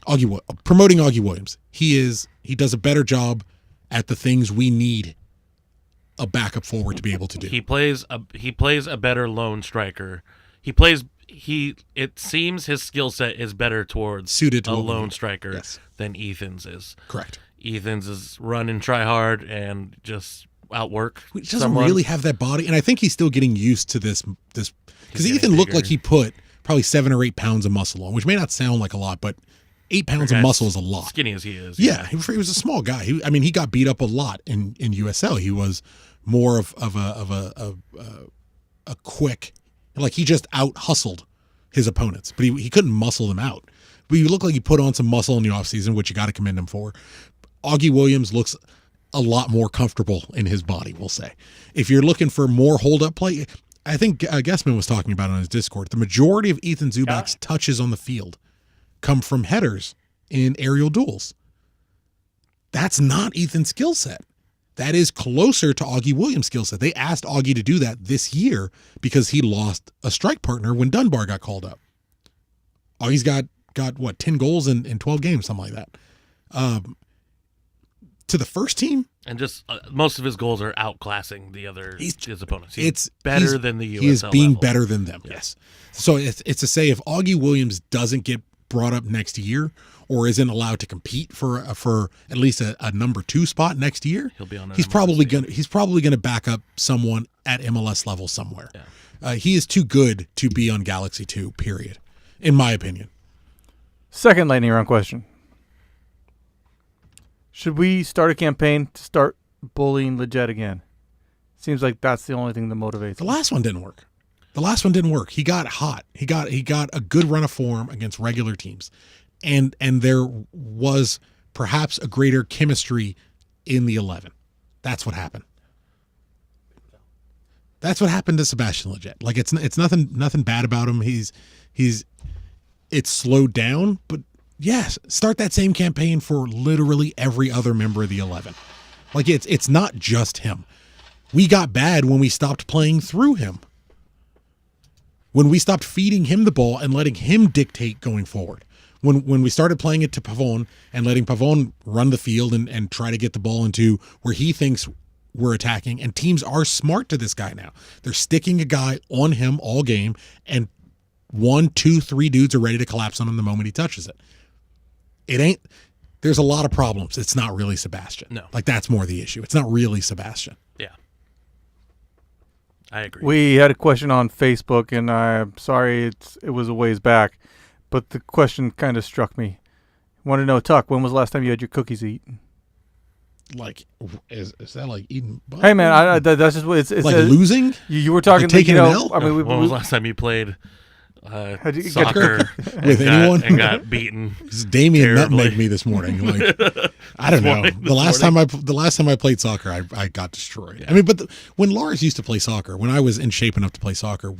Promoting Augie Williams. He does a better job at the things we need a backup forward to be able to do.
He plays a better lone striker. It seems his skill set is better towards
suited to
a lone striker than Ethan's is.
Correct.
Ethan's is run and try hard and just outwork.
He doesn't really have that body, and I think he's still getting used to this because Ethan looked like he put probably 7 or 8 pounds of muscle on, which may not sound like a lot, but 8 pounds of muscle is a lot.
Skinny as he is.
Yeah, he was a small guy. He got beat up a lot in USL. He was more of a quick, like he just out hustled his opponents, but he couldn't muscle them out. But he looked like he put on some muscle in the offseason, which you got to commend him for. Augie Williams looks a lot more comfortable in his body, we'll say. If you're looking for more hold-up play, I think Guessman was talking about it on his Discord. The majority of Ethan Zubak's touches on the field come from headers in aerial duels. That's not Ethan's skill set. That is closer to Augie Williams' skill set. They asked Augie to do that this year because he lost a strike partner when Dunbar got called up. Augie's got what, 10 goals in 12 games, something like that. To the first team,
and just most of his goals are outclassing his opponents. He's better than the USL
He is being
level.
better than them. Yes. So it's to say if Augie Williams doesn't get brought up next year or isn't allowed to compete for at least a number 2 spot next year,
he'll be on.
He's probably gonna back up someone at MLS level somewhere.
Yeah.
He is too good to be on Galaxy 2. Period. In my opinion.
Second lightning round question. Should we start a campaign to start bullying Leggett again? Seems like that's the only thing that motivates
The
him.
last one didn't work. He got hot. He got a good run of form against regular teams. And there was perhaps a greater chemistry in the 11. That's what happened. That's what happened to Sebastian Leggett. Like it's nothing bad about him. It's slowed down, but yes, start that same campaign for literally every other member of the 11. Like it's not just him. We got bad when we stopped playing through him. When we stopped feeding him the ball and letting him dictate going forward. when we started playing it to Pavone and letting Pavone run the field and try to get the ball into where he thinks we're attacking, and teams are smart to this guy now. They're sticking a guy on him all game, and 1, 2, 3 dudes are ready to collapse on him the moment he touches it. There's a lot of problems. It's not really Sebastian.
No.
Like, that's more the issue. It's not really Sebastian.
Yeah. I agree.
We had a question on Facebook, and I'm sorry it was a ways back, but the question kind of struck me. Want to know, Tuck, when was the last time you had your cookies eaten?
Like, is that like eating butter?
Hey, man, that's just what it's
like losing?
You were talking
like taking an L?
I mean,
when was the last time you played soccer
with anyone
and got beaten?
Damien nutmegged me this morning. Like, I don't know. The last time I played soccer, I got destroyed. Yeah. I mean, but when Lars used to play soccer, when I was in shape enough to play soccer,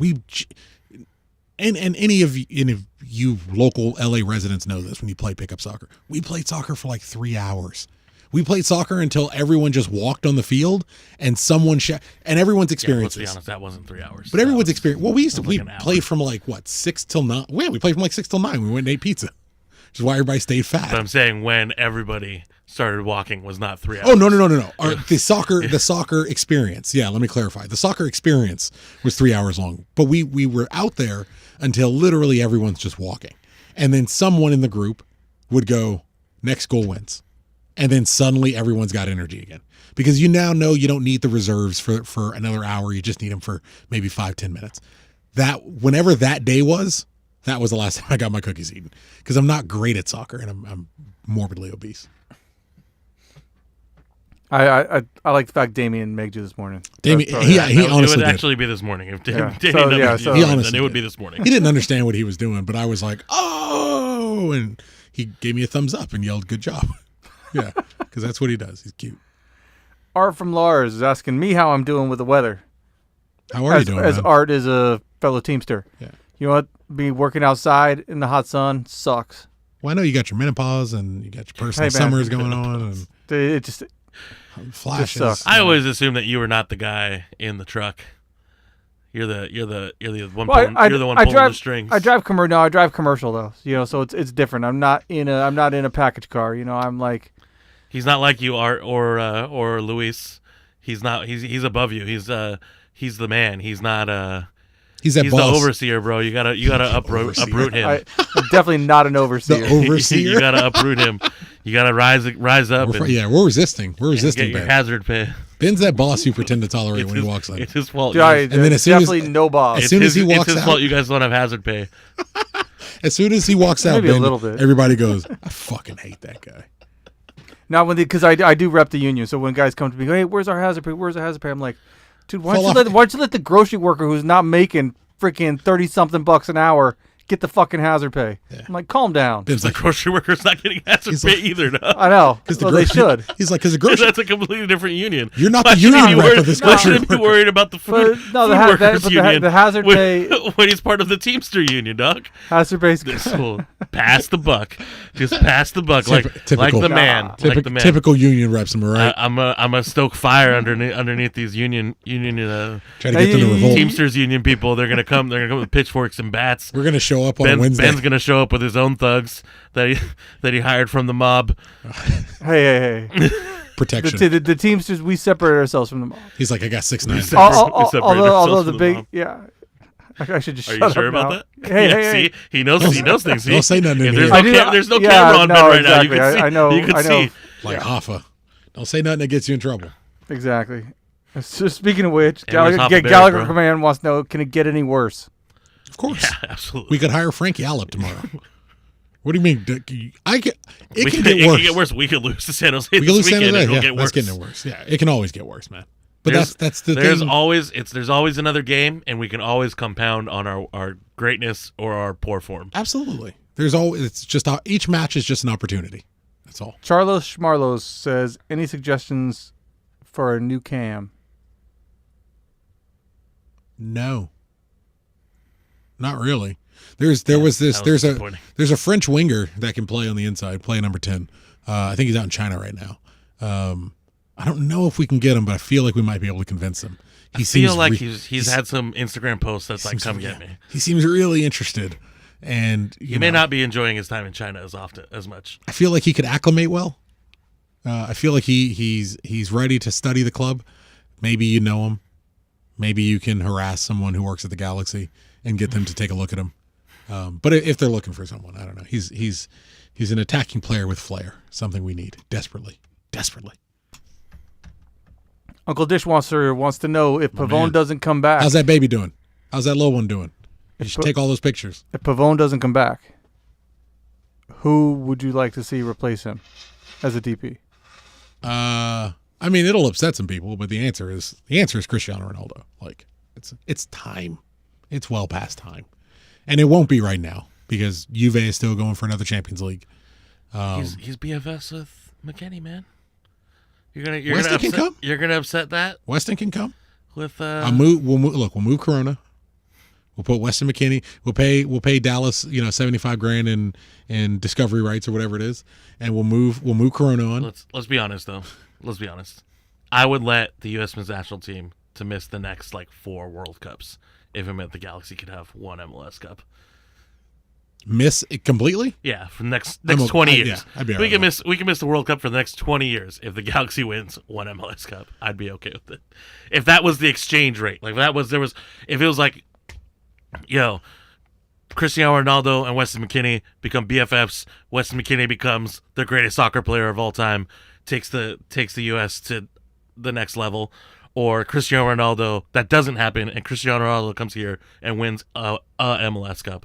and any of you local LA residents know this when you play pickup soccer. We played soccer for like 3 hours. We played soccer until everyone just walked on the field and someone and everone's experiences.
Let's be honest, that wasn't 3 hours.
But everyone's experience. Well, we
an
played from like 6 till 9. Yeah, we played from like 6 till 9. We went and ate pizza, which is why everybody stayed fat.
But I'm saying when everybody started walking was not 3 hours.
Oh no! The soccer experience. Yeah, let me clarify. The soccer experience was 3 hours long, but we were out there until literally everyone's just walking, and then someone in the group would go, "Next goal wins." And then suddenly everyone's got energy again because you now know you don't need the reserves for another hour. You just need them for maybe 5-10 minutes. Whenever that day was, that was the last time I got my cookies eaten because I'm not great at soccer and I'm morbidly obese.
I like the fact Damien megged you this morning.
Damien, he honestly
it would
did.
actually be this morning if Damien
he honestly
it would be this morning.
He didn't understand what he was doing, but I was like, oh, and he gave me a thumbs up and yelled, "Good job." Yeah, because that's what he does. He's cute.
Art from Lars is asking me how I'm doing with the weather.
How are you doing,
as
man?
Art is a fellow Teamster.
Yeah.
You know what? Be working outside in the hot sun sucks.
Well, I know you got your menopause and you got your personal summers going on. And
it just
flashes.
sucks.
I always assumed that you were not the guy in the truck. You're the one
Well,
pulling the strings.
I drive commercial though. You know, so it's different. I'm not in a package car. You know, I'm like.
He's not like you, Art or Luis. He's not. He's above you. He's the man. He's not.
He's boss.
The overseer, bro. You gotta uproot him.
I'm definitely not an overseer.
The overseer.
You gotta uproot him. You gotta rise up.
We're resisting. We're resisting.
Get your hazard pay.
Ben's that boss you pretend to tolerate when he walks in.
It's his fault.
And then definitely no boss.
As soon as he walks out,
it's his fault. You guys don't have hazard pay.
As soon as he walks out,
maybe a little bit.
Everybody goes, "I fucking hate that guy."
Now, because I do rep the union, so when guys come to me, hey, where's our hazard pay? Where's our hazard pay? I'm like, dude, why don't you let the grocery worker who's not making freaking $30-something an hour get the fucking hazard pay? Yeah. I'm like, calm down.
The grocery worker's not getting hazard pay either. No.
I know. They should.
He's like, because the grocery.
That's a completely different union.
You're not the union rep of this grocery worker.
Be worried about the food workers union.
The hazard pay
when he's part of the Teamster union, dog.
Hazard pay.
Pass the buck. Just pass the buck, like the man.
Typical union reps, am I right?
I'm a stoke fire underneath these union.
Try to get them to revolt.
Teamsters union people. They're gonna come with pitchforks and bats.
We're gonna show up on Wednesday.
Ben's gonna show up with his own thugs that he hired from the mob.
Hey.
Protection.
The Teamsters, we separate ourselves from the mob.
He's like, I got 6'9".
Although the big, yeah. I should just.
Are
shut
you sure
up
about
now.
that?
Hey.
See, he knows things.
Don't say nothing in
There's
here.
there's no camera on Ben right now. You can see.
I know.
You can see.
Like Hoffa. Don't say nothing that gets you in trouble.
Exactly. So speaking of which,
Gallagher
Command wants to know: can it get any worse?
Of course.
Yeah, absolutely.
We could hire Frank Yallop tomorrow. What do you mean? It can get worse.
It can get worse. We could lose to San Jose.
We could lose
San Jose.
Yeah, that's getting worse. Yeah, it can always get worse, man. But that's the thing.
There's always another game, and we can always compound on our greatness or our poor form.
Absolutely. It's just each match is just an opportunity. That's all.
Charlos Schmarlos says, any suggestions for a new cam?
No. Not really. There's a French winger that can play on the inside, play number 10. I think he's out in China right now. I don't know if we can get him, but I feel like we might be able to convince him.
He's had some Instagram posts that's like, come get me.
He seems really interested And
he may not be enjoying his time in China as much.
I feel like he could acclimate well. I feel like he's ready to study the club. Maybe you know him. Maybe you can harass someone who works at the Galaxy and get them to take a look at him. But if they're looking for someone, I don't know. He's an attacking player with flair, something we need desperately.
Uncle Dishwasher wants to know if Pavone doesn't come back.
How's that baby doing? How's that little one doing? You should take all those pictures.
If Pavone doesn't come back, who would you like to see replace him as a DP?
I mean, it'll upset some people, but the answer is Cristiano Ronaldo. Like, it's time. It's well past time, and it won't be right now because Juve is still going for another Champions League.
He's BFS with McKennie, man.
Weston can come.
You're gonna upset that.
Weston can come.
With
We'll move Corona. We'll put Weston McKennie. We'll pay Dallas, $75,000 in discovery rights or whatever it is, and we'll move Corona on.
Let's be honest though. Let's be honest. I would let the U.S. men's national team to miss the next 4 World Cups if it meant the Galaxy could have one MLS Cup.
Miss it completely?
Yeah, for the next 20 years.
Yeah, I'd be all
we
right
can
with
miss the World Cup for the next 20 years if the Galaxy wins one MLS Cup. I'd be okay with it. If that was the exchange rate, if it was like, Cristiano Ronaldo and Weston McKennie become BFFs. Weston McKennie becomes the greatest soccer player of all time, takes the U.S. to the next level. Or Cristiano Ronaldo, that doesn't happen, and Cristiano Ronaldo comes here and wins a MLS Cup.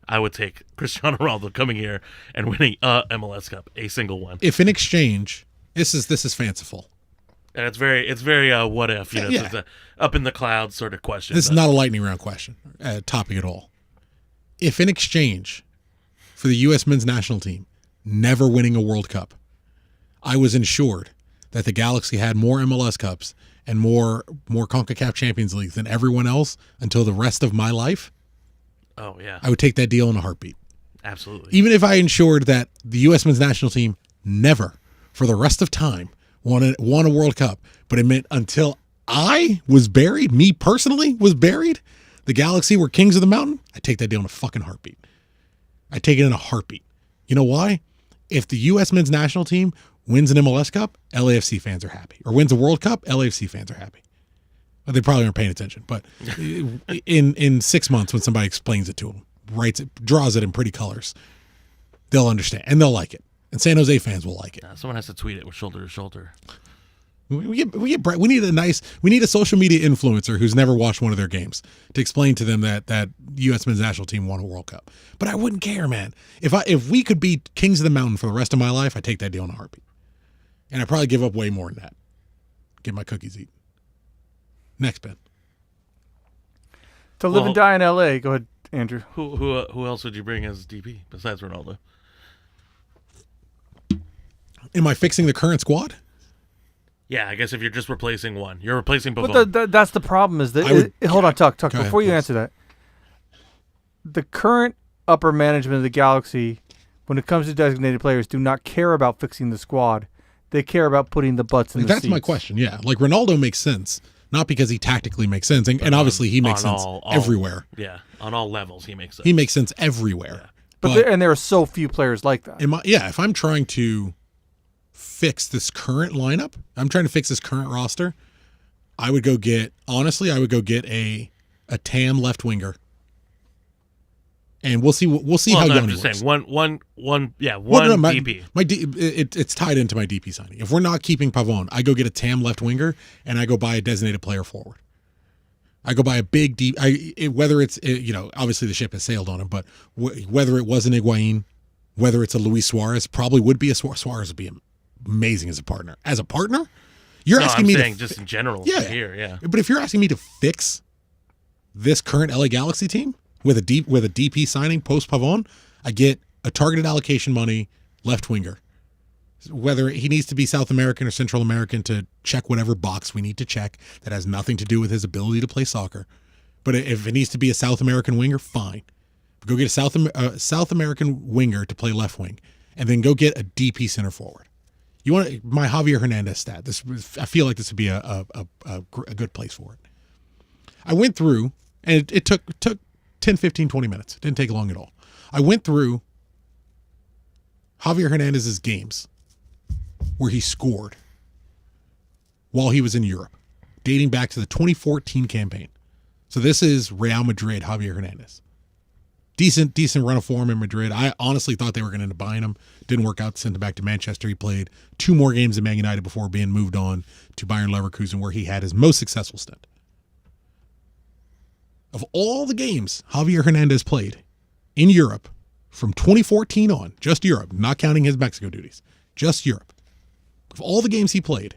I would take Cristiano Ronaldo coming here and winning a MLS Cup, a single one.
If in exchange, this is fanciful.
And it's very what if, it's a up in the clouds sort of question.
This is not a lightning round question, topic at all. If in exchange for the U.S. men's national team never winning a World Cup, I was ensured that the Galaxy had more MLS Cups and more CONCACAF Champions Leagues than everyone else until the rest of my life,
oh yeah,
I would take that deal in a heartbeat.
Absolutely.
Even if I ensured that the U.S. men's national team never, for the rest of time, won a World Cup, but it meant until I was buried, me personally was buried, the Galaxy were kings of the mountain, I'd take that deal in a fucking heartbeat. I'd take it in a heartbeat. You know why? If the U.S. men's national team wins an MLS Cup, LAFC fans are happy. Or wins a World Cup, LAFC fans are happy. Well, they probably aren't paying attention, but in 6 months when somebody explains it to them, writes it, draws it in pretty colors, they'll understand and they'll like it. And San Jose fans will like it.
Someone has to tweet it with shoulder to shoulder.
We need a social media influencer who's never watched one of their games to explain to them that U.S. men's national team won a World Cup. But I wouldn't care, man. If we could be kings of the mountain for the rest of my life, I'd take that deal in a heartbeat. And I'd probably give up way more than that. Get my cookies eaten. Next, Ben.
To live and die in L.A. Go ahead, Andrew.
Who else would you bring as DP besides Ronaldo?
Am I fixing the current squad?
Yeah, I guess if you're just replacing one, you're replacing Pavone.
But that's the problem. Is that hold on, Tuck. Before you answer that, the current upper management of the Galaxy, when it comes to designated players, do not care about fixing the squad. They care about putting the butts in the seats.
That's my question. Yeah, like Ronaldo makes sense, not because he tactically makes sense, and obviously he makes sense everywhere.
Yeah, on all levels he makes sense.
He makes sense everywhere. Yeah.
But there are so few players like that.
If I'm trying to fix this current lineup, I'm trying to fix this current roster, I would go get a TAM left winger. And we'll see how young he works.
One DP.
It's tied into my DP signing. If we're not keeping Pavone, I go get a TAM left winger and I go buy a designated player forward. I go buy a big deep. Whether it's obviously the ship has sailed on him, but whether it was an Higuain, whether it's a Luis Suarez, probably would be a Suarez would be amazing as a partner. As a partner,
I'm saying just in general.
Yeah,
here, yeah.
But if you're asking me to fix this current LA Galaxy team with a DP signing post Pavone, I get a targeted allocation money left winger. Whether he needs to be South American or Central American to check whatever box we need to check that has nothing to do with his ability to play soccer. But if it needs to be a South American winger, fine. Go get a South American winger to play left wing, and then go get a DP center forward. You want my Javier Hernandez stat? I feel like this would be a good place for it. I went through, and it took 10, 15, 20 minutes. It didn't take long at all. I went through Javier Hernandez's games where he scored while he was in Europe, dating back to the 2014 campaign. So this is Real Madrid, Javier Hernandez. Decent run of form in Madrid. I honestly thought they were going to end up buying him. Didn't work out. Sent him back to Manchester. He played 2 more games in Man United before being moved on to Bayern Leverkusen, where he had his most successful stint. Of all the games Javier Hernandez played in Europe from 2014 on, just Europe, not counting his Mexico duties, just Europe. Of all the games he played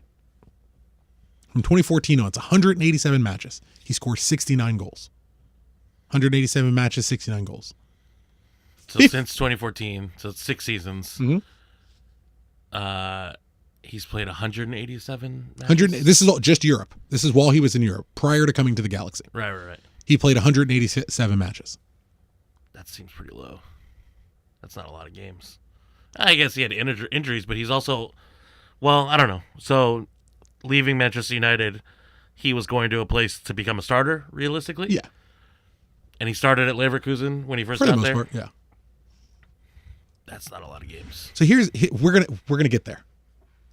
from 2014 on, it's 187 matches. He scored 69 goals. 187 matches, 69 goals.
So since 2014, so it's 6 seasons.
Mm-hmm.
He's played 187 matches.
This is all just Europe. This is while he was in Europe, prior to coming to the Galaxy.
Right.
He played 187 matches.
That seems pretty low. That's not a lot of games. I guess he had injuries, but he's also, well, I don't know. So leaving Manchester United, he was going to a place to become a starter, realistically?
Yeah.
And he started at Leverkusen when he first
For the
got
most
there?
part, yeah.
That's not a lot of games.
So we're gonna get there.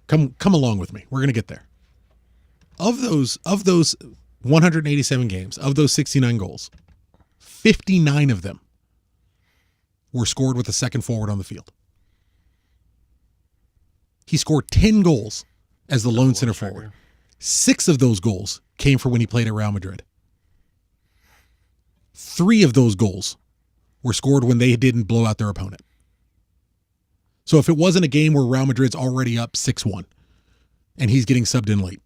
Come along with me. We're gonna get there. Of those 187 games, of those 69 goals, 59 of them were scored with a second forward on the field. He scored 10 goals as the lone center forward. 6 of those goals came from when he played at Real Madrid. 3 of those goals were scored when they didn't blow out their opponent. So if it wasn't a game where Real Madrid's already up 6-1 and he's getting subbed in late,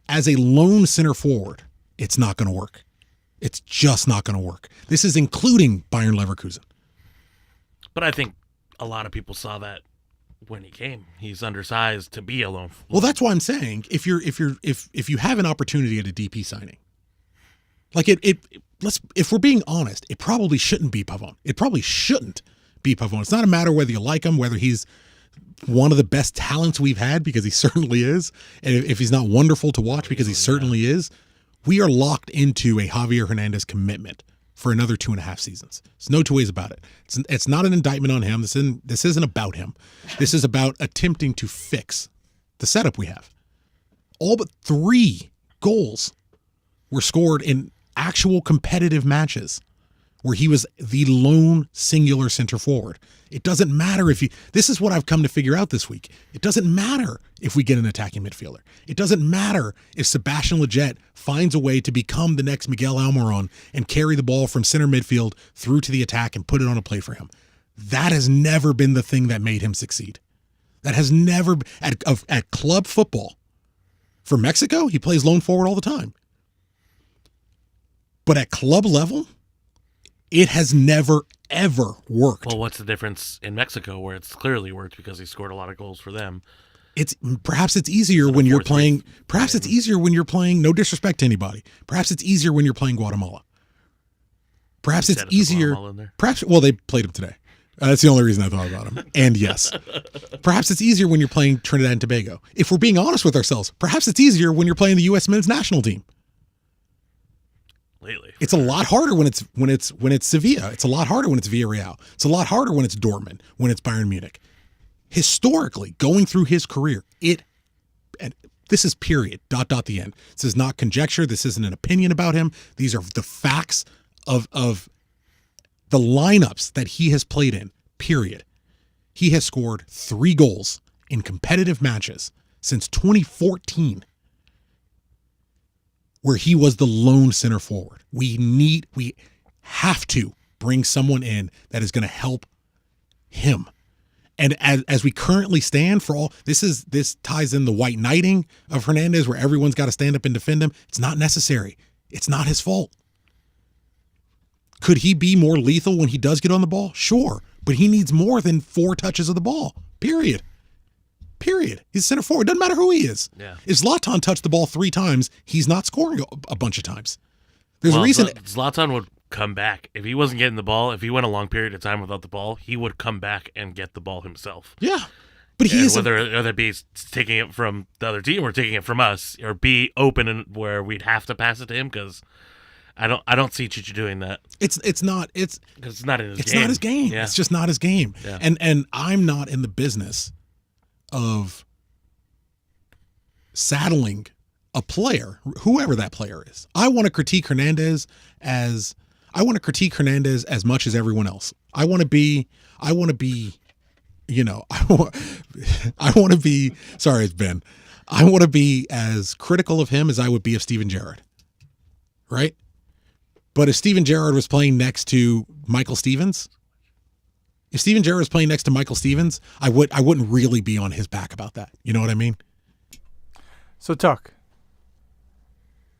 as a lone center forward, it's not going to work. It's just not going to work. This is including Bayern Leverkusen.
But I think a lot of people saw that when he came. He's undersized to be a lone.
Well, that's why I'm saying if you have an opportunity at a DP signing, like if we're being honest, it probably shouldn't be Pavón. It probably shouldn't be Pavón. It's not a matter whether you like him, whether he's one of the best talents we've had, because he certainly is, and if he's not wonderful to watch, because he certainly is. We are locked into a Javier Hernandez commitment for another 2.5 seasons. There's no two ways about it. It's not an indictment on him. This isn't about him. This is about attempting to fix the setup we have. All but 3 goals were scored in actual competitive matches where he was the lone singular center forward. It doesn't matter this is what I've come to figure out this week. It doesn't matter if we get an attacking midfielder. It doesn't matter if Sebastian Lletget finds a way to become the next Miguel Almiron and carry the ball from center midfield through to the attack and put it on a play for him. That has never been the thing that made him succeed. That has never, at club football, for Mexico, he plays lone forward all the time. But at club level, it has never, ever worked.
Well, what's the difference in Mexico where it's clearly worked because he scored a lot of goals for them?
Perhaps it's easier when you're playing. Perhaps it's easier when you're playing. No disrespect to anybody. Perhaps it's easier when you're playing Guatemala. Perhaps it's easier. Well, they played him today. That's the only reason I thought about him. And yes, perhaps it's easier when you're playing Trinidad and Tobago. If we're being honest with ourselves, perhaps it's easier when you're playing the U.S. men's national team.
Lately,
it's a lot harder when it's Sevilla. It's a lot harder when it's Villarreal. It's a lot harder when it's Dortmund, when it's Bayern Munich. Historically, going through his career, and this is period, ... the end. This is not conjecture. This isn't an opinion about him. These are the facts of the lineups that he has played in, period. He has scored 3 goals in competitive matches since 2014. Where he was the lone center forward. We have to bring someone in that is going to help him. And as we currently stand for all, this ties in the white knighting of Hernandez where everyone's got to stand up and defend him. It's not necessary. It's not his fault. Could he be more lethal when he does get on the ball? Sure. But he needs more than 4 touches of the ball. Period. He's center forward. Doesn't matter who he is.
Yeah.
If Zlatan touched the ball 3 times, he's not scoring a bunch of times. There's a reason.
Zlatan would come back. If he wasn't getting the ball, if he went a long period of time without the ball, he would come back and get the ball himself.
Yeah. But he is.
Whether it be taking it from the other team or taking it from us, or be open and where we'd have to pass it to him, because I don't see Chicha doing that.
It's not
in his game.
It's not his game.
Yeah.
It's just not his game.
Yeah.
And I'm not in the business of saddling a player, whoever that player is. I want to critique Hernandez as much as everyone else. I want to be, you know, I want to be, sorry, it's Ben. I want to be as critical of him as I would be of Steven Gerrard. Right? But if Steven Gerrard was playing next to Michael Stevens, I wouldn't really be on his back about that. You know what I mean?
So, Tuck,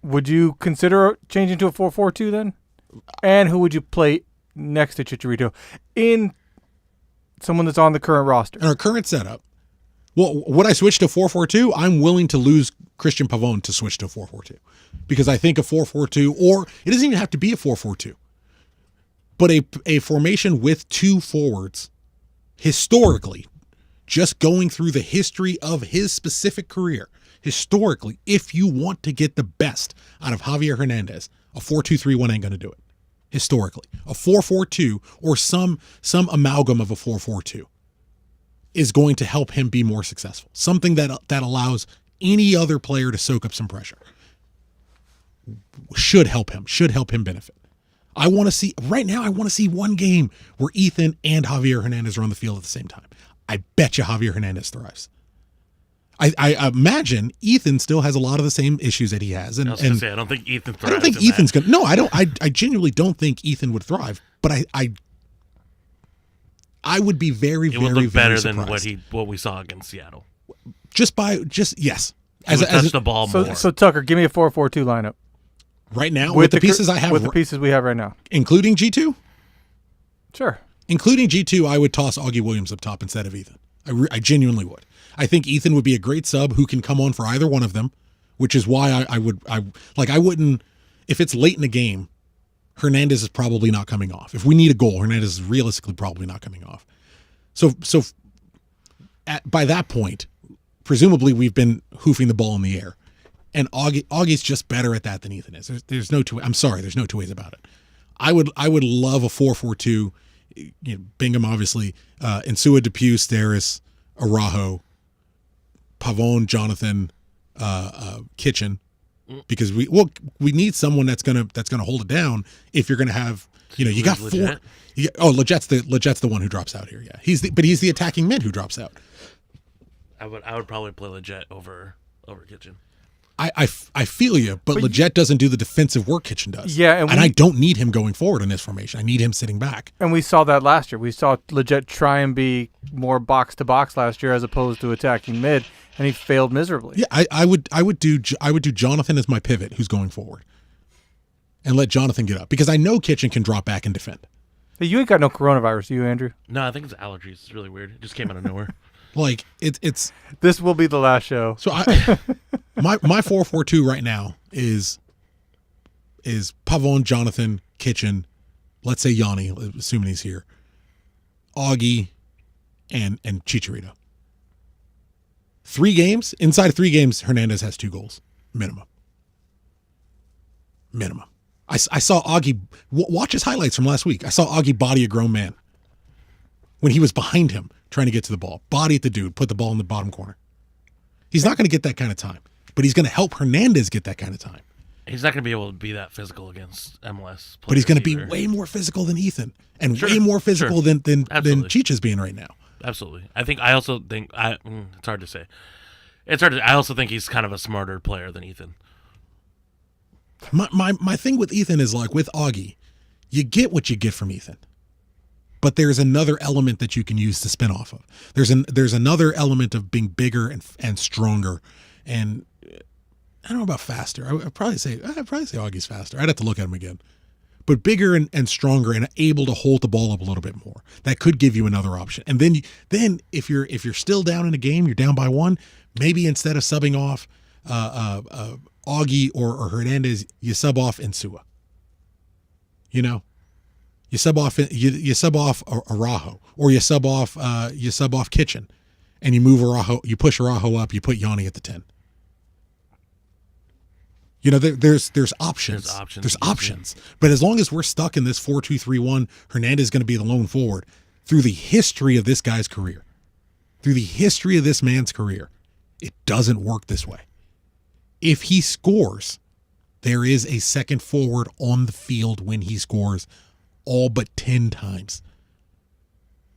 would you consider changing to a 4-4-2 then? And who would you play next to Chicharito in someone that's on the current roster?
In our current setup, well, would I switch to 4-4-2? I'm willing to lose Christian Pavón to switch to 4-4-2 because I think a 4-4-2, or it doesn't even have to be a 4-4-2, but a formation with two forwards, historically, just going through the history of his specific career, historically, if you want to get the best out of Javier Hernandez, a 4-2-3-1 ain't going to do it. Historically, a 4-4-2 or some amalgam of a 4-4-2 is going to help him be more successful. Something that allows any other player to soak up some pressure. Should help him benefit. I want to see one game where Ethan and Javier Hernandez are on the field at the same time. I bet you Javier Hernandez thrives. I imagine Ethan still has a lot of the same issues that he has. And,
I was going to say, I don't think Ethan thrives.
I don't think Ethan's going to. No, I don't. I genuinely don't think Ethan would thrive. But I would be very,
it
very,
would look
very
better
surprised.
than what we saw against Seattle.
Yes.
He would touch the ball more.
So Tucker, give me a 4-4-2 lineup.
Right now, with the pieces I have.
With the pieces we have right now.
Including G2?
Sure.
Including G2, I would toss Augie Williams up top instead of Ethan. I genuinely would. I think Ethan would be a great sub who can come on for either one of them, which is why I wouldn't, if it's late in the game, Hernandez is probably not coming off. If we need a goal, Hernandez is realistically probably not coming off. So by that point, presumably we've been hoofing the ball in the air. And Augie's just better at that than Ethan is. There's no two. I'm sorry, there's no two ways about it. I would love a 4-4-2. Bingham, obviously, Insua, Depew, Steris, Araujo, Pavón, Jonathan, Kitchen, because we need someone that's gonna hold it down. If you're gonna have, you got four. Leget's the one who drops out here. Yeah, he's the attacking mid who drops out.
I would probably play Leget over Kitchen.
I feel you, but Leget doesn't do the defensive work Kitchen does.
Yeah, and
I don't need him going forward in this formation. I need him sitting back.
And we saw that last year. We saw Leget try and be more box to box last year as opposed to attacking mid, and he failed miserably.
Yeah, I would do Jonathan as my pivot, who's going forward, and let Jonathan get up because I know Kitchen can drop back and defend.
Hey, you ain't got no coronavirus, do you, Andrew?
No, I think it's allergies. It's really weird. It just came out of nowhere.
Like it's.
This will be the last show.
So my 4-4-2 right now is Pavón, Jonathan, Kitchen, let's say Yanni, assuming he's here, Augie, and Chicharito. 3 games. Inside of 3 games, Hernandez has 2 goals minimum. I saw Augie. Watch his highlights from last week. I saw Augie body a grown man when he was behind him trying to get to the ball. Body at the dude, put the ball in the bottom corner. He's not going to get that kind of time, but he's going to help Hernandez get that kind of time.
He's not going to be able to be that physical against MLS.
But he's going to be way more physical than Ethan, and way more physical than Chicha's being right now.
Absolutely. I also think it's hard to say. I also think he's kind of a smarter player than Ethan.
My thing with Ethan is like with Augie, you get what you get from Ethan. But there's another element that you can use to spin off of. There's another element of being bigger and stronger, and I don't know about faster. I'd probably say Augie's faster. I'd have to look at him again, but bigger and stronger and able to hold the ball up a little bit more. That could give you another option. And then if you're still down in a game, you're down by 1. Maybe instead of subbing off Augie or Hernandez, you sub off Insua. You sub off Araujo, or you sub off Kitchen, and you move Araujo, you push Araujo up, you put Yanni at the 10. You know, there's options. There's options. But as long as we're stuck in this 4-2-3-1, Hernandez is going to be the lone forward through the history of this guy's career. Through the history of this man's career, it doesn't work this way. If he scores, there is a second forward on the field when he scores all but 10 times.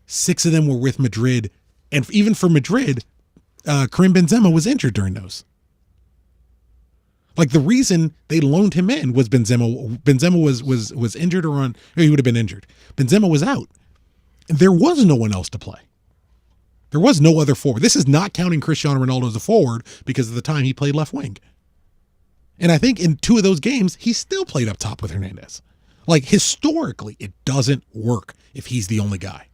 6 of them were with Madrid. And even for Madrid, Karim Benzema was injured during those. Like, the reason they loaned him in was Benzema was injured he would have been injured. Benzema was out. And there was no one else to play. There was no other forward. This is not counting Cristiano Ronaldo as a forward because of the time he played left wing. And I think in 2 of those games, he still played up top with Hernandez. Like, historically, it doesn't work if he's the only guy.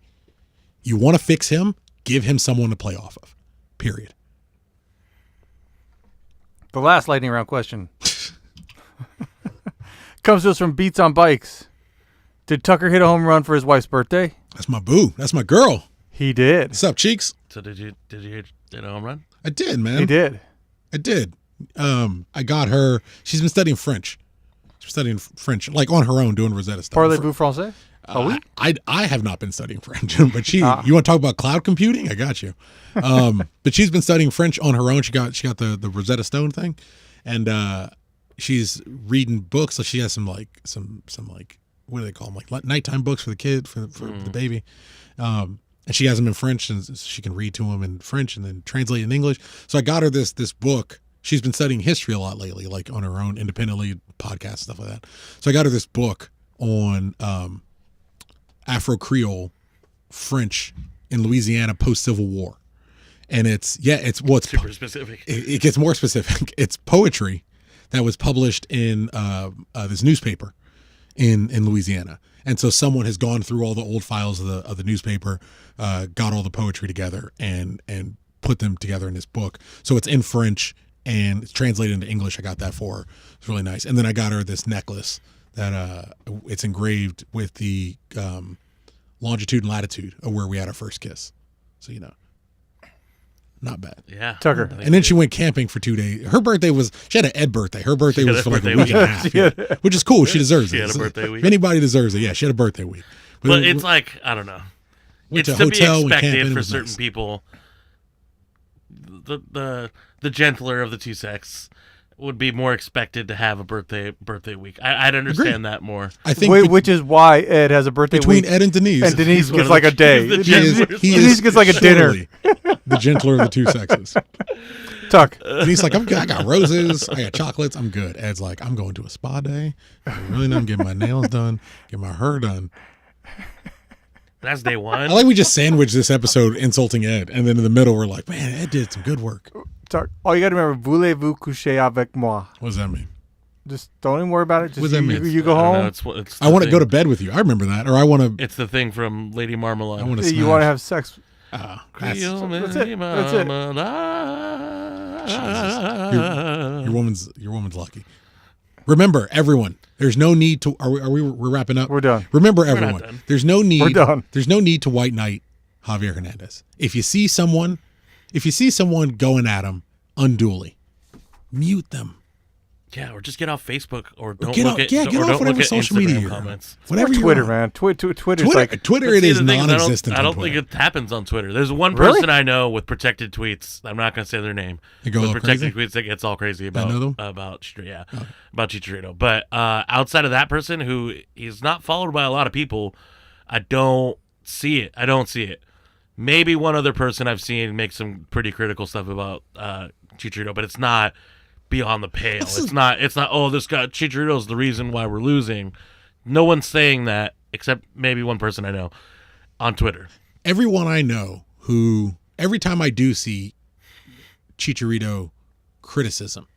You want to fix him, give him someone to play off of. Period.
The last lightning round question comes to us from Beats on Bikes. Did Tucker hit a home run for his wife's birthday?
That's my boo. That's my girl.
He did.
What's up, Cheeks?
So did you hit a home run?
I did, man.
He did.
I did. I got her. She's been studying French. She's studying French, like on her own, doing Rosetta stuff.
Parlez-vous français?
I have not been studying French, but you want to talk about cloud computing? I got you. But she's been studying French on her own. She got the Rosetta Stone thing, and she's reading books. So she has some what do they call them? Like nighttime books for the kid, for the baby. And she has them in French, and she can read to them in French and then translate in English. So I got her this book. She's been studying history a lot lately, like on her own, independently, podcasts, stuff like that. So I got her this book on Afro-Creole French in Louisiana post-Civil War. And it's
super specific.
It gets more specific. It's poetry that was published in this newspaper in Louisiana. And so someone has gone through all the old files of the newspaper, got all the poetry together and put them together in this book. So it's in French and it's translated into English. I got that for her. It's really nice. And then I got her this necklace that it's engraved with the longitude and latitude of where we had our first kiss. So, not bad.
Yeah.
Tucker.
And then she went camping for 2 days. Her birthday she had an Ed birthday. Her birthday was for like a week and a half. Yeah. Which is cool. She deserves it.
She had a birthday week.
If anybody deserves it, yeah, she had a birthday week.
But it's like, I don't know. It's to be expected for certain people. The gentler of the two sexes would be more expected to have a birthday week. I'd understand that more.
I think
which is why Ed has a birthday
between
week.
Ed and Denise.
And Denise gets like a day.
Denise
gets like a dinner.
The gentler of the two sexes.
Tuck.
Denise like, I'm good. I got roses. I got chocolates. I'm good. Ed's like, I'm going to a spa day. I'm really not getting my nails done. Get my hair done.
That's day one.
I like we just sandwiched this episode insulting Ed, and then in the middle we're like, man, Ed did some good work.
Tuck. All you got to remember, voulez-vous coucher avec moi?
What does that mean?
Just don't even worry about it. Just
what does that mean?
You go home.
It's
I want to go to bed with you. I remember that. Or I want to.
It's the thing from Lady Marmalade.
I want to.
You want to have sex.
That's
it.
Your woman's lucky. Remember, everyone. There's no need to. We're wrapping up.
We're done.
Remember, everyone.
done.
There's no need.
We're done.
There's no need to white knight Javier Hernandez. If you see someone going at him unduly, mute them.
Yeah, or just get off Facebook, or don't
Get
look
off-
at
yeah, get
or
off
don't
whatever
look at
social
Instagram
media you're on.
comments.
Whatever you're
Twitter,
on.
man. Twitter's
Twitter,
like
Twitter
But
it
see,
is
the thing
non-existent.
I don't
on
think
Twitter.
it happens on Twitter. There's one
Really?
person I know with protected tweets. I'm not going to say their name.
They go
with
all
protected
crazy?
tweets that gets all crazy
I know them?
about Chicharito. But outside of that person, who is not followed by a lot of people, I don't see it. Maybe one other person I've seen make some pretty critical stuff about Chicharito, but it's not beyond the pale. It's not, oh, this guy Chicharito's the reason why we're losing. No one's saying that except maybe one person I know on Twitter.
Everyone I know who, every time I do see Chicharito criticism,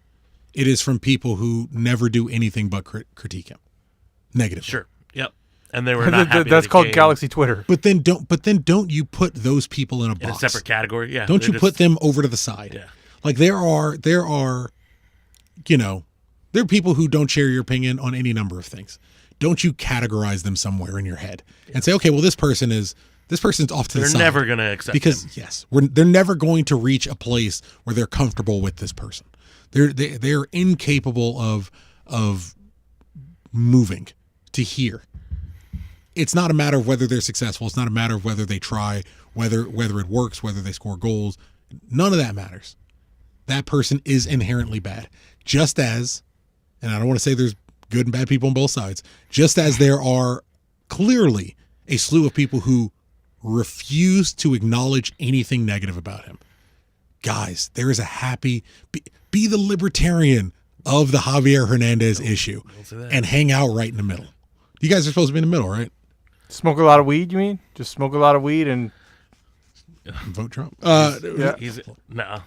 it is from people who never do anything but critique him negatively.
Sure. Yep. And they were not happy
that's
that
called
came
Galaxy Twitter.
But then don't you put those people in a
in a
box?
separate category. Yeah.
Don't you put them over to the side?
Yeah.
Like there are, there are people who don't share your opinion on any number of things. Don't you categorize them somewhere in your head and say, okay, well, this person's off to the side.
They're never going to accept
because
him.
yes, they're never going to reach a place where they're comfortable with this person. They're incapable of moving to here. It's not a matter of whether they're successful. It's not a matter of whether they try, whether it works, whether they score goals. None of that matters. That person is inherently bad. Just as, and I don't want to say there's good and bad people on both sides, just as there are clearly a slew of people who refuse to acknowledge anything negative about him. Guys, there is a happy, be the libertarian of the Javier Hernandez issue and hang out right in the middle. You guys are supposed to be in the middle, right?
Smoke a lot of weed, you mean? Just smoke a lot of weed and
vote Trump?
Yeah.
No.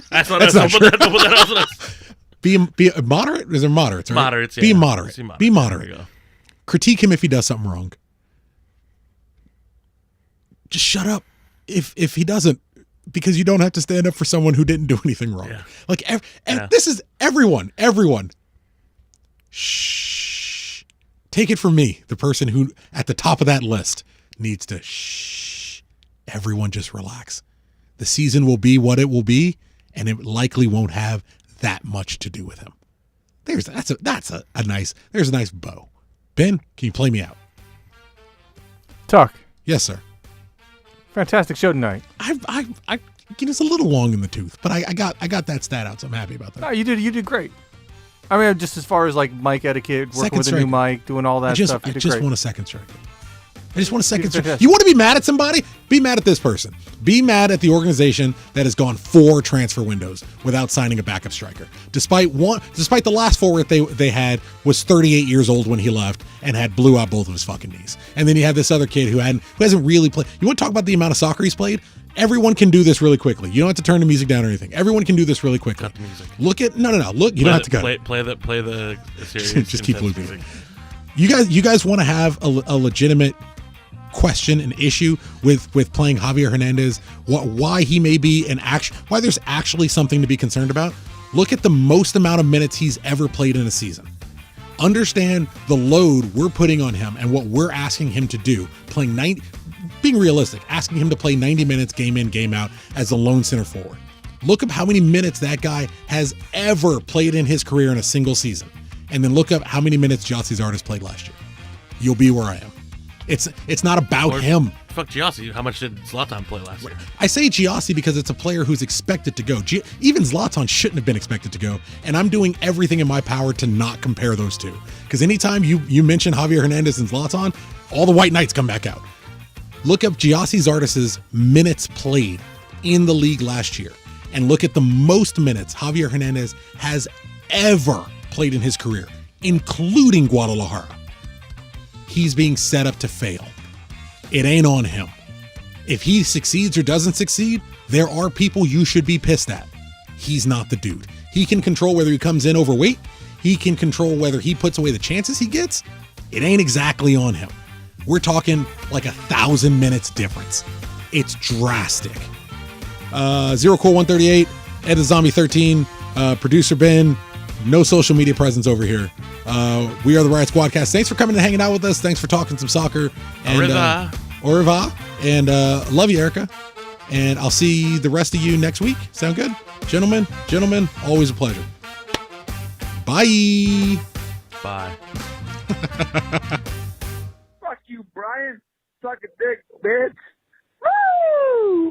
That's not us.
Be a moderate? Is there moderates, right?
Moderates, yeah.
Be moderate. Be moderate.
There we go.
Critique him if he does something wrong. Just shut up if he doesn't, because you don't have to stand up for someone who didn't do anything wrong.
Yeah.
Like, this is everyone. Shh. Take it from me, the person who at the top of that list needs to shh. Everyone just relax. The season will be what it will be, and it likely won't have that much to do with him. There's a nice bow. Ben, can you play me out?
Tuck.
Yes, sir.
Fantastic show tonight.
It's a little long in the tooth, but I got that stat out, so I'm happy about that.
No, you did great. I mean, just as far as like mic etiquette, working with a new mic, doing all that stuff, you did great.
I just want a second strike. You want to be mad at somebody? Be mad at this person. Be mad at the organization that has gone 4 transfer windows without signing a backup striker. Despite the last forward they had was 38 years old when he left and had blew out both of his fucking knees. And then you have this other kid who hasn't really played. You want to talk about the amount of soccer he's played? Everyone can do this really quickly. You don't have to turn the music down or anything. Everyone can do this really quickly.
Cut the music.
Look at no. Look, you don't have to cut it.
Play the series.
Just keep looping it. You guys want to have a legitimate question, an issue with playing Javier Hernandez, why he may be why there's actually something to be concerned about. Look at the most amount of minutes he's ever played in a season. Understand the load we're putting on him and what we're asking him to do, being realistic, asking him to play 90 minutes game in, game out as a lone center forward. Look up how many minutes that guy has ever played in his career in a single season, and then look up how many minutes Gyasi Zardes played last year. You'll be where I am. It's not about him.
Fuck Gyasi. How much did Zlatan play last year?
I say Gyasi because it's a player who's expected to go. Even Zlatan shouldn't have been expected to go, and I'm doing everything in my power to not compare those two. Because anytime you mention Javier Hernandez and Zlatan, all the white knights come back out. Look up Gyasi Zardes' minutes played in the league last year, and look at the most minutes Javier Hernandez has ever played in his career, including Guadalajara. He's being set up to fail. It ain't on him. If he succeeds or doesn't succeed, there are people you should be pissed at. He's not the dude. He can control whether he comes in overweight. He can control whether he puts away the chances he gets. It ain't exactly on him. We're talking like 1,000 minutes difference. It's drastic. Zero Core 138, Ed the Zombie 13, producer Ben, no social media presence over here. We are the Riot Squadcast. Thanks for coming and hanging out with us. Thanks for talking some soccer. And, au revoir. And love you, Erica. And I'll see the rest of you next week. Sound good? Gentlemen, always a pleasure. Bye.
Bye.
Fuck you, Brian. Suck a dick, bitch. Woo!